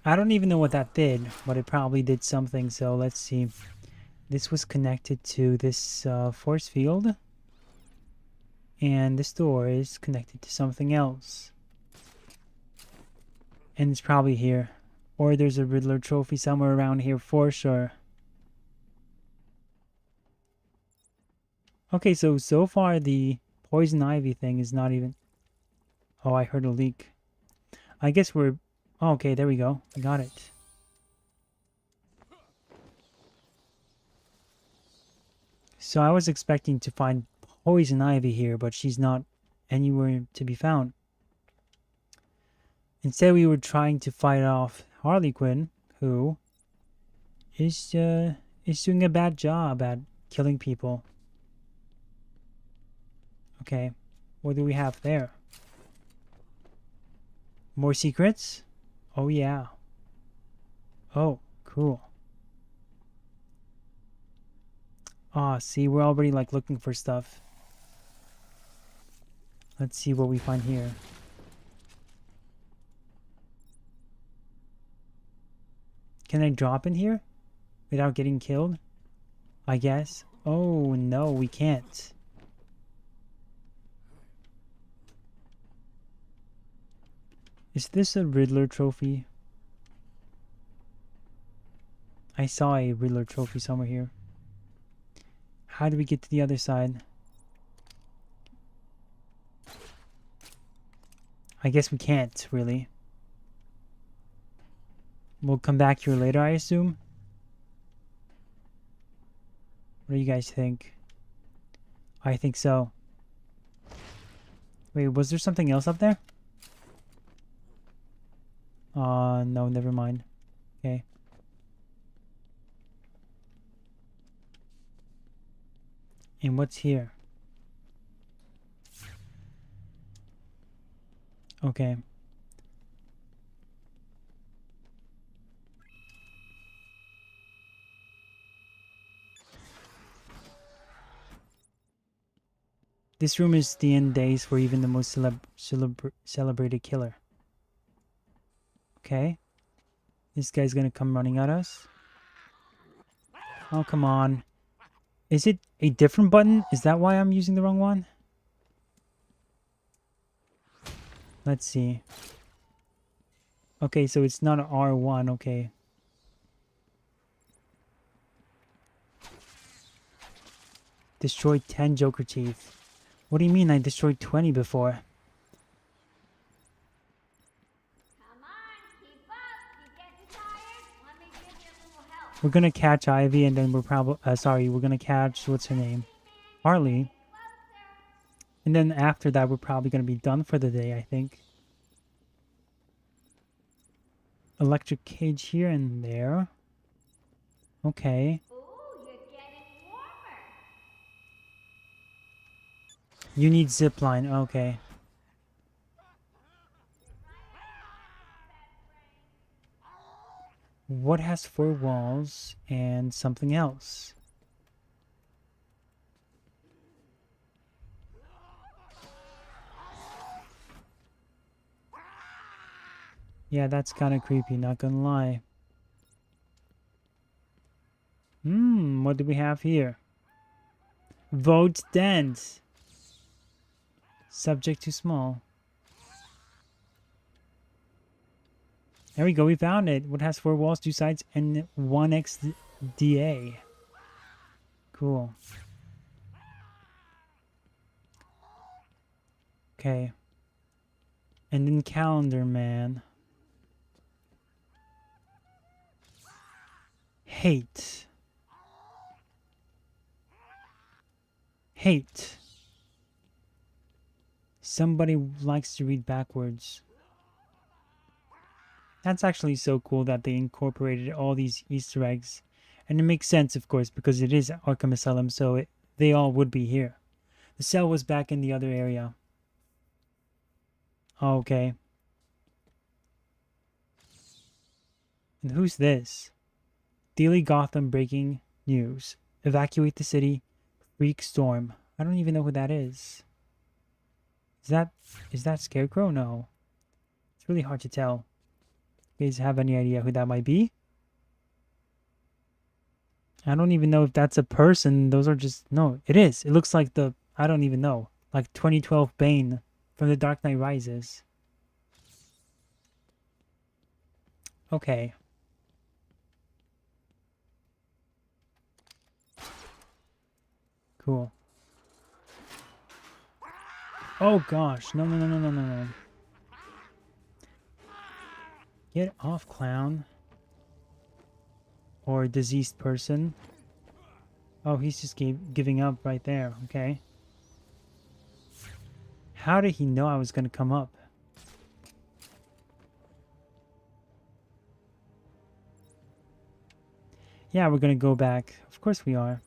I don't even know what that did, but it probably did something, so let's see. This was connected to this force field. And this door is connected to something else. And it's probably here. Or there's a Riddler trophy somewhere around here for sure. Okay, so far the poison ivy thing is not even... Oh, I heard a leak. I guess we're... Oh, okay, there we go. I got it. So I was expecting to find poison ivy here, but she's not anywhere to be found. Instead, we were trying to fight off Harley Quinn, who is doing a bad job at killing people. Okay, what do we have there? More secrets? Oh yeah. Oh, cool. Ah, see, we're already like looking for stuff. Let's see what we find here. Can I drop in here without getting killed? I guess. Oh no, we can't. Is this a Riddler trophy? I saw a Riddler trophy somewhere here. How do we get to the other side? I guess we can't, really. We'll come back here later, I assume. What do you guys think? I think so. Wait, was there something else up there? No, never mind. Okay. And what's here? Okay. This room is the end days for even the most celebrated killer. Okay. This guy's gonna come running at us. Oh, come on. Is it a different button? Is that why I'm using the wrong one? Let's see. Okay, so it's not R1, okay. Destroyed 10 Joker teeth. What do you mean I destroyed 20 before? We're gonna catch Ivy and then we're probably, we're gonna catch, what's her name? Harley. And then after that, we're probably gonna be done for the day, I think. Electric cage here and there. Okay. You need zipline, okay. What has 4 walls and something else? Yeah, that's kind of creepy, not gonna lie. What do we have here? Vote dent. Subject too small. There we go, we found it. What has 4 walls, 2 sides, and 1 XDA. Cool. Okay. And then Calendar Man. Hate. Hate. Somebody likes to read backwards. That's actually so cool that they incorporated all these Easter eggs. And it makes sense, of course, because it is Arkham Asylum, so they all would be here. The cell was back in the other area. Oh, okay. And who's this? Daily Gotham breaking news. Evacuate the city. Freak storm. I don't even know who that is. Is that Scarecrow? No. It's really hard to tell. You guys have any idea who that might be? I don't even know if that's a person. Those are just... No, it is. It looks like the... I don't even know. Like 2012 Bane from The Dark Knight Rises. Okay. Cool. Oh gosh. No, no, no, no, no, no, no. Get off, clown. Or diseased person. Oh, he's just giving up right there. Okay. How did he know I was going to come up? Yeah, we're going to go back. Of course we are.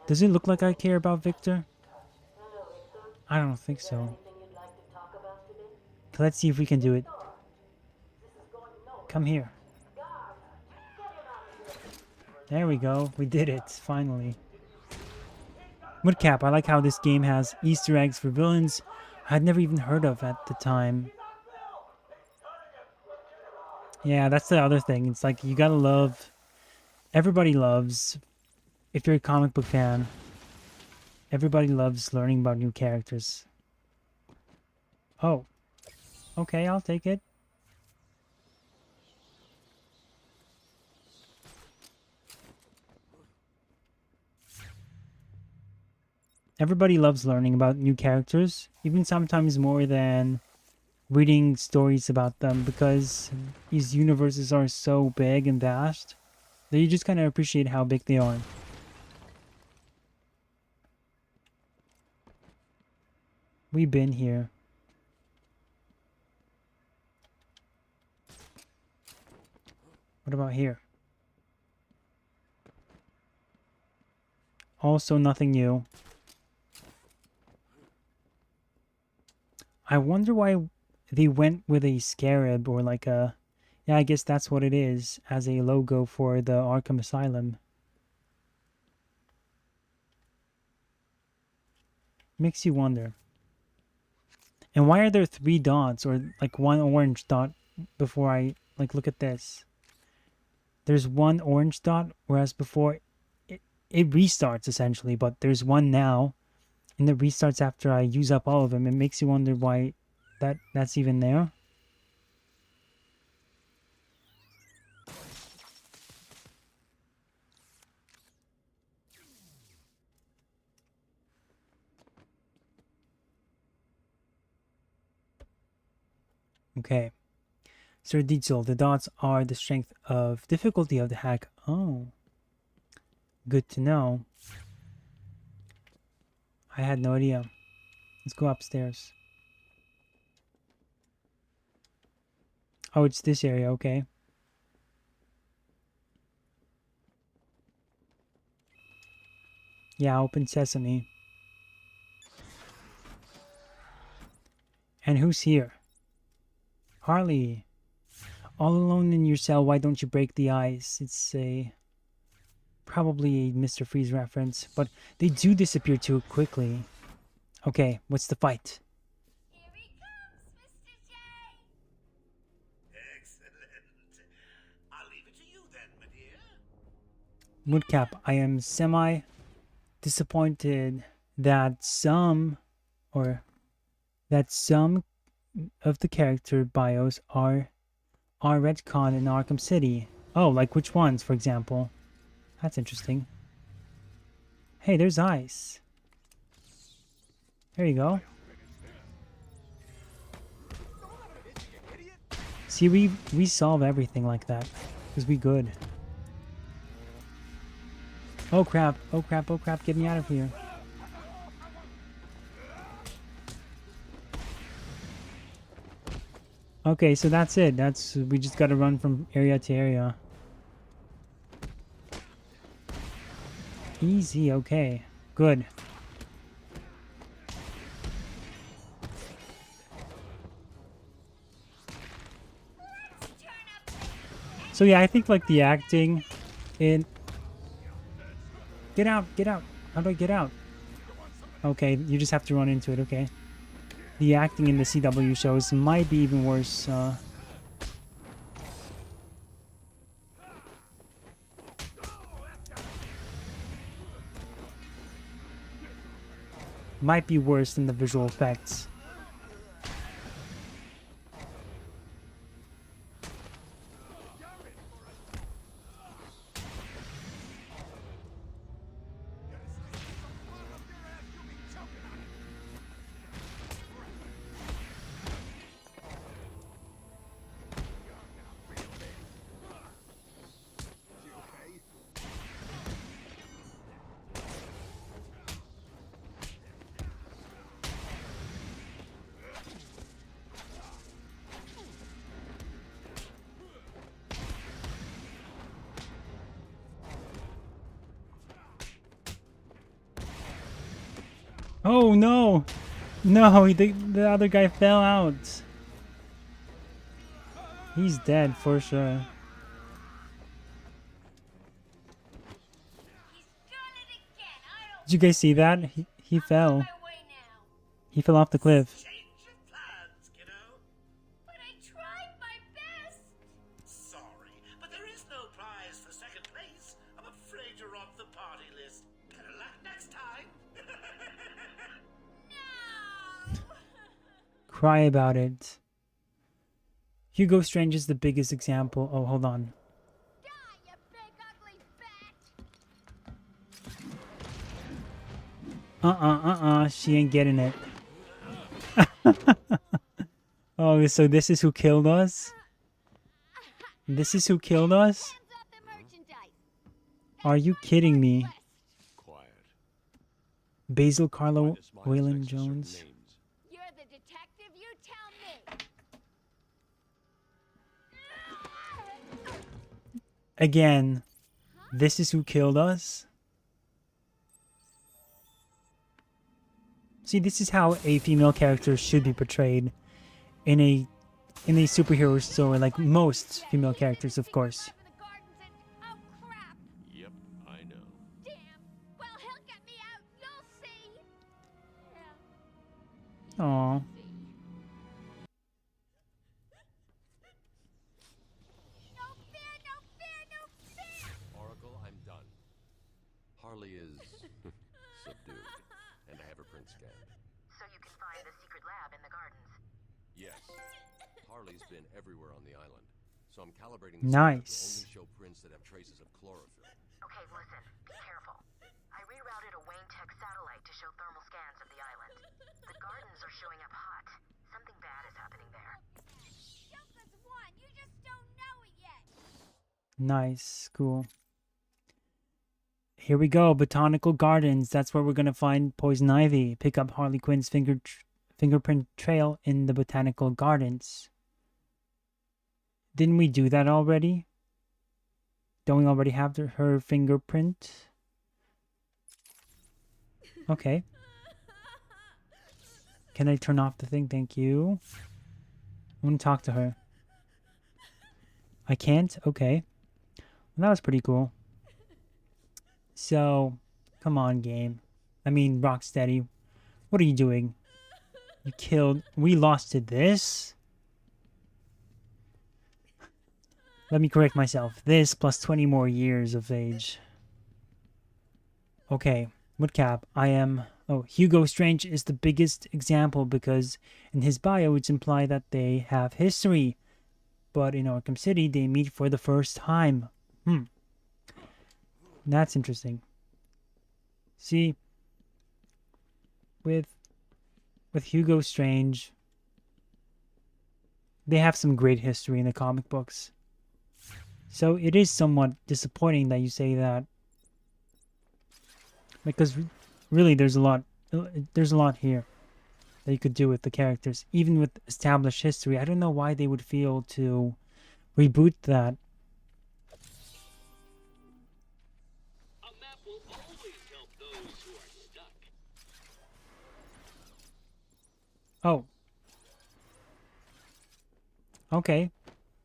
Does it look like I care about Victor? I don't think so. Let's see if we can do it. Come here. There we go. We did it, finally. Woodcap, I like how this game has Easter eggs for villains I'd never even heard of at the time. Yeah, that's the other thing. It's like, you gotta love... Everybody loves... If you're a comic book fan, everybody loves learning about new characters. Oh. Okay, I'll take it. Everybody loves learning about new characters, even sometimes more than reading stories about them, because these universes are so big and vast that you just kind of appreciate how big they are. We've been here. What about here? Also nothing new. I wonder why they went with a scarab or like a... Yeah, I guess that's what it is as a logo for the Arkham Asylum. Makes you wonder. And why are there 3 dots or like 1 orange dot before I like look at this? There's 1 orange dot, whereas before it restarts essentially, but there's 1 now, and it restarts after I use up all of them. It makes you wonder why that's even there. Okay. Sir Diesel, the dots are the strength of difficulty of the hack. Oh. Good to know. I had no idea. Let's go upstairs. Oh, it's this area, okay. Yeah, open sesame. And who's here? Harley. All alone in your cell, why don't you break the ice? It's probably a Mr. Freeze reference, but they do disappear too quickly. Okay, what's the fight? I'll leave it to you then, my dear. Woodcap, I am semi-disappointed that some of the character bios are retcon in Arkham City. Oh, like which ones, for example? That's interesting. Hey, there's ice. There you go. See, we solve everything like that. Because we good. Oh crap, oh crap, oh crap, get me out of here. Okay, so that's it. We just gotta run from area to area. Easy, okay. Good. So yeah, I think like the acting in... Get out, get out. How do I get out? Okay, you just have to run into it, okay. The acting in the CW shows might be even worse. Might be worse than the visual effects. Oh no! No, the other guy fell out. He's dead for sure. Did you guys see that? He fell. He fell off the cliff. Sorry, but there is no prize for second place. I'm afraid you're off the party list. Better luck next time. Cry about it. Hugo Strange is the biggest example. Oh, hold on. She ain't getting it. Oh, so this is who killed us? This is who killed us? Are you kidding me? Basil Carlo Waylon Jones? You're the detective, you tell me. Again, this is who killed us? See, this is how a female character should be portrayed in a superhero story, like most female characters, of course. Yep, I know. Damn. Well, he'll get me out. You'll see. Aww. subdued, and I have her print scanned. So you can find the secret lab in the gardens. Yes. Harley's been everywhere on the island, so I'm calibrating the scanner to Nice. only show prints that have traces of chlorophyll. Okay, listen, be careful. I rerouted a Wayne Tech satellite to show thermal scans of the island. The gardens are showing up hot. Something bad is happening there. Joker's won. You just don't know it yet. Nice. Cool. Here we go. Botanical Gardens. That's where we're going to find Poison Ivy. Pick up Harley Quinn's fingerprint trail in the Botanical Gardens. Didn't we do that already? Don't we already have her fingerprint? Okay. Can I turn off the thing? Thank you. I want to talk to her. I can't? Okay. Well, that was pretty cool. So, come on, game. I mean, Rocksteady. What are you doing? You killed... We lost to this? Let me correct myself. This plus 20 more years of age. Okay. Woodcap. I am... Oh, Hugo Strange is the biggest example because in his bio it's implied that they have history. But in Arkham City, they meet for the first time. That's interesting. See, with Hugo Strange, they have some great history in the comic books. So it is somewhat disappointing that you say that, because really there's a lot here that you could do with the characters, even with established history. I don't know why they would feel to reboot that. Oh. Okay.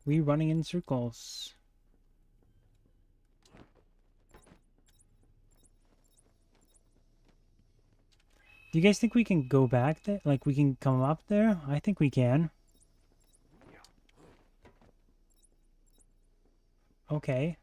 We running in circles. Do you guys think we can go back there? Like, we can come up there? I think we can. Okay.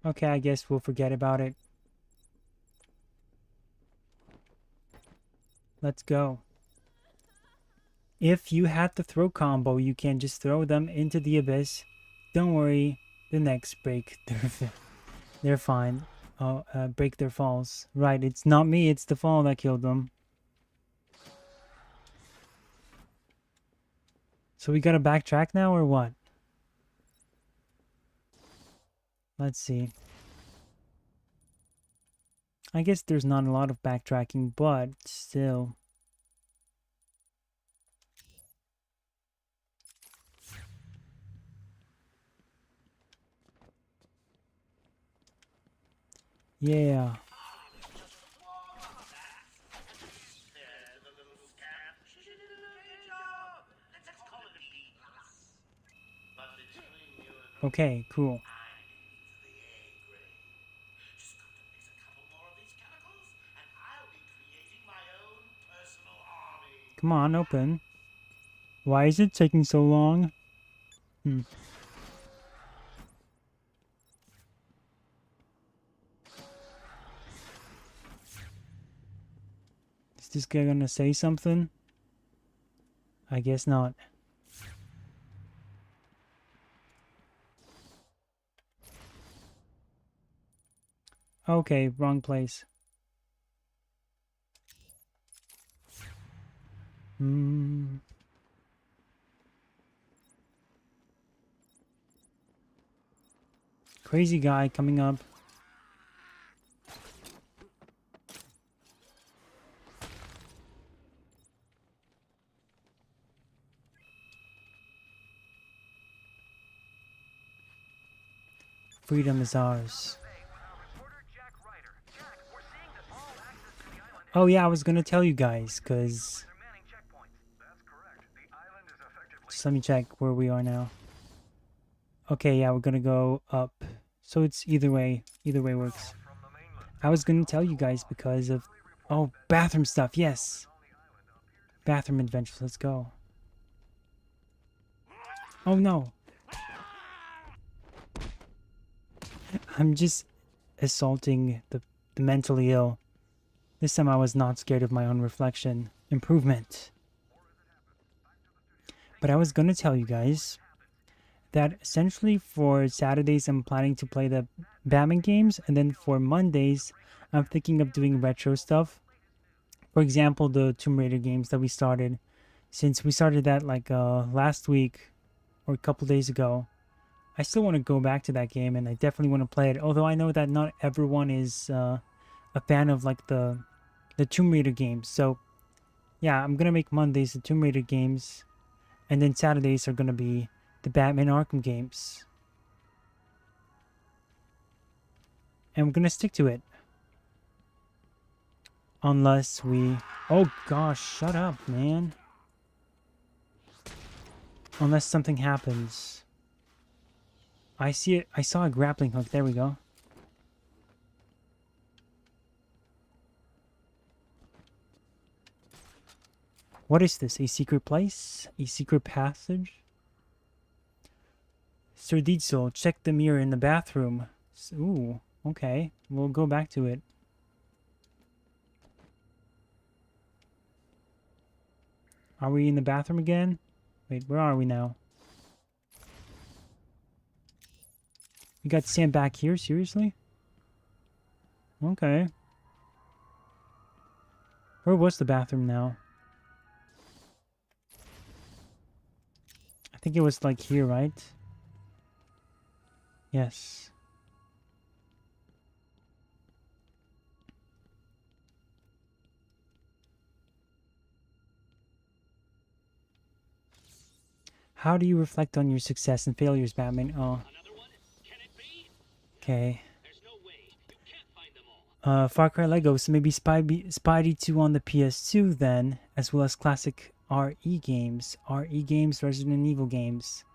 Okay, I guess we'll forget about it. Let's go. If you had the throw combo, you can just throw them into the abyss. Don't worry, the next break they're fine. Oh, break their falls. Right, it's not me, it's the fall that killed them. So we gotta backtrack now, or what? Let's see. I guess there's not a lot of backtracking, but still. Yeah. Okay, cool. Come on, open. Why is it taking so long? Is this guy gonna say something? I guess not. Okay, wrong place. Crazy guy coming up. Freedom is ours. Oh yeah, I was gonna tell you guys, cause just let me check where we are now. Okay, yeah, we're gonna go up. So it's either way works. I was gonna tell you guys because of, oh, bathroom stuff, yes. Bathroom adventures, let's go. Oh no. I'm just assaulting the mentally ill. This time I was not scared of my own reflection. Improvement. But I was gonna tell you guys that essentially for Saturdays I'm planning to play the Batman games, and then for Mondays I'm thinking of doing retro stuff. For example, the Tomb Raider games that we started. Since we started that like last week or a couple days ago, I still want to go back to that game, and I definitely want to play it. Although I know that not everyone is a fan of like the Tomb Raider games. So yeah, I'm gonna make Mondays the Tomb Raider games, and then Saturdays are gonna be the Batman Arkham games. And we're gonna stick to it. Unless we... Oh gosh, shut up, man. Unless something happens. I see it. I saw a grappling hook. There we go. What is this? A secret place? A secret passage? Sir Deedsel, check the mirror in the bathroom. Ooh, okay. We'll go back to it. Are we in the bathroom again? Wait, where are we now? We got Sam back here? Seriously? Okay. Where was the bathroom now? I think it was like here, right? Yes. How do you reflect on your success and failures, Batman? Oh. Okay. Far Cry Lego, so maybe Spidey 2 on the PS2 then, as well as classic RE games. RE games, Resident Evil games.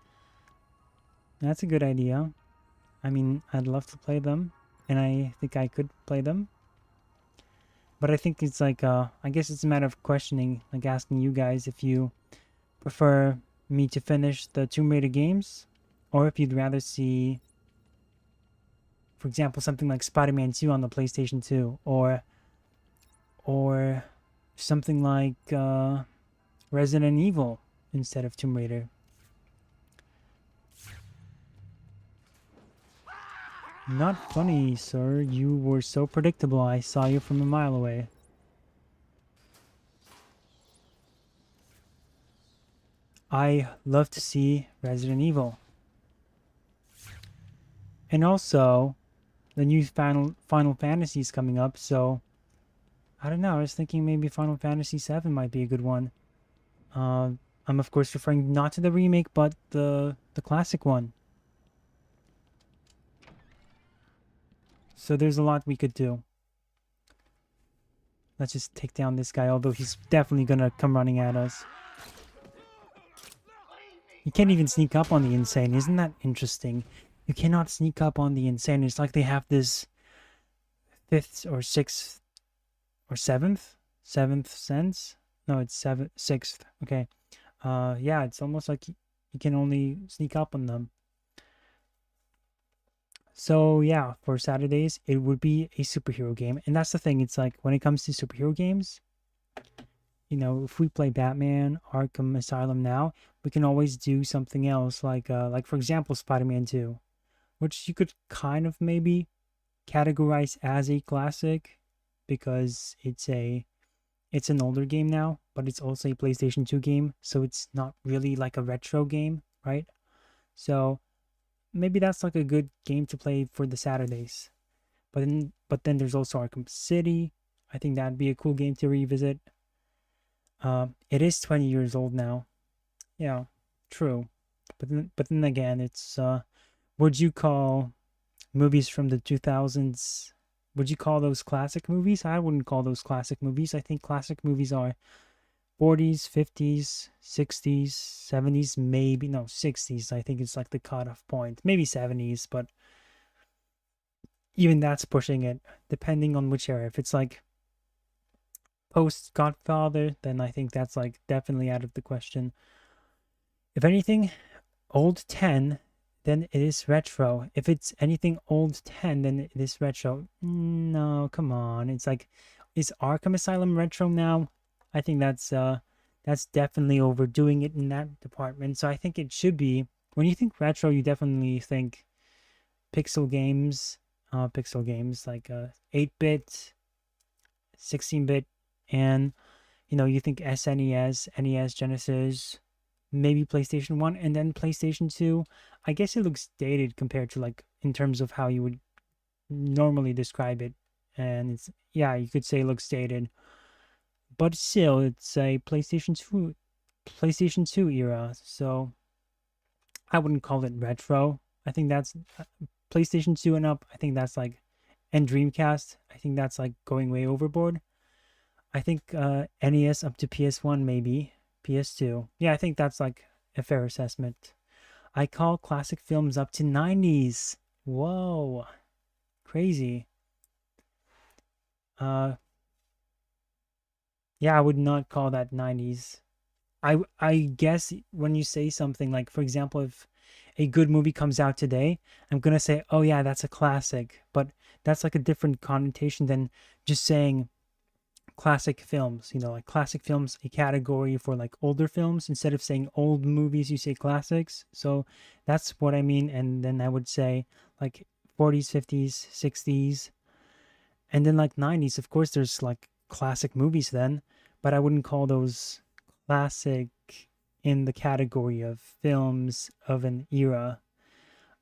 That's a good idea. I mean, I'd love to play them, and I think I could play them. But I think it's like, I guess it's a matter of questioning, like asking you guys if you prefer me to finish the Tomb Raider games, or if you'd rather see, for example, something like Spider-Man 2 on the PlayStation 2, or something like Resident Evil instead of Tomb Raider. Not funny, sir. You were so predictable. I saw you from a mile away. I love to see Resident Evil. And also, the new Final Fantasy is coming up, so I don't know. I was thinking maybe Final Fantasy VII might be a good one. I'm of course referring not to the remake, but the classic one. So there's a lot we could do. Let's just take down this guy, although he's definitely gonna come running at us. You can't even sneak up on the insane. Isn't that interesting? You cannot sneak up on the insane. It's like they have this 5th or 6th or 7th sense. No, it's 6th. Okay. Yeah, it's almost like you can only sneak up on them. So yeah, for Saturdays, it would be a superhero game. And that's the thing. It's like when it comes to superhero games, you know, if we play Batman Arkham Asylum now, we can always do something else, like for example, Spider-Man 2, which you could kind of maybe categorize as a classic because it's an older game now, but it's also a PlayStation 2 game, so it's not really like a retro game, right? So maybe that's like a good game to play for the Saturdays. But then there's also Arkham City. I think that'd be a cool game to revisit. It is 20 years old now. Yeah, true. But then again, it's would you call movies from the 2000s Would you call those classic movies? I wouldn't call those classic movies. I think classic movies are 40s, 50s, 60s, 70s, maybe. No, 60s. I think it's like the cutoff point. Maybe 70s, but even that's pushing it, depending on which era. If it's like post Godfather, then I think that's like definitely out of the question. If anything, old 10, then it is retro. If it's anything old 10, then it is retro. No, come on. It's like, is Arkham Asylum retro now? I think that's definitely overdoing it in that department. So I think it should be, when you think retro, you definitely think pixel games like 8-bit, 16-bit, and you think SNES, NES, Genesis, maybe PlayStation 1, and then PlayStation 2. I guess it looks dated compared to, like, in terms of how you would normally describe it. And it's, yeah, you could say it looks dated. But still, it's a PlayStation 2 era. So I wouldn't call it retro. I think that's PlayStation 2 and up. I think that's like, and Dreamcast, I think that's like going way overboard. I think NES up to PS1, maybe. PS2. Yeah, I think that's like a fair assessment. I call classic films up to 90s. Whoa. Crazy. Yeah, I would not call that 90s. I guess when you say something like, for example, if a good movie comes out today, I'm gonna say, oh yeah, that's a classic. But that's like a different connotation than just saying classic films. Like classic films, a category for like older films. Instead of saying old movies, you say classics. So that's what I mean. And then I would say like 40s, 50s, 60s, and then like 90s. Of course, there's like classic movies then, but I wouldn't call those classic in the category of films of an era,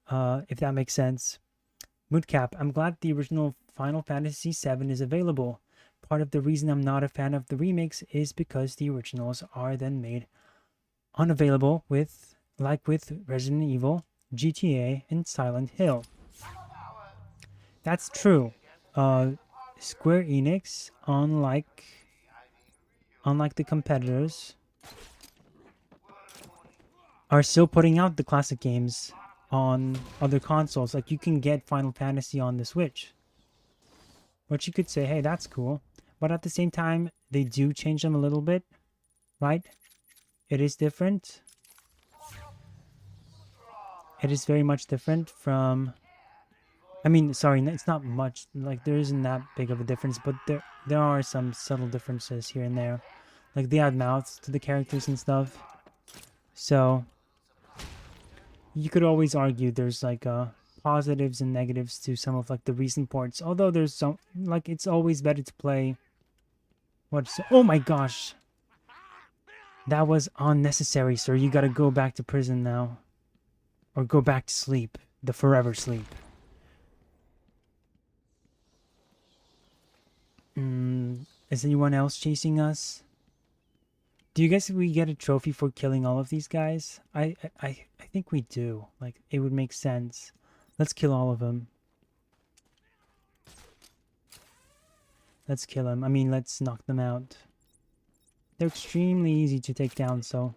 if that makes sense. Moodcap, I'm glad the original Final Fantasy VII is available. Part of the reason I'm not a fan of the remakes is because the originals are then made unavailable with Resident Evil, GTA, and Silent Hill. That's true. Square Enix, unlike the competitors, are still putting out the classic games on other consoles. Like, you can get Final Fantasy on the Switch, which you could say, hey, that's cool. But at the same time, they do change them a little bit, right? It is different. It is very much different from... I mean, sorry, it's not much. Like, there isn't that big of a difference, but there are some subtle differences here and there. Like, they add mouths to the characters and stuff. So, you could always argue there's, like, positives and negatives to some of, like, the recent ports. Although there's some... Like, it's always better to play... Oh my gosh! That was unnecessary, sir. You gotta go back to prison now. Or go back to sleep. The forever sleep. Is anyone else chasing us? Do you guess we get a trophy for killing all of these guys? I think we do. Like, it would make sense. Let's kill all of them. Let's kill them. I mean, let's knock them out. They're extremely easy to take down, so...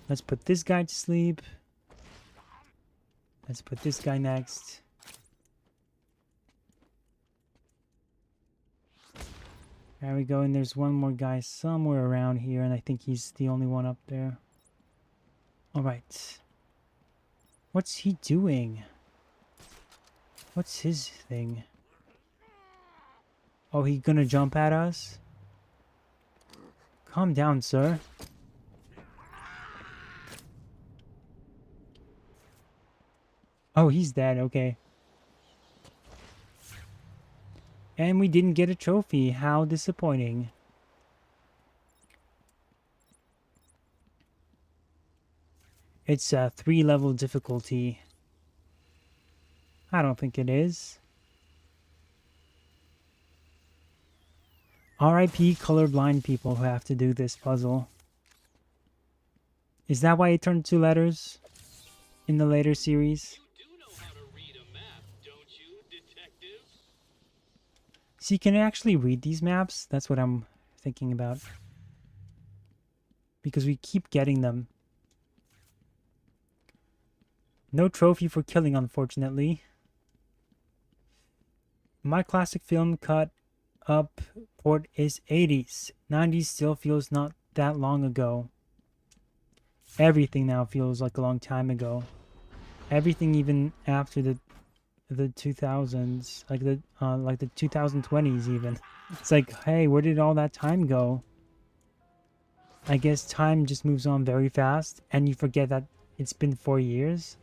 Let's put this guy to sleep. Let's put this guy next. There we go, and there's one more guy somewhere around here, and I think he's the only one up there. Alright. What's he doing? What's his thing? Oh, he gonna jump at us? Calm down, sir. Oh, he's dead, okay. And we didn't get a trophy. How disappointing. It's a 3-level difficulty. I don't think it is. R.I.P. colorblind people who have to do this puzzle. Is that why it turned 2 letters in the later series? See, can I actually read these maps? That's what I'm thinking about. Because we keep getting them. No trophy for killing, unfortunately. My classic film cut up port is 80s. 90s still feels not that long ago. Everything now feels like a long time ago. Everything even after the 2000s, like the 2020s even. It's like, hey, where did all that time go? I guess time just moves on very fast and you forget that it's been 4 years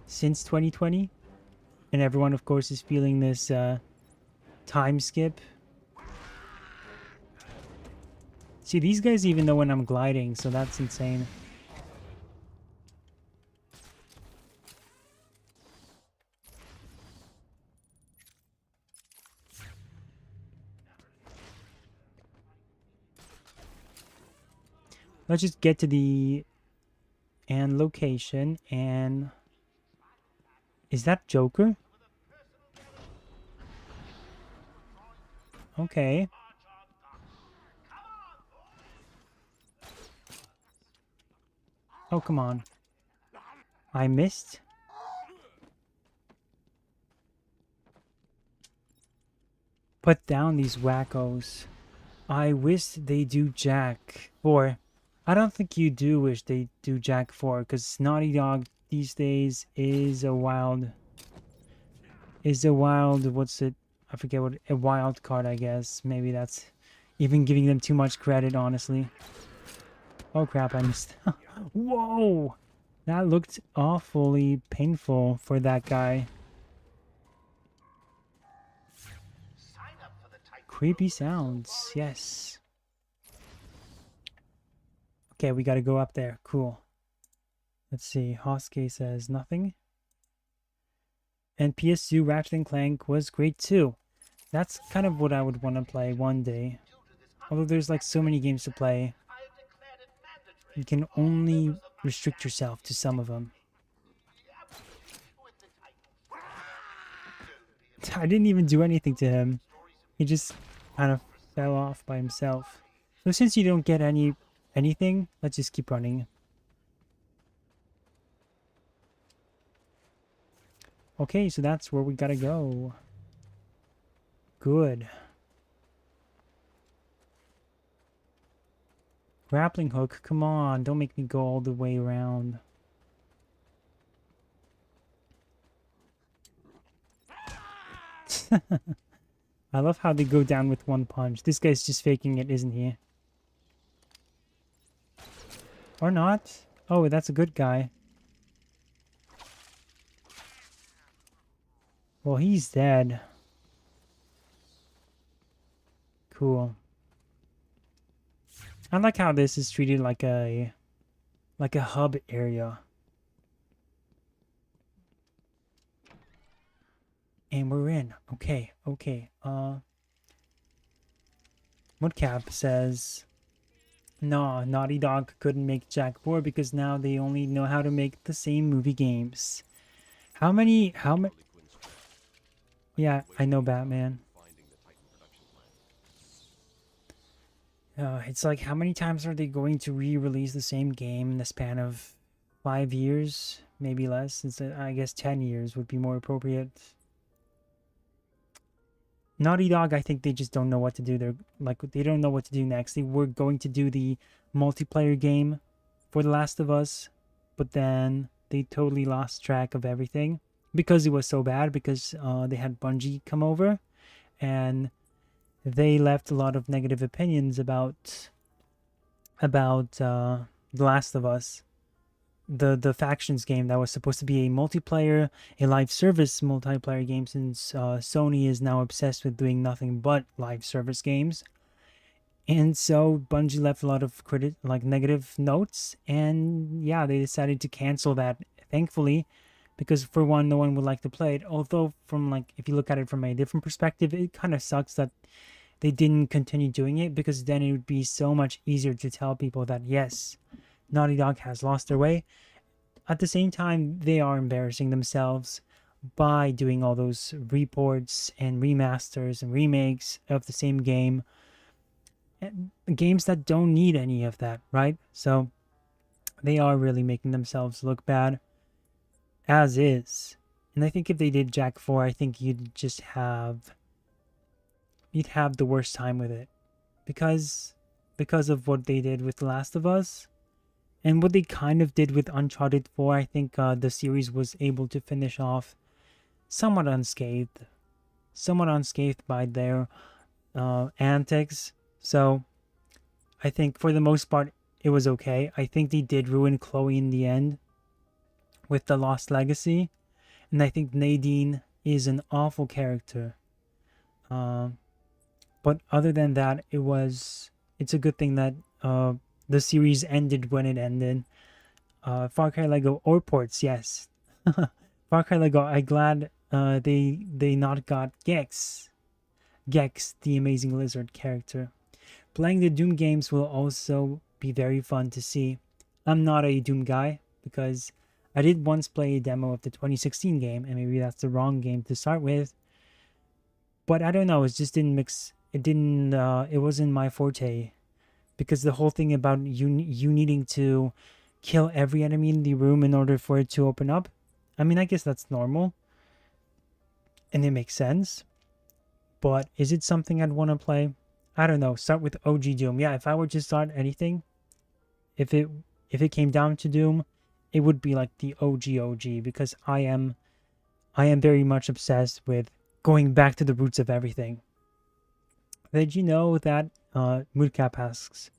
since 2020, and everyone of course is feeling this time skip. See, these guys even know when I'm gliding, so that's insane. Let's just get to the and location. And is that Joker? Okay. Oh, come on. I missed. Put down these wackos. I wish they do Jack 4. I don't think you do wish they do Jack 4, because Naughty Dog these days is a wild, what's it? I forget what, a wild card, I guess. Maybe that's even giving them too much credit, honestly. Oh crap, I missed. Whoa! That looked awfully painful for that guy. Creepy sounds, yes. Okay, we gotta go up there. Cool. Let's see. Hoske says nothing. And PS2 Ratchet & Clank was great too. That's kind of what I would want to play one day. Although there's like so many games to play, you can only restrict yourself to some of them. I didn't even do anything to him. He just kind of fell off by himself. So since you don't get anything, let's just keep running. Okay, so that's where we gotta go. Good. Grappling hook, come on, don't make me go all the way around. I love how they go down with one punch. This guy's just faking it, isn't he? Or not. Oh, that's a good guy. Well, he's dead. Cool. I like how this is treated like a hub area. And we're in. Okay, okay. Mudcap says, no, Naughty Dog couldn't make Jack 4 because now they only know how to make the same movie games. How many? Yeah, I know Batman. It's like, how many times are they going to re-release the same game in the span of 5 years? Maybe less, since I guess 10 years would be more appropriate. Naughty Dog, I think they just don't know what to do. They don't know what to do next. They were going to do the multiplayer game for The Last of Us, but then they totally lost track of everything because it was so bad, because they had Bungie come over and they left a lot of negative opinions about The Last of Us. The Factions game that was supposed to be a multiplayer, a live service multiplayer game, since Sony is now obsessed with doing nothing but live service games. And so Bungie left a lot of negative notes, and yeah, they decided to cancel that, thankfully, because for one, no one would like to play it. Although from if you look at it from a different perspective, it kind of sucks that they didn't continue doing it, because then it would be so much easier to tell people that yes, Naughty Dog has lost their way. At the same time, they are embarrassing themselves by doing all those reports and remasters and remakes of the same game. And games that don't need any of that, right? So they are really making themselves look bad as is. And I think if they did Jak 4, I think you'd have the worst time with it. Because of what they did with The Last of Us and what they kind of did with Uncharted 4, I think the series was able to finish off somewhat unscathed by their antics. So I think for the most part it was okay. I think they did ruin Chloe in the end with the Lost Legacy, and I think Nadine is an awful character. But other than that, it's a good thing that the series ended when it ended. Far Cry Lego or ports, yes. Far Cry Lego, I'm glad they not got Gex, the amazing lizard character. Playing the Doom games will also be very fun to see. I'm not a Doom guy because I did once play a demo of the 2016 game, and maybe that's the wrong game to start with. But I don't know, it just didn't mix. It wasn't my forte, because the whole thing about you needing to kill every enemy in the room in order for it to open up. I mean, I guess that's normal, and it makes sense. But is it something I'd want to play? I don't know. Start with OG Doom. Yeah, if I were to start anything, if it came down to Doom, it would be like the OG, because I am very much obsessed with going back to the roots of everything. Did you know that Moodcap asks,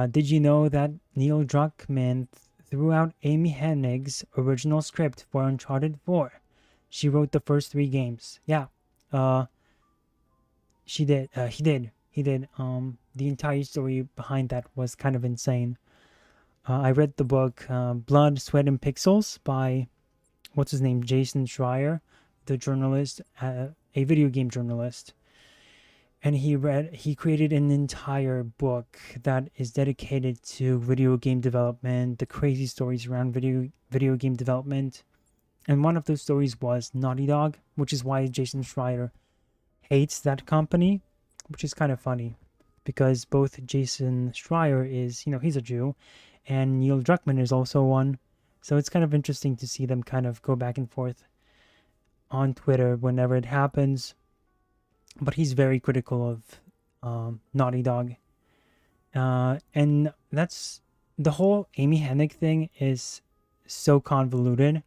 did you know that Neil Druckmann threw out Amy Hennig's original script for Uncharted 4? She wrote the first 3 games. Yeah. She did. He did. The entire story behind that was kind of insane. I read the book Blood, Sweat, and Pixels by, what's his name, Jason Schreier, the journalist, a video game journalist. And he created an entire book that is dedicated to video game development, the crazy stories around video game development. And one of those stories was Naughty Dog, which is why Jason Schreier hates that company, which is kind of funny, because both Jason Schreier is, he's a Jew, and Neil Druckmann is also one. So it's kind of interesting to see them kind of go back and forth on Twitter whenever it happens. But he's very critical of Naughty Dog. And that's the whole Amy Hennig thing is so convoluted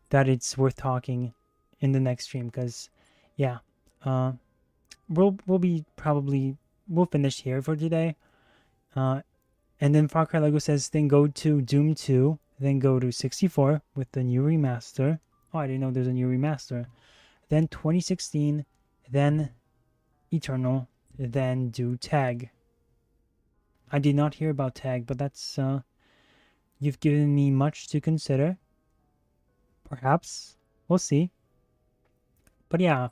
that it's worth talking in the next stream, because yeah, we'll finish here for today. And then Far Cry Lego says, then go to Doom 2, then go to 64 with the new remaster. Oh, I didn't know there's a new remaster. Then 2016, then Eternal, then do Tag. I did not hear about Tag, but that's you've given me much to consider. Perhaps we'll see. But yeah,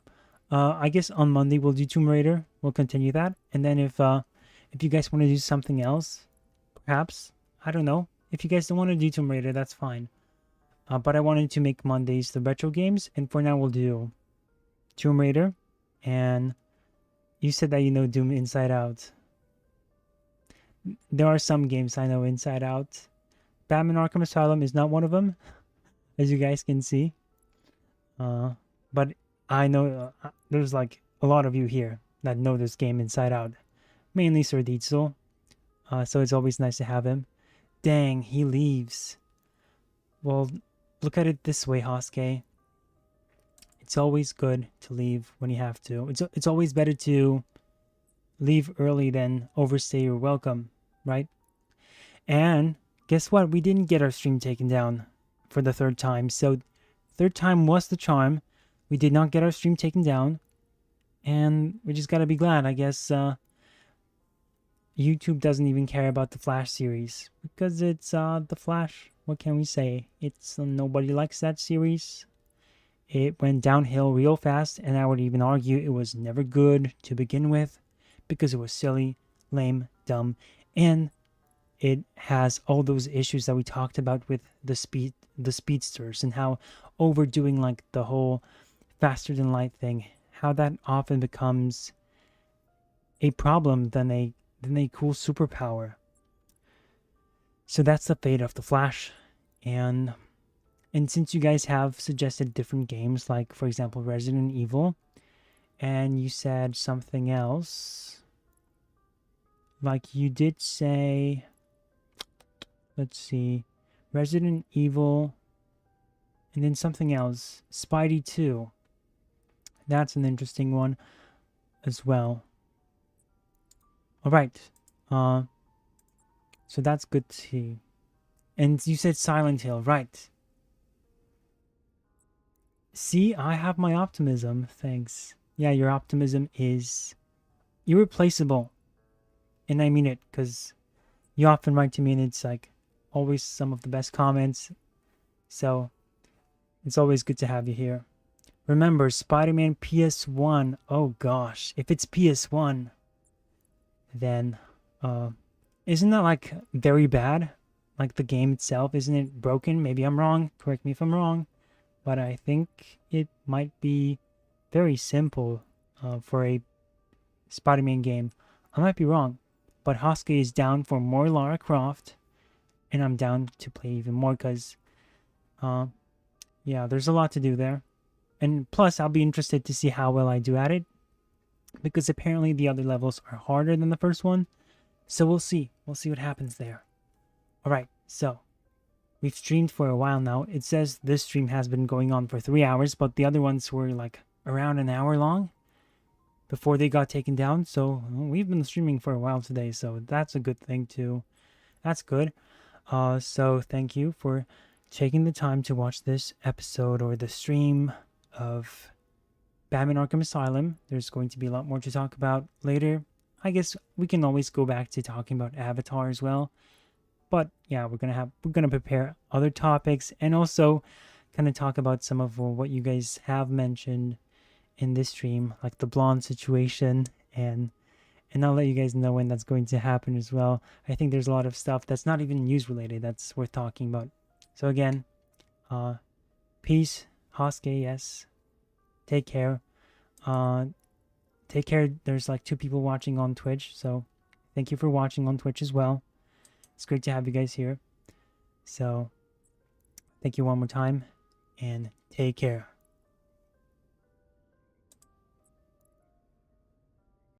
I guess on Monday we'll do Tomb Raider. We'll continue that, and then if you guys want to do something else, perhaps, I don't know. If you guys don't want to do Tomb Raider, that's fine. But I wanted to make Mondays the retro games, and for now we'll do Tomb Raider. And you said that you know Doom inside out. There are some games I know inside out. Batman Arkham Asylum is not one of them, as you guys can see. But I know there's like a lot of you here that know this game inside out. Mainly Sir Dietzel. So it's always nice to have him. Dang, he leaves. Well, look at it this way, Hosuke. It's always good to leave when you have to. It's always better to leave early than overstay your welcome, right? And guess what? We didn't get our stream taken down for the 3rd time. So 3rd time was the charm. We did not get our stream taken down. And we just gotta be glad, I guess. YouTube doesn't even care about the Flash series, because it's the Flash. What can we say? It's nobody likes that series. It went downhill real fast, and I would even argue it was never good to begin with, because it was silly, lame, dumb, and it has all those issues that we talked about with the speedsters, and how overdoing like the whole faster than light thing, how that often becomes a problem than a cool superpower. So that's the fate of the Flash. And since you guys have suggested different games, like for example Resident Evil, and you said something else, like you did say, let's see, Resident Evil, and then something else, Spidey 2. That's an interesting one as well. Alright, so that's good to see. And you said Silent Hill, right? See, I have my optimism, thanks. Yeah, your optimism is irreplaceable. And I mean it, because you often write to me and it's like always some of the best comments. So, it's always good to have you here. Remember, Spider-Man PS1. Oh gosh, if it's PS1, then, isn't that like very bad? Like the game itself, isn't it broken? Maybe I'm wrong, correct me if I'm wrong. But I think it might be very simple for a Spider-Man game. I might be wrong, but Hosuke is down for more Lara Croft, and I'm down to play even more because, yeah, there's a lot to do there. And plus, I'll be interested to see how well I do at it, because apparently the other levels are harder than the first one. So we'll see. We'll see what happens there. Alright, so we've streamed for a while now. It says this stream has been going on for 3 hours, but the other ones were like around an hour long before they got taken down. So we've been streaming for a while today, so that's a good thing too. That's good. So thank you for taking the time to watch this episode or the stream of Batman Arkham Asylum. There's going to be a lot more to talk about later. I guess we can always go back to talking about Avatar as well. But yeah, we're gonna prepare other topics and also kind of talk about some of what you guys have mentioned in this stream, like the blonde situation, and I'll let you guys know when that's going to happen as well. I think there's a lot of stuff that's not even news related that's worth talking about. So again, peace, Hosuke, yes. Take care. Take care. There's like 2 people watching on Twitch, so thank you for watching on Twitch as well. It's great to have you guys here. So, thank you one more time, and take care.